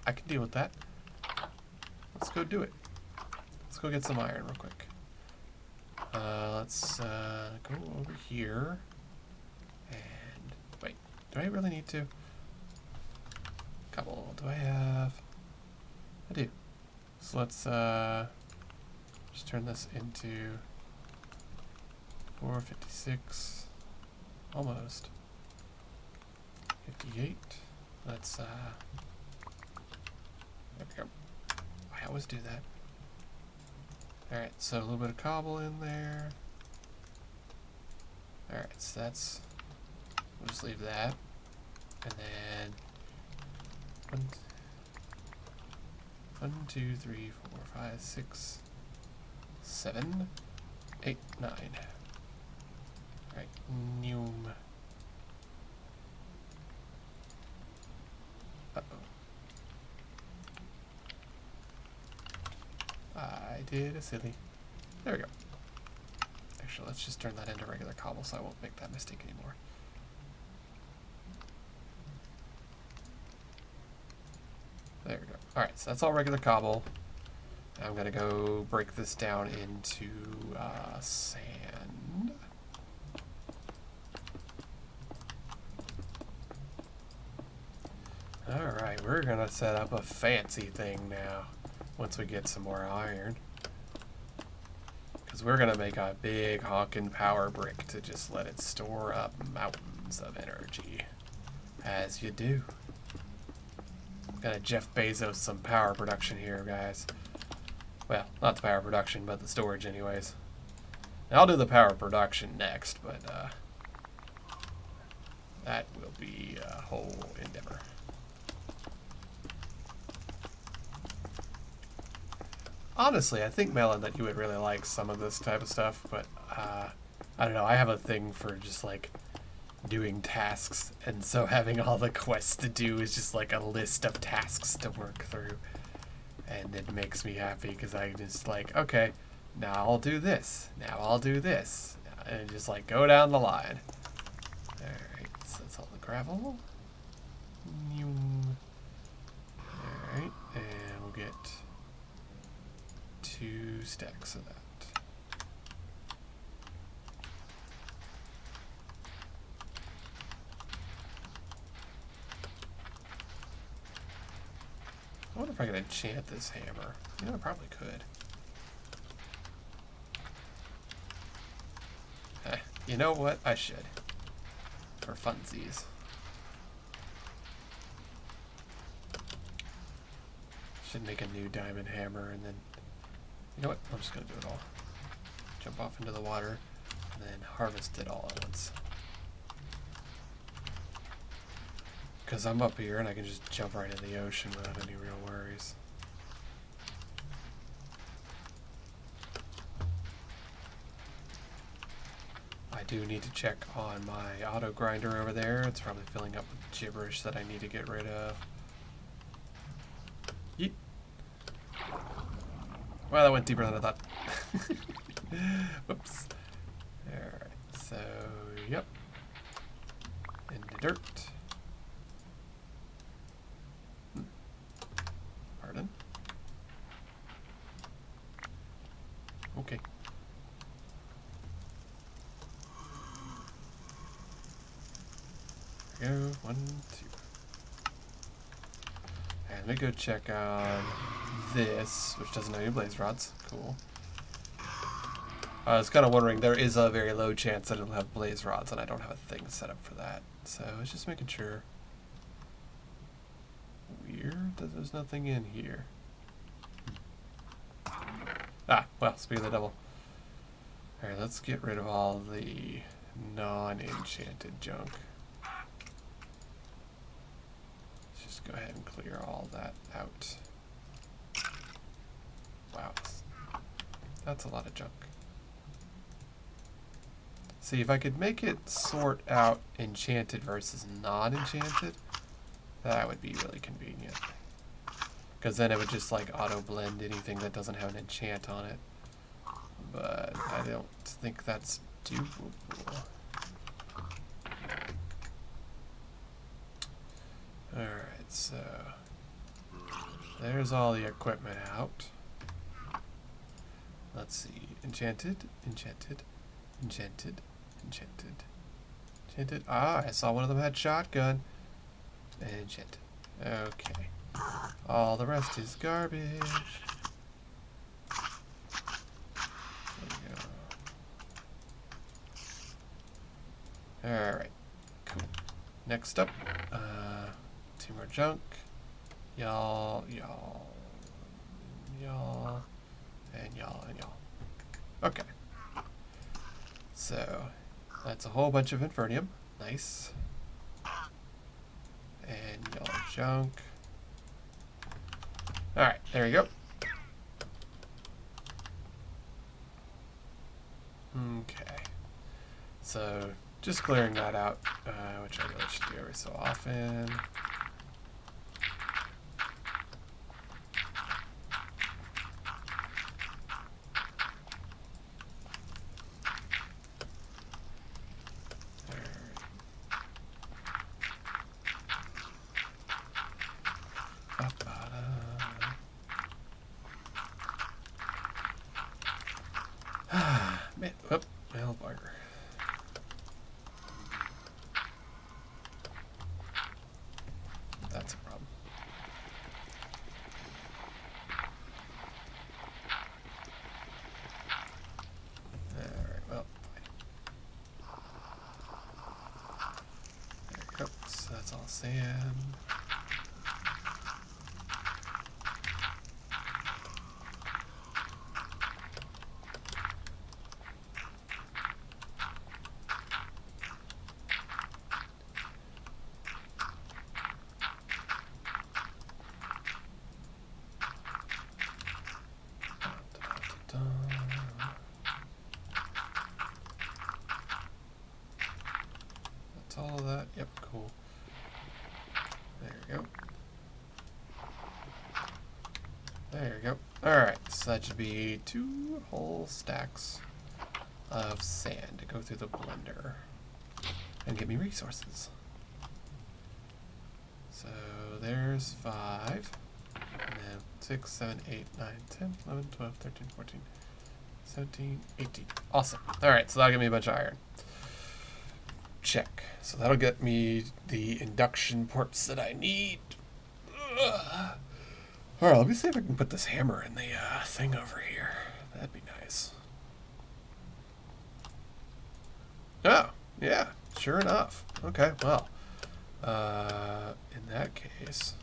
I can deal with that. Let's go do it. Let's go get some iron real quick. Let's go over here. And wait, do I really need to? Couple. Do I have? I do. So let's just turn this into 456. almost. 58. Let's, there we go. I always do that. Alright, so a little bit of cobble in there. Alright, so that's, we'll just leave that. And then, 1, 2, 3, 4, 5, 6, 7, 8, 9. Alright, Noom. Uh-oh. I did a silly. There we go. Actually, let's just turn that into regular cobble so I won't make that mistake anymore. There we go. Alright, so that's all regular cobble. I'm going to go break this down into sand. Alright, we're going to set up a fancy thing now once we get some more iron. Because we're going to make a big honkin' power brick to just let it store up mountains of energy. As you do. Gonna Jeff Bezos some power production here, guys. Well, not the power production, but the storage anyways. Now, I'll do the power production next, but that will be a whole endeavor. Honestly, I think, Melon, that you would really like some of this type of stuff, but I don't know, I have a thing for just like doing tasks, and so having all the quests to do is just like a list of tasks to work through, and it makes me happy because I just like, okay, now I'll do this, now I'll do this, and just like go down the line. Alright, so that's all the gravel. Alright, and we'll get 2 stacks of that. I wonder if I can enchant this hammer. You know, I probably could. You know what? I should. For funsies. Should make a new diamond hammer and then... You know what? I'm just going to do it all. Jump off into the water and then harvest it all at once. Because I'm up here and I can just jump right in the ocean without any real worries. I do need to check on my auto grinder over there. It's probably filling up with gibberish that I need to get rid of. Yeet. Well, that went deeper than I thought. Whoops. Alright, so, yep. Into dirt. Pardon? Okay. There we go. 1, 2. And let me go check on this, which doesn't have any blaze rods. Cool. I was kind of wondering, there is a very low chance that it'll have blaze rods, and I don't have a thing set up for that. So I was just making sure. Weird that there's nothing in here. Ah, well, speak of the devil. Alright, let's get rid of all the non-enchanted junk. Let's just go ahead and clear all that out. Wow. That's a lot of junk. See, if I could make it sort out enchanted versus non-enchanted, that would be really convenient. Because then it would just like auto-blend anything that doesn't have an enchant on it. But I don't think that's doable. Alright, so there's all the equipment out. Let's see. Enchanted, enchanted, enchanted, enchanted, enchanted. Ah, I saw one of them had shotgun. Enchanted. Okay. All the rest is garbage. There we go. Alright, cool. Next up, 2 more junk. Y'all, and y'all. Okay. So, that's a whole bunch of Infernium. Nice. And y'all junk. Alright, there you go. Okay. So, just clearing that out, which I really should do every so often. Man, whoop, well, bugger. That's a problem. Alright, well, fine. There we go. So that's all sand. That's all of that. Yep, cool. There we go. There we go. Alright, so that should be 2 whole stacks of sand to go through the blender and give me resources. So there's 5, and then 6, 7, 8, 9, 10, 11, 12, 13, 14, 17, 18. Awesome. Alright, so that'll give me a bunch of iron. Check. So that'll get me the induction ports that I need. Ugh. Alright, let me see if I can put this hammer in the thing over here. That'd be nice. Oh, yeah, sure enough. Okay, well, in that case,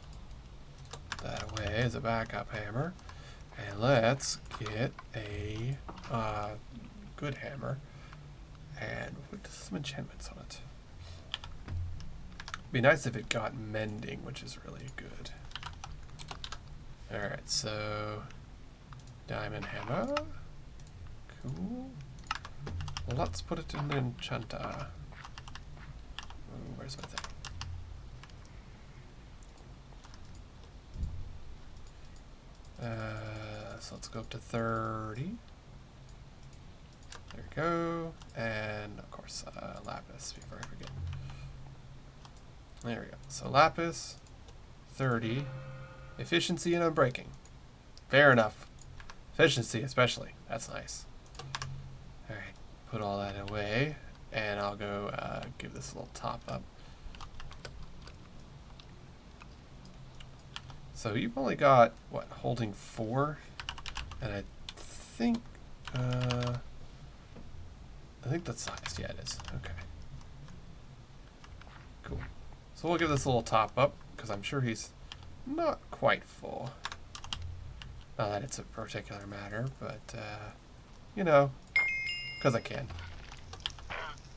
that way is a backup hammer. And let's get a good hammer and put some enchantments on it. Be nice if it got mending, which is really good. Alright, so diamond hammer. Cool. Well, let's put it in the enchanter. Ooh, where's my thing? So let's go up to 30. There we go. And of course, lapis before I forget. There we go. So lapis, 30. Efficiency and unbreaking. Fair enough. Efficiency especially. That's nice. Alright, put all that away. And I'll go give this a little top up. So you've only got, what, holding 4? And I think that's sized. Yeah, it is. Okay. Cool. So we'll give this a little top up, because I'm sure he's not quite full. Not that it's a particular matter, but, you know, because I can.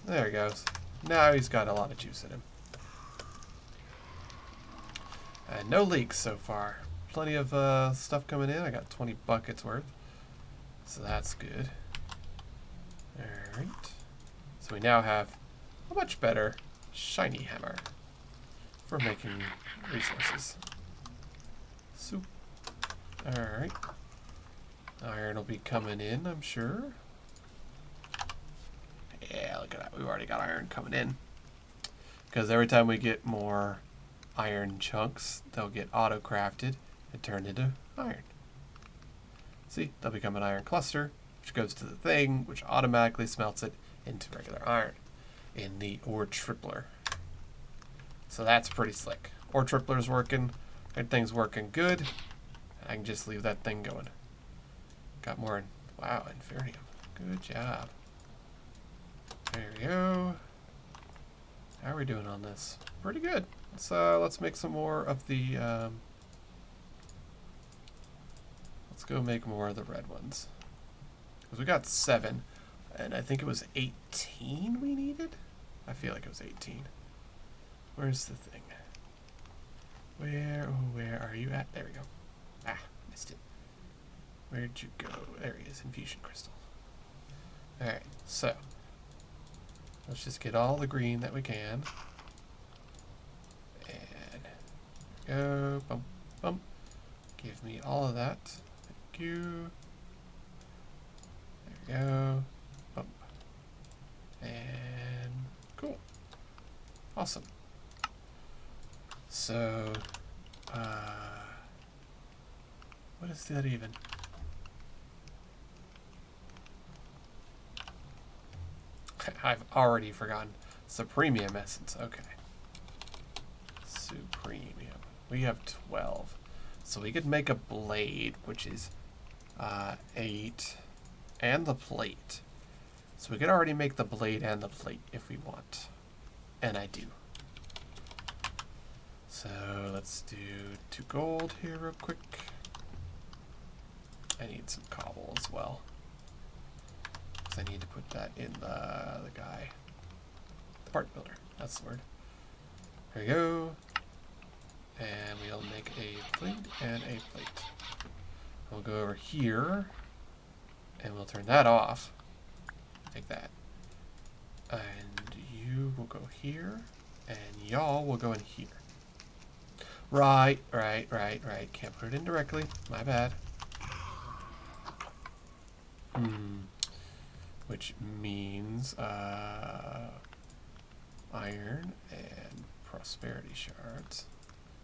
There he goes. Now he's got a lot of juice in him. And no leaks so far. Plenty of stuff coming in. I got 20 buckets worth. So that's good. Alright. So we now have a much better shiny hammer for making resources. Soup. Alright. Iron will be coming in, I'm sure. Yeah, look at that. We've already got iron coming in. Because every time we get more iron chunks, they'll get auto-crafted and turned into iron. See, they'll become an iron cluster, which goes to the thing, which automatically smelts it into regular iron in the ore tripler. So that's pretty slick. Ore tripler's working, everything's working good. I can just leave that thing going. Got more, wow, Infernium. Good job. There we go. How are we doing on this? Pretty good. Let's make some more of the, let's go make more of the red ones. Because we got 7, and I think it was 18 we needed? I feel like it was 18. Where's the thing? Where are you at? There we go. Ah, missed it. Where'd you go? There he is, infusion crystal. Alright, so let's just get all the green that we can. And go, bump, bump. Give me all of that. Thank you. There we go. Bump. And cool. Awesome. So, what is that even? I've already forgotten. Supremium essence. Okay. Supremium. We have 12. So we could make a blade, which is 8, and the plate. So we could already make the blade and the plate if we want. And I do. So let's do 2 gold here real quick. I need some cobble as well. I need to put that in the guy. The part builder. That's the word. There we go. And we'll make a plate and a plate. We'll go over here. And we'll turn that off. Take that. And you will go here. And y'all will go in here. Right. Can't put it in directly. My bad. Which means iron and prosperity shards.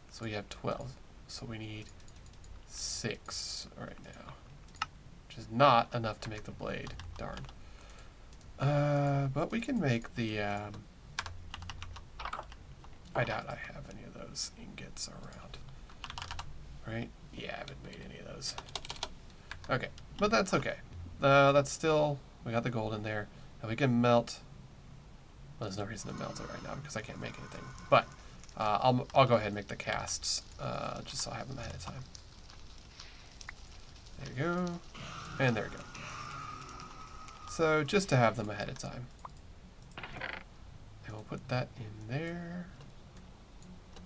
So we have 12. So we need 6 right now. Which is not enough to make the blade. Darn. But we can make the... I doubt I have any of those ingots around. Right? Yeah, I haven't made any of those. Okay. But that's okay. That's still... We got the gold in there, and we can melt. Well, there's no reason to melt it right now because I can't make anything. But I'll go ahead and make the casts just so I have them ahead of time. There you go, and there we go. So just to have them ahead of time, and we'll put that in there.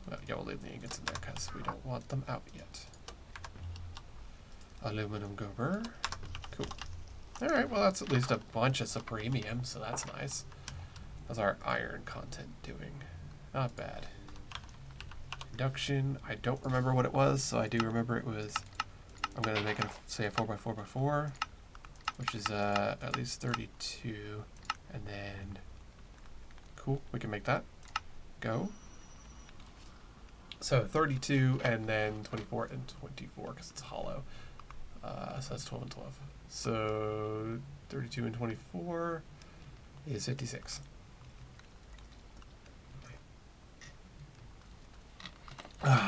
Well, yeah, we'll leave the ingots in there because we don't want them out yet. Aluminum gober, cool. Alright, well that's at least a bunch of supremium, so that's nice. How's our iron content doing? Not bad. Induction, I don't remember what it was, so I do remember it was, I'm going to make it, say, a 4x4x4, which is at least 32, and then, cool, we can make that. Go. So 32, and then 24 and 24, because it's hollow. So that's 12 and 12. So 32 and 24 is 56. Alright.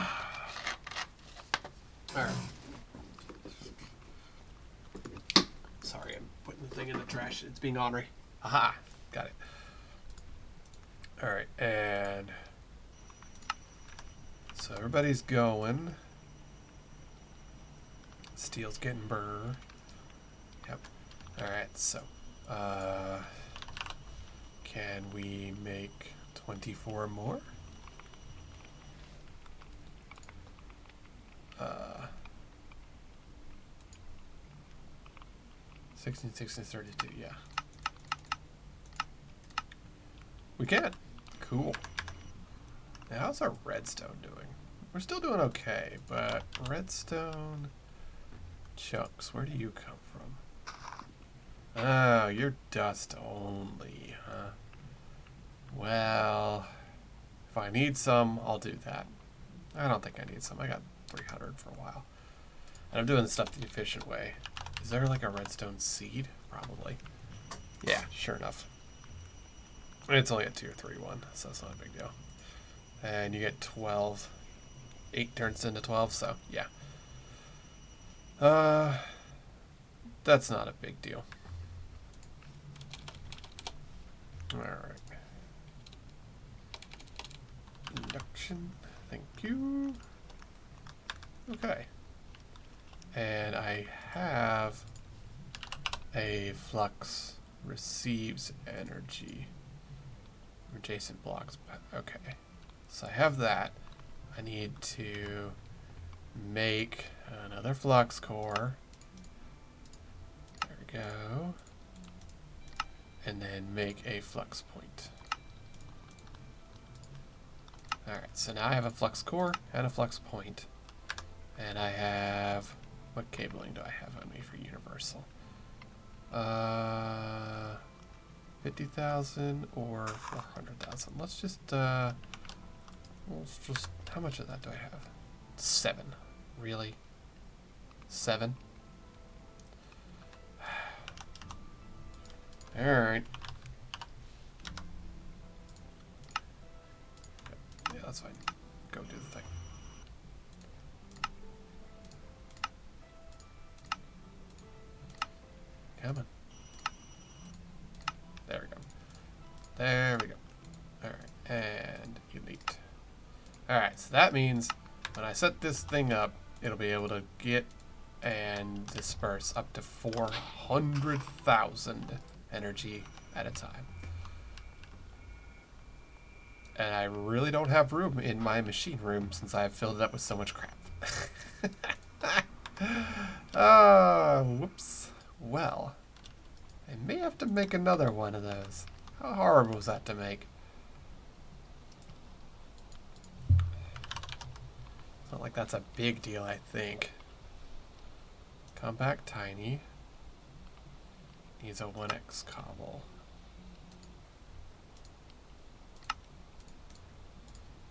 Sorry, I'm putting the thing in the trash. It's being ornery. Aha! Got it. Alright, and so everybody's going. Steel's getting burned. Yep. Alright, so can we make 24 more? 16, 16, 32, yeah. We can. Cool. Now, how's our redstone doing? We're still doing okay, but redstone chunks, where do you come from? Oh, you're dust only, huh? Well, if I need some, I'll do that. I don't think I need some. I got 300 for a while. And I'm doing the stuff the efficient way. Is there like a redstone seed? Probably. Yeah, sure enough. It's only a tier 3 one, so that's not a big deal. And you get 12. 8 turns into 12, so yeah. That's not a big deal. Alright. Induction. Thank you. Okay. And I have a flux receives energy. Adjacent blocks. Okay. So I have that. I need to make another flux core. There we go. And then make a flux point. Alright, so now I have a flux core and a flux point. And I have... What cabling do I have on me for universal? 50,000 or 400,000. Let's just... how much of that do I have? 7. Really? 7? Alright. Yeah, that's fine. Go do the thing. Come on. There we go. There we go. Alright, and elite. Alright, so that means when I set this thing up, it'll be able to get and disperse up to 400,000 energy at a time. And I really don't have room in my machine room since I've filled it up with so much crap. Whoops. Well, I may have to make another one of those. How hard was that to make? It's not like that's a big deal, I think. Compact tiny. Needs a 1x cobble.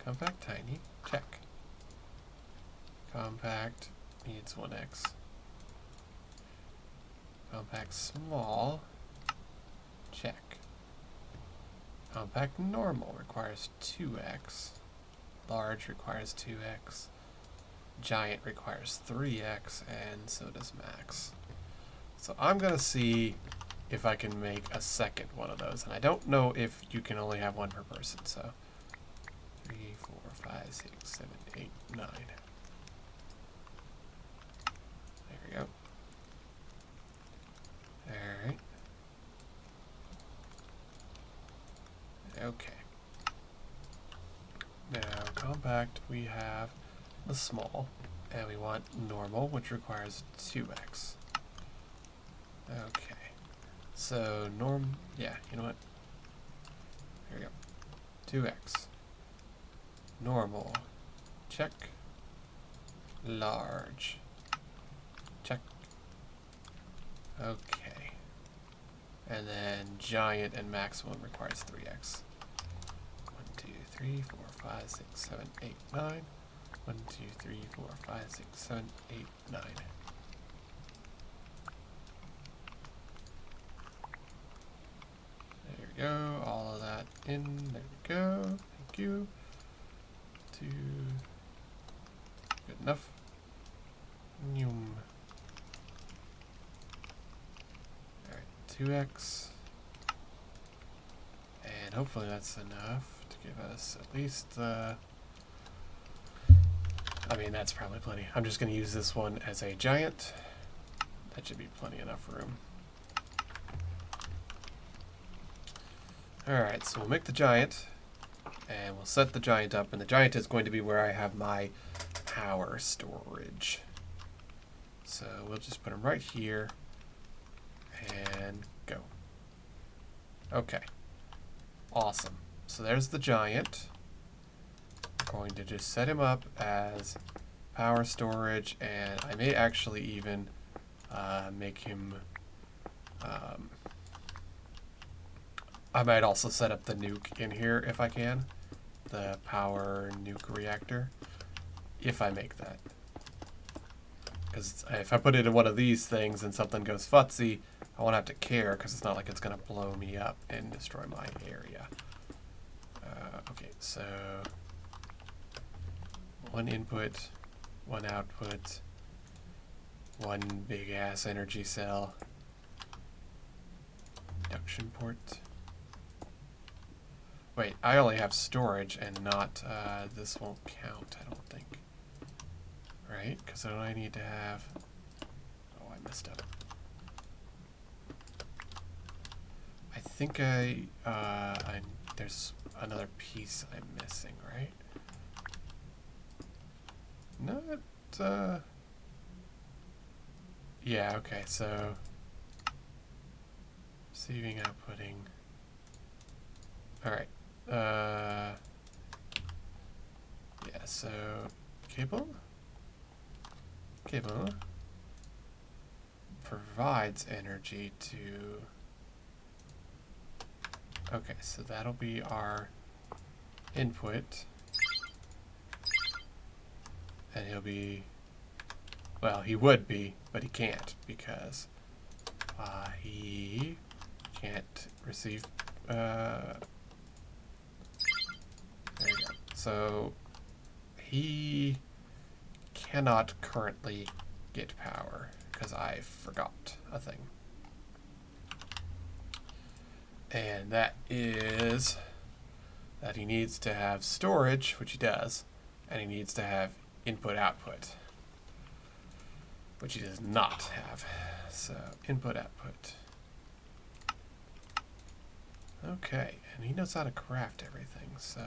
Compact tiny. Check. Compact needs 1x. Compact small. Check. Compact normal requires 2x. Large requires 2x. Giant requires 3x, and so does max. So I'm gonna see if I can make a second one of those, and I don't know if you can only have one per person. So 3, 4, 5, 6, 7, 8, 9. There we go. Alright. Okay. Now, compact, we have the small, and we want normal, which requires 2x. Okay. So, yeah, you know what? Here we go. 2x. Normal. Check. Large. Check. Okay. And then giant and maximum requires 3x. 1, 2, 3, 4, 5, 6, 7, 8, 9. 1, 2, 3, 4, 5, 6, 7, 8, 9. There we go. All of that in. There we go. Thank you. 2. Good enough. Noom. Alright, 2x. And hopefully that's enough to give us at least I mean, that's probably plenty. I'm just going to use this one as a giant. That should be plenty enough room. Alright, so we'll make the giant, and we'll set the giant up, and the giant is going to be where I have my power storage. So we'll just put him right here, and go. Okay. Awesome. So there's the giant. I'm going to just set him up as power storage, and I may actually even make him... I might also set up the nuke in here if I can. The power nuke reactor. If I make that. Because if I put it in one of these things and something goes futsy, I won't have to care because it's not like it's going to blow me up and destroy my area. Okay, so... 1 input, 1 output, 1 big ass energy cell. Induction port. Wait, I only have storage and not, this won't count, I don't think. Right? Because then I need to have... Oh, I messed up. I think there's another piece I'm missing, right? Not, yeah, okay, so... Receiving, outputting... Alright, yeah, so... Cable provides energy to... Okay, so that'll be our input. And he'll be... Well, he would be, but he can't because he can't receive... there you go. So he cannot currently get power because I forgot a thing. And that is that he needs to have storage, which he does, and he needs to have input-output, which he does not have. So input-output. Okay, and he knows how to craft everything, so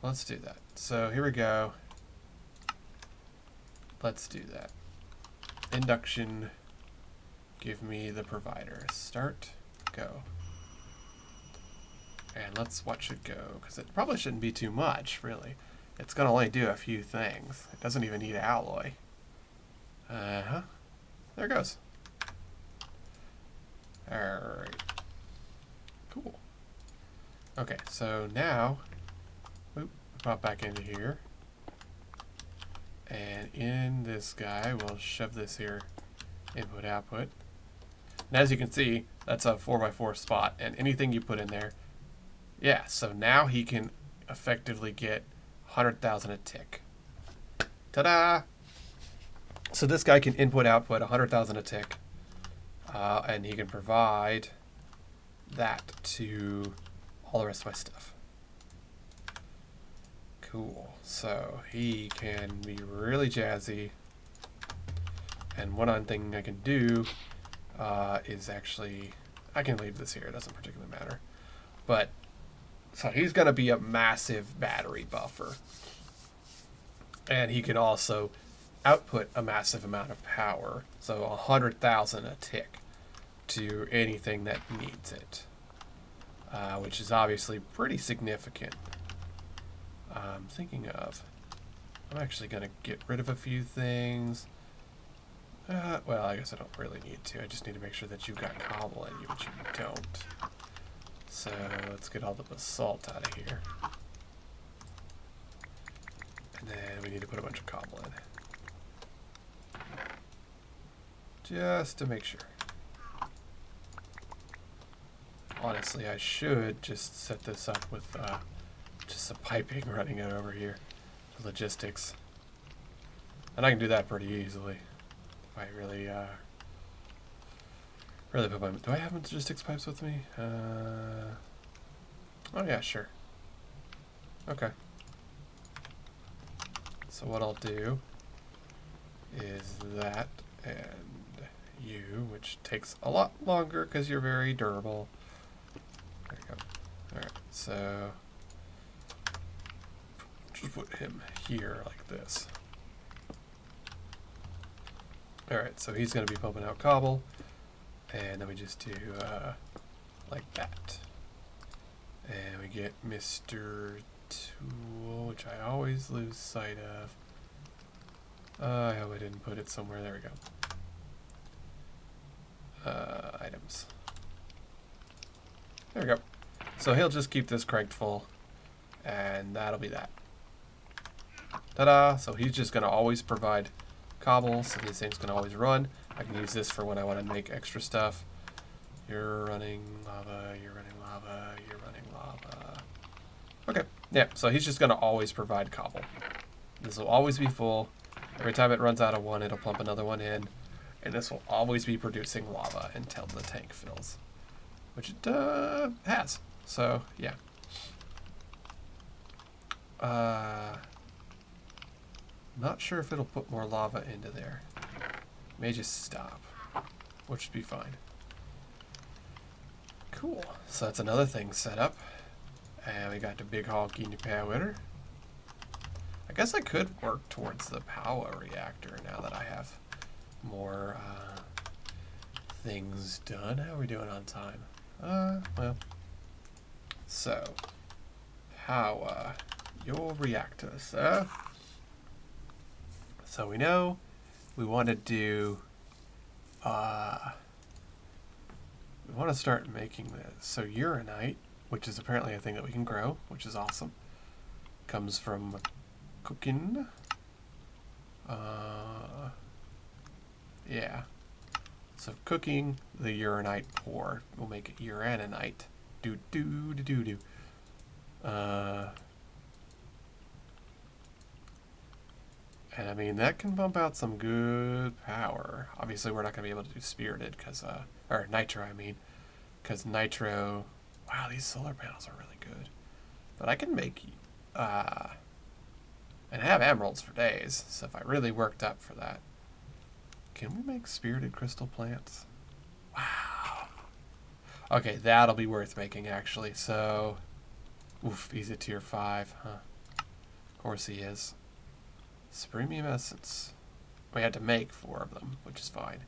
let's do that. So here we go. Let's do that. Induction, give me the provider. Start, go. And let's watch it go, because it probably shouldn't be too much, really. It's going to only do a few things. It doesn't even need alloy. Uh-huh. There it goes. Alright. Cool. Okay, so now, pop back into here. And in this guy, we'll shove this here, input output. And as you can see, that's a 4x4 spot. And anything you put in there, yeah, so now he can effectively get 100,000 a tick. Ta-da! So this guy can input output 100,000 a tick. And he can provide that to all the rest of my stuff. Cool. So he can be really jazzy. And one other thing I can do is actually... I can leave this here. It doesn't particularly matter. But, so he's going to be a massive battery buffer. And he can also output a massive amount of power. So 100,000 a tick to anything that needs it. Which is obviously pretty significant. I'm thinking of... I'm actually going to get rid of a few things. Well, I guess I don't really need to. I just need to make sure that you've got cobble in you, which you don't. So let's get all the basalt out of here. And then we need to put a bunch of cobble in. Just to make sure. Honestly, I should just set this up with just some piping running it over here. The logistics. And I can do that pretty easily. If I really, really put my... Do I have logistics pipes with me? Oh yeah, sure. Okay. So what I'll do is that and you, which takes a lot longer because you're very durable. There you go. Alright, so just put him here like this. Alright, so he's going to be pumping out cobble, and then we just do like that. And we get Mr. Tool, which I always lose sight of. I hope I didn't put it somewhere. There we go. Items. There we go. So he'll just keep this cranked full, and that'll be that. Ta-da! So he's just going to always provide cobble, so these things can always run. I can use this for when I want to make extra stuff. You're running lava, you're running lava, you're running lava. Okay, yeah, so he's just going to always provide cobble. This will always be full. Every time it runs out of one, it'll pump another one in. And this will always be producing lava until the tank fills. Which it has. So, yeah. Not sure if it'll put more lava into there. May just stop, which should be fine. Cool. So that's another thing set up. And we got the big honky Evaporator. I guess I could work towards the power reactor now that I have more things done. How are we doing on time? Well. So, power your reactor, sir. So we know we want to do, we want to start making this. So uranite, which is apparently a thing that we can grow, which is awesome, comes from cooking. Yeah. So cooking the uranite pour will make it uraninite. Do. And I mean, that can bump out some good power. Obviously, we're not going to be able to do spirited because, or nitro, I mean, because nitro, wow, these solar panels are really good. But I can make, and have emeralds for days. So if I really worked up for that, can we make spirited crystal plants? Wow. Okay, that'll be worth making, actually. So, oof, he's a tier 5, huh? Of course he is. Premium essence. We had to make 4 of them, which is fine.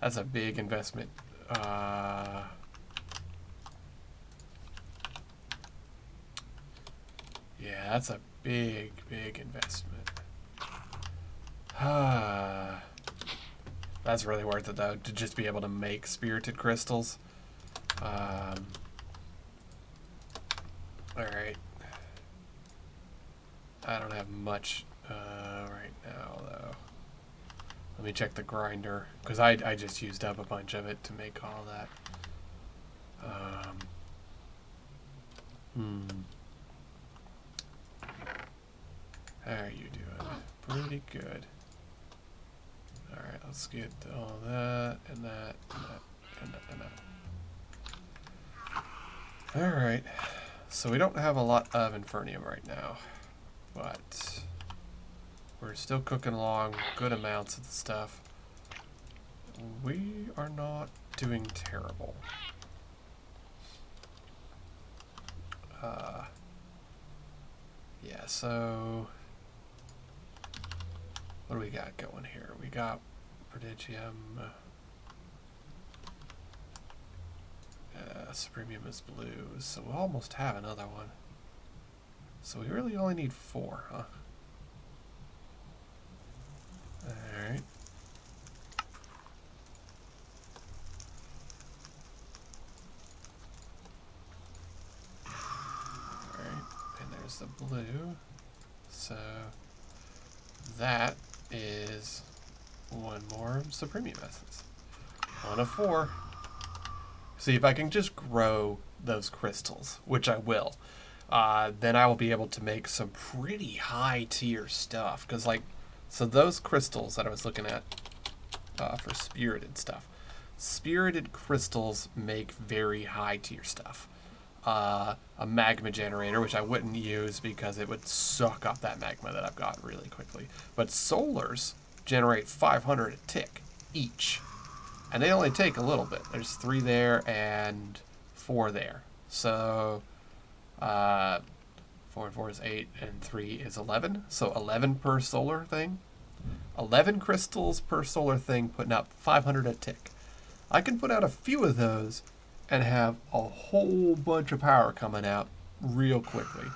That's a big investment. Yeah, that's a big investment. That's really worth it, though, to just be able to make spirited crystals. Alright. I don't have much right now, though. Let me check the grinder, because I just used up a bunch of it to make all that. How are you doing? Pretty good. Alright, let's get all that, and that, and that, and that, and that. Alright, so we don't have a lot of Infernium right now, but we're still cooking along good amounts of the stuff. We are not doing terrible. Yeah, so what do we got going here? We got Prodigium. Supremium is blue, so we'll almost have another one. So we really only need 4, huh? Alright. Alright, and there's the blue. So that is 1 more Supremium essence. 1 of 4. See, if I can just grow those crystals, which I will, then I will be able to make some pretty high tier stuff. Because, like, so those crystals that I was looking at for spirited stuff, spirited crystals make very high tier stuff. A magma generator, which I wouldn't use because it would suck up that magma that I've got really quickly. But solars generate 500 a tick each. And they only take a little bit. There's 3 there and 4 there. So 4 and 4 is 8 and 3 is 11. So 11 per solar thing. 11 crystals per solar thing, putting out 500 a tick. I can put out a few of those and have a whole bunch of power coming out real quickly.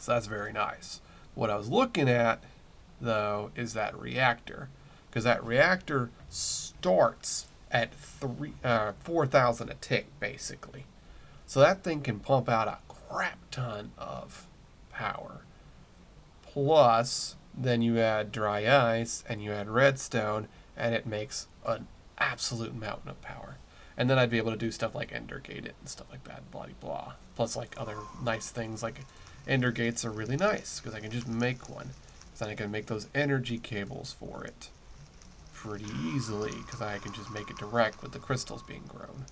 So that's very nice. What I was looking at, though, is that reactor. Because that reactor starts at 4,000 a tick, basically. So that thing can pump out a crap ton of power. Plus, then you add dry ice and you add redstone, and it makes an absolute mountain of power. And then I'd be able to do stuff like ender gate it and stuff like that, blah blah. Plus, like, other nice things like ender gates are really nice because I can just make one. So then I can make those energy cables for it. pretty easily because I can just make it direct with the crystals being grown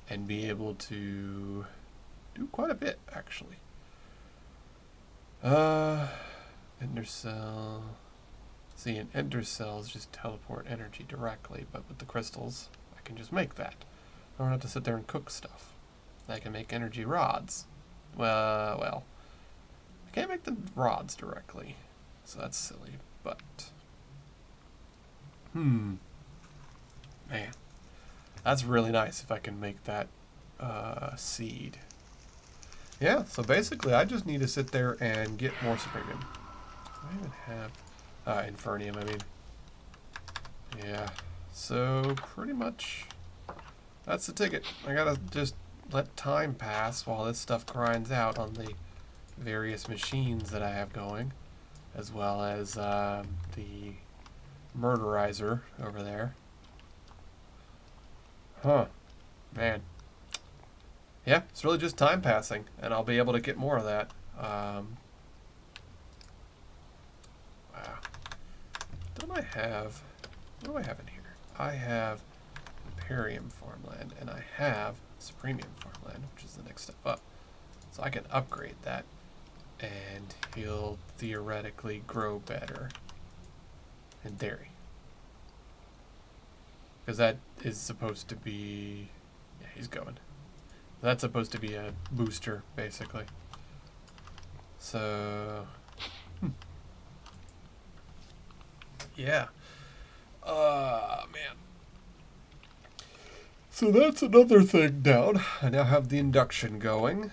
and be able to do quite a bit, actually. Ender cell. See, an ender cells just teleport energy directly, but with the crystals, I can just make that. I don't have to sit there and cook stuff. I can make energy rods. Well, I can't make the rods directly, so that's silly, but... Man. That's really nice if I can make that seed. Yeah, so basically I just need to sit there and get more supremium. I even have... Infernium, I mean. Yeah, so pretty much that's the ticket. I gotta just let time pass while this stuff grinds out on the various machines that I have going, as well as the murderizer over there. Huh. Man. Yeah, it's really just time passing, and I'll be able to get more of that. Wow. Don't I have... What do I have in here? I have Imperium farmland, and I have Supremium farmland, which is the next step up. So I can upgrade that, and he'll theoretically grow better. In theory. Because that is supposed to be... Yeah, he's going. That's supposed to be a booster, basically. So... Yeah. Man. So that's another thing down. I now have the induction going,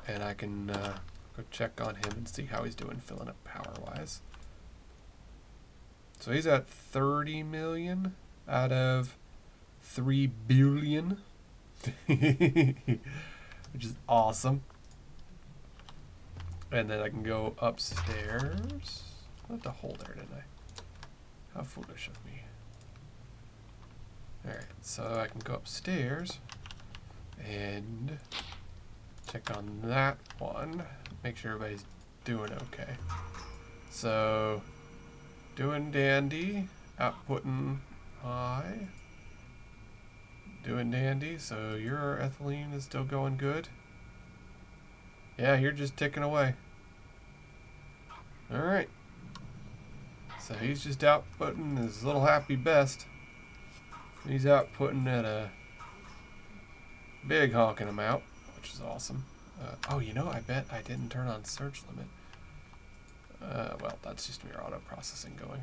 and I can go check on him and see how he's doing filling up power-wise. So he's at 30 million out of 3 billion, which is awesome. And then I can go upstairs. I left a hole there, didn't I? How foolish of me. Alright, so I can go upstairs and check on that one. Make sure everybody's doing okay. So, doing dandy, outputting high. Doing dandy, so your ethylene is still going good. Yeah, you're just ticking away. Alright. So he's just outputting his little happy best. He's outputting at a big honking amount, which is awesome. Oh, you know, I bet I didn't turn on search limit. Well, that's just your auto processing going.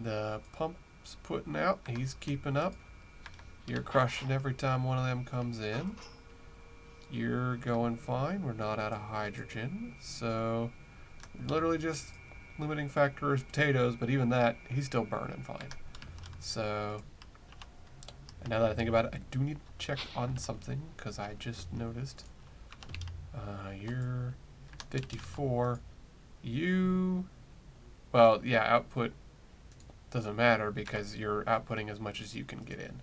The pump's putting out. He's keeping up. You're crushing every time one of them comes in. You're going fine. We're not out of hydrogen. So, literally just limiting factor is potatoes, but even that, he's still burning fine. So, and now that I think about it, I do need to check on something, because I just noticed. You're 54. You, well, yeah, output doesn't matter because you're outputting as much as you can get in.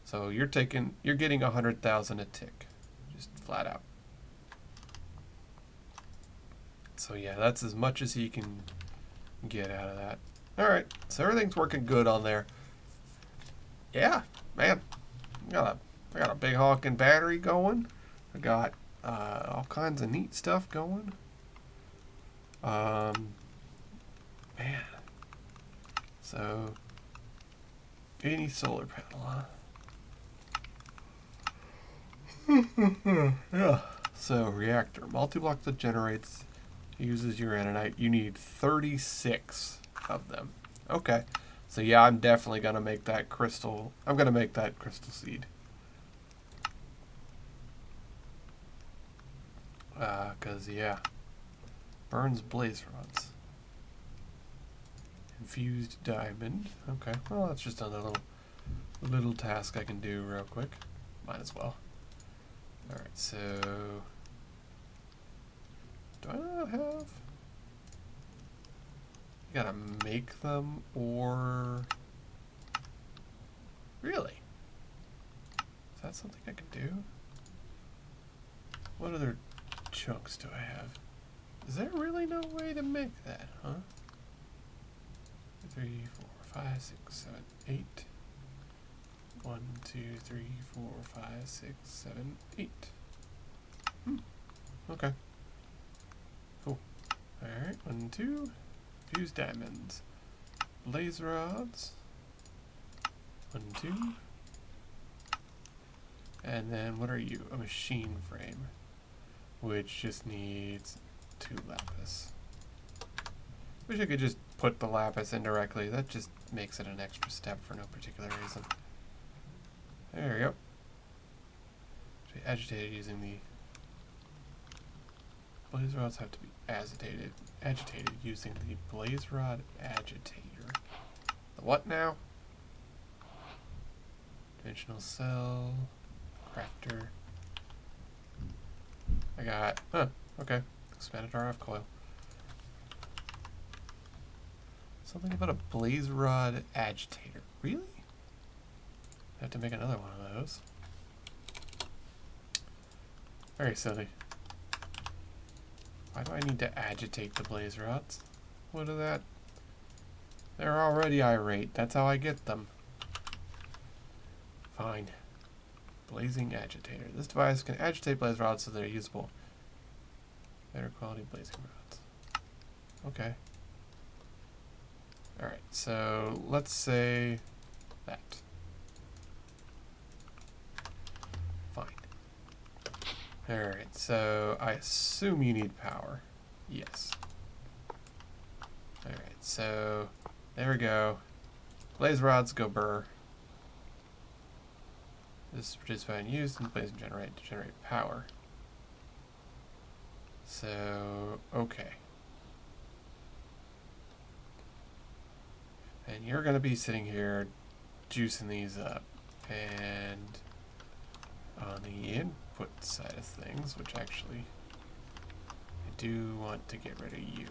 So you're getting 100,000 a tick, just flat out. So yeah, that's as much as he can get out of that. All right, so everything's working good on there. Yeah, man, I got a big honking battery going. I got all kinds of neat stuff going. Man, so any solar panel, huh? Yeah. So reactor, multi-block that generates, uses uraninite. You need 36 of them. Okay. So yeah, I'm definitely gonna make that crystal. I'm gonna make that crystal seed. Cause yeah, burns blaze rods. Infused diamond. Okay. Well, that's just another little task I can do real quick. Might as well. All right. So do I not have? You gotta make them or really? Is that something I can do? What other chunks do I have? Is there really no way to make that, huh? 3, 4, 5, 6, 7, 8. 1, 2, 3, 4, 5, 6, 7, 8. Okay. Cool. Alright, 1, 2. Fused diamonds. Blaze rods. 1, 2. And then what are you? A machine frame. Which just needs 2 lapis. Wish I could just put the lapis in directly. That just makes it an extra step for no particular reason. There we go. To be agitated using the blaze rods have to be agitated using the blaze rod agitator. The what now? Dimensional cell, crafter. I got, okay. Expanded RF coil. Something about a blaze rod agitator. Really? I have to make another one of those. Very silly. Why do I need to agitate the blaze rods? What is that? They're already irate. That's how I get them. Fine. Blazing agitator. This device can agitate blaze rods so they're usable. Better quality blazing rods. Okay. Alright, so let's say that. Fine. Alright, so I assume you need power. Yes. Alright, so there we go. Blaze rods go burr. This is produced by unused and blaze and generate to generate power. So, okay. And you're going to be sitting here juicing these up. And on the input side of things, which actually I do want to get rid of you.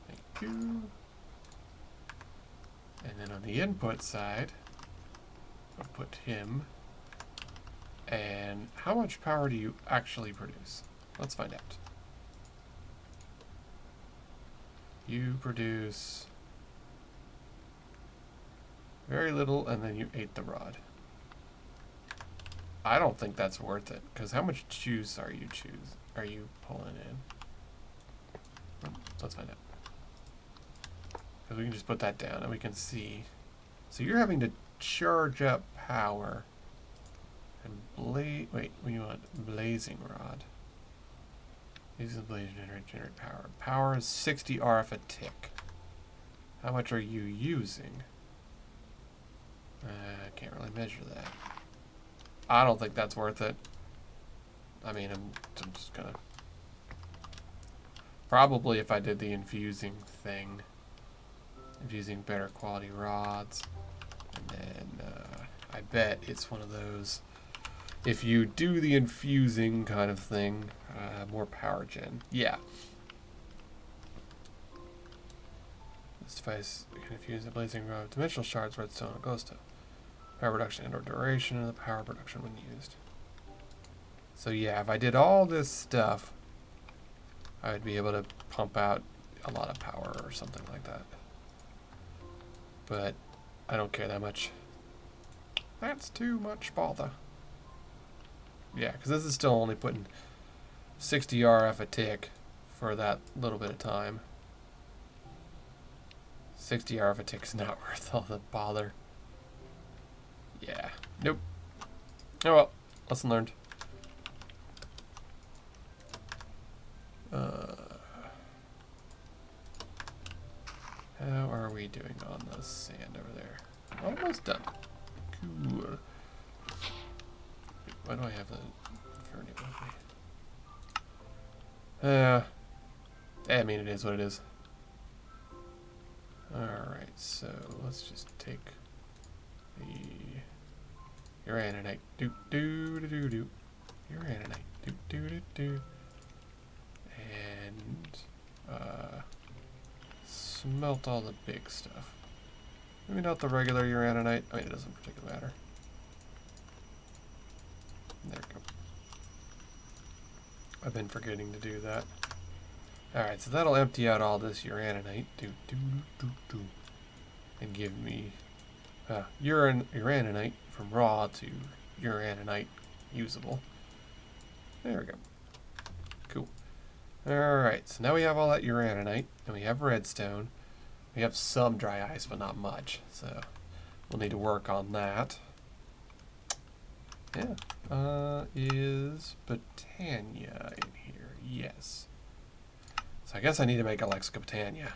Thank you. And then on the input side, I'll put him. And how much power do you actually produce? Let's find out. You produce very little, and then you ate the rod. I don't think that's worth it, because how much juice are you pulling in? Let's find out. Because we can just put that down and we can see. So you're having to charge up power and wait, what do you want? Blazing rod. Use the blaze generate power. Power is 60 RF a tick. How much are you using? I can't really measure that. I don't think that's worth it. I mean, I'm just gonna... Probably if I did the infusing thing, infusing better quality rods, and then I bet it's one of those, if you do the infusing kind of thing, more power gen. Yeah. This device can infuse a blazing rod with dimensional shards, redstone, and glowstone. Power reduction and or duration of the power production when used. So yeah, if I did all this stuff, I would be able to pump out a lot of power or something like that. But I don't care that much. That's too much bother. Yeah, because this is still only putting 60 RF a tick for that little bit of time. 60 RF a tick is not worth all the bother. Yeah. Nope. Oh well. Lesson learned. How are we doing on the sand over there? Almost done. Cool. Why do I have the Fernie with me? I mean, it is what it is. Alright, so let's just take the Uranite. Do. Uranite. Do. And smelt all the big stuff. Maybe not the regular Uranite. I mean, it doesn't particularly matter. There we go. I've been forgetting to do that. Alright, so that'll empty out all this uraninite. And give me uraninite from raw to uraninite usable. There we go. Cool. Alright, so now we have all that uraninite, and we have redstone. We have some dry ice, but not much, so we'll need to work on that. Yeah. Is Botania in here? Yes. So I guess I need to make Alexa Botania.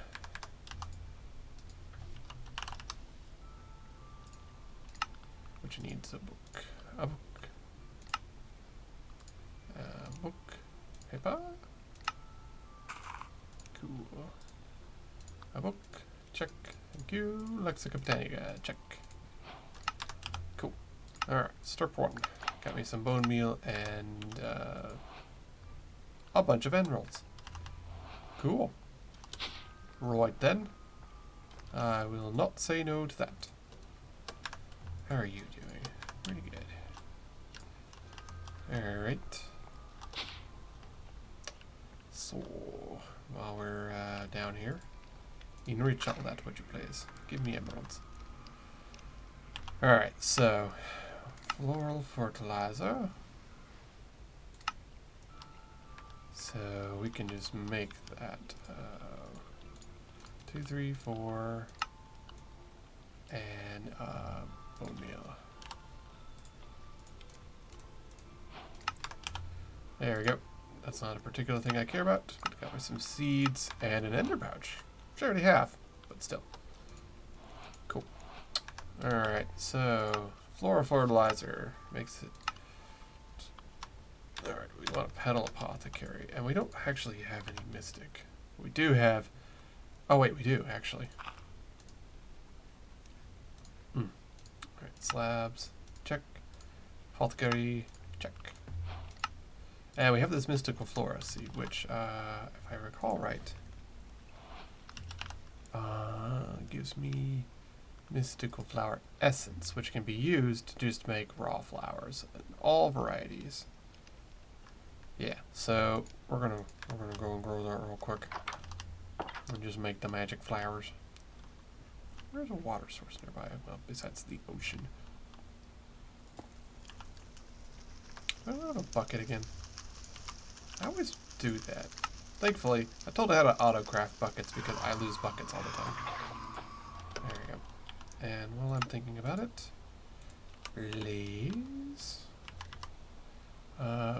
Which needs a book. A book. A book. Paper. Cool. A book. Check. Thank you. Alexa Botania. Check. Cool. Alright, step one. Got me some bone meal and a bunch of emeralds. Cool. Right then. I will not say no to that. How are you doing? Pretty good. Alright. So, while we're down here, enrich all that, would you please? Give me emeralds. Alright, so, Floral Fertilizer. So, we can just make that 2, 3, 4, and bone meal. There we go. That's not a particular thing I care about, but got me some seeds and an ender pouch, which I already have, but still. Cool. Alright, so Floral Fertilizer makes it. Alright, we want a petal apothecary, and we don't actually have any mystic. We do have. Oh, wait, we do actually. Alright, slabs, check. Apothecary, check. And we have this mystical flora seed, which, if I recall right, gives me mystical flower essence, which can be used to just make raw flowers in all varieties. Yeah, so we're gonna go and grow that real quick and just make the magic flowers. Where's a water source nearby? Well, besides the ocean. I don't have a bucket again. I always do that. Thankfully, I told her how to auto-craft buckets because I lose buckets all the time. There we go. And while I'm thinking about it, blaze.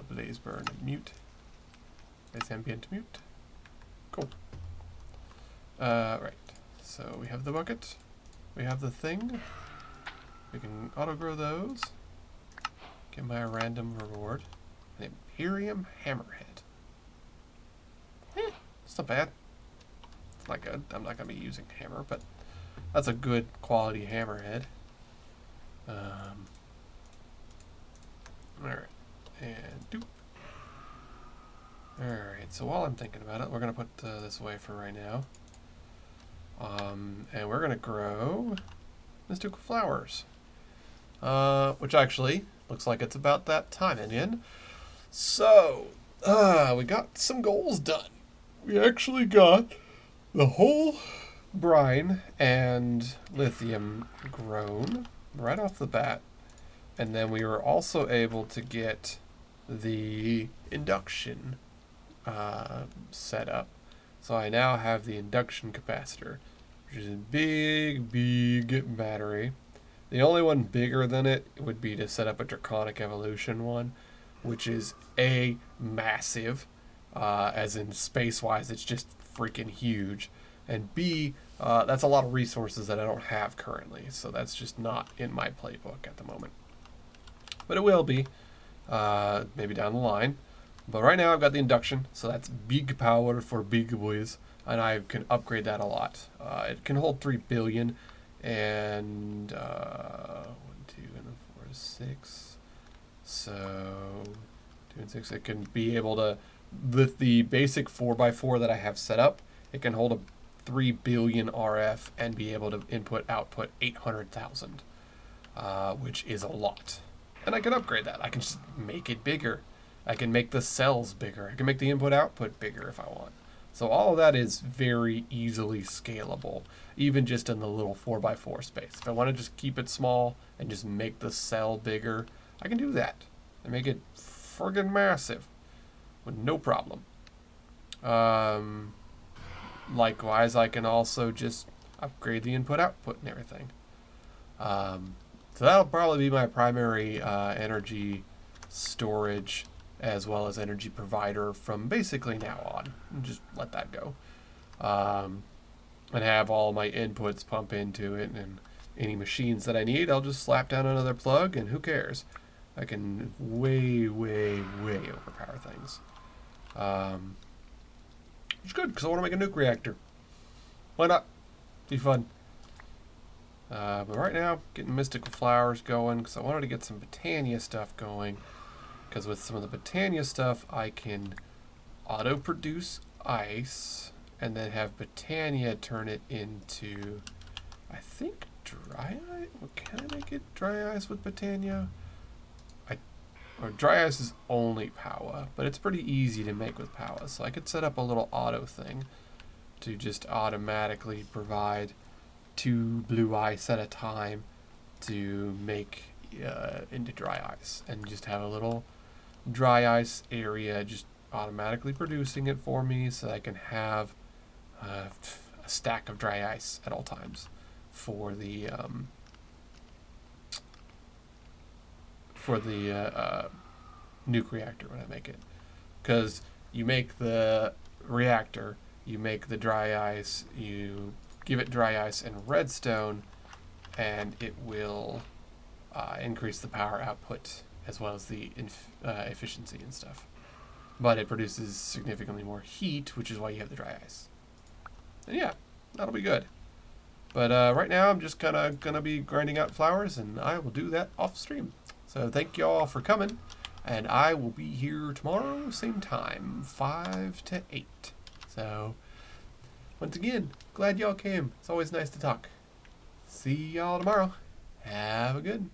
Blaze burn mute. Blaze ambient mute. Cool. Right. So we have the bucket. We have the thing. We can auto-grow those. Get my random reward. An Imperium Hammerhead. It's not bad. It's not good. I'm not going to be using hammer, but that's a good quality hammerhead. Alright. And doop. Alright, so while I'm thinking about it, we're going to put this away for right now. And we're going to grow mystical flowers. Which actually looks like it's about that time again. So, we got some goals done. We actually got the whole brine and lithium grown right off the bat. And then we were also able to get the induction set up. So I now have the induction capacitor, which is a big, big battery. The only one bigger than it would be to set up a Draconic Evolution one, which is A, massive, as in space-wise, it's just freaking huge. And B, that's a lot of resources that I don't have currently, so that's just not in my playbook at the moment. But it will be, maybe down the line. But right now I've got the induction, so that's big power for big boys, and I can upgrade that a lot. It can hold 3 billion, and 1, 2, and 4, 6. So 2 and 6. It can be able to, with the basic 4x4 that I have set up, it can hold a 3 billion RF and be able to output 800,000, which is a lot. And I can upgrade that. I can just make it bigger. I can make the cells bigger. I can make the input output bigger if I want. So all of that is very easily scalable, even just in the little 4x4 space. If I want to just keep it small and just make the cell bigger, I can do that and make it friggin' massive with no problem. Likewise, I can also just upgrade the input-output and everything. So that'll probably be my primary energy storage as well as energy provider from basically now on. Just let that go. And have all my inputs pump into it, and any machines that I need, I'll just slap down another plug, and who cares? I can way, way, way overpower things. Which is good, because I want to make a nuke reactor. Why not? Be fun. But right now, getting mystical flowers going, because I wanted to get some Botania stuff going. Because with some of the Botania stuff, I can auto-produce ice, and then have Botania turn it into, I think, dry ice? Can I make it dry ice with Botania? Or dry ice is only Powa, but it's pretty easy to make with Powa. So I could set up a little auto thing to just automatically provide 2 blue ice at a time to make into dry ice, and just have a little dry ice area just automatically producing it for me, so I can have a stack of dry ice at all times for the nuke reactor when I make it. Because you make the reactor, you make the dry ice, you give it dry ice and redstone, and it will increase the power output as well as the efficiency and stuff. But it produces significantly more heat, which is why you have the dry ice. And yeah, that'll be good. But right now I'm just kind of gonna be grinding out flowers, and I will do that off stream. So thank you all for coming, and I will be here tomorrow, same time, 5 to 8. So once again, glad y'all came. It's always nice to talk. See y'all tomorrow. Have a good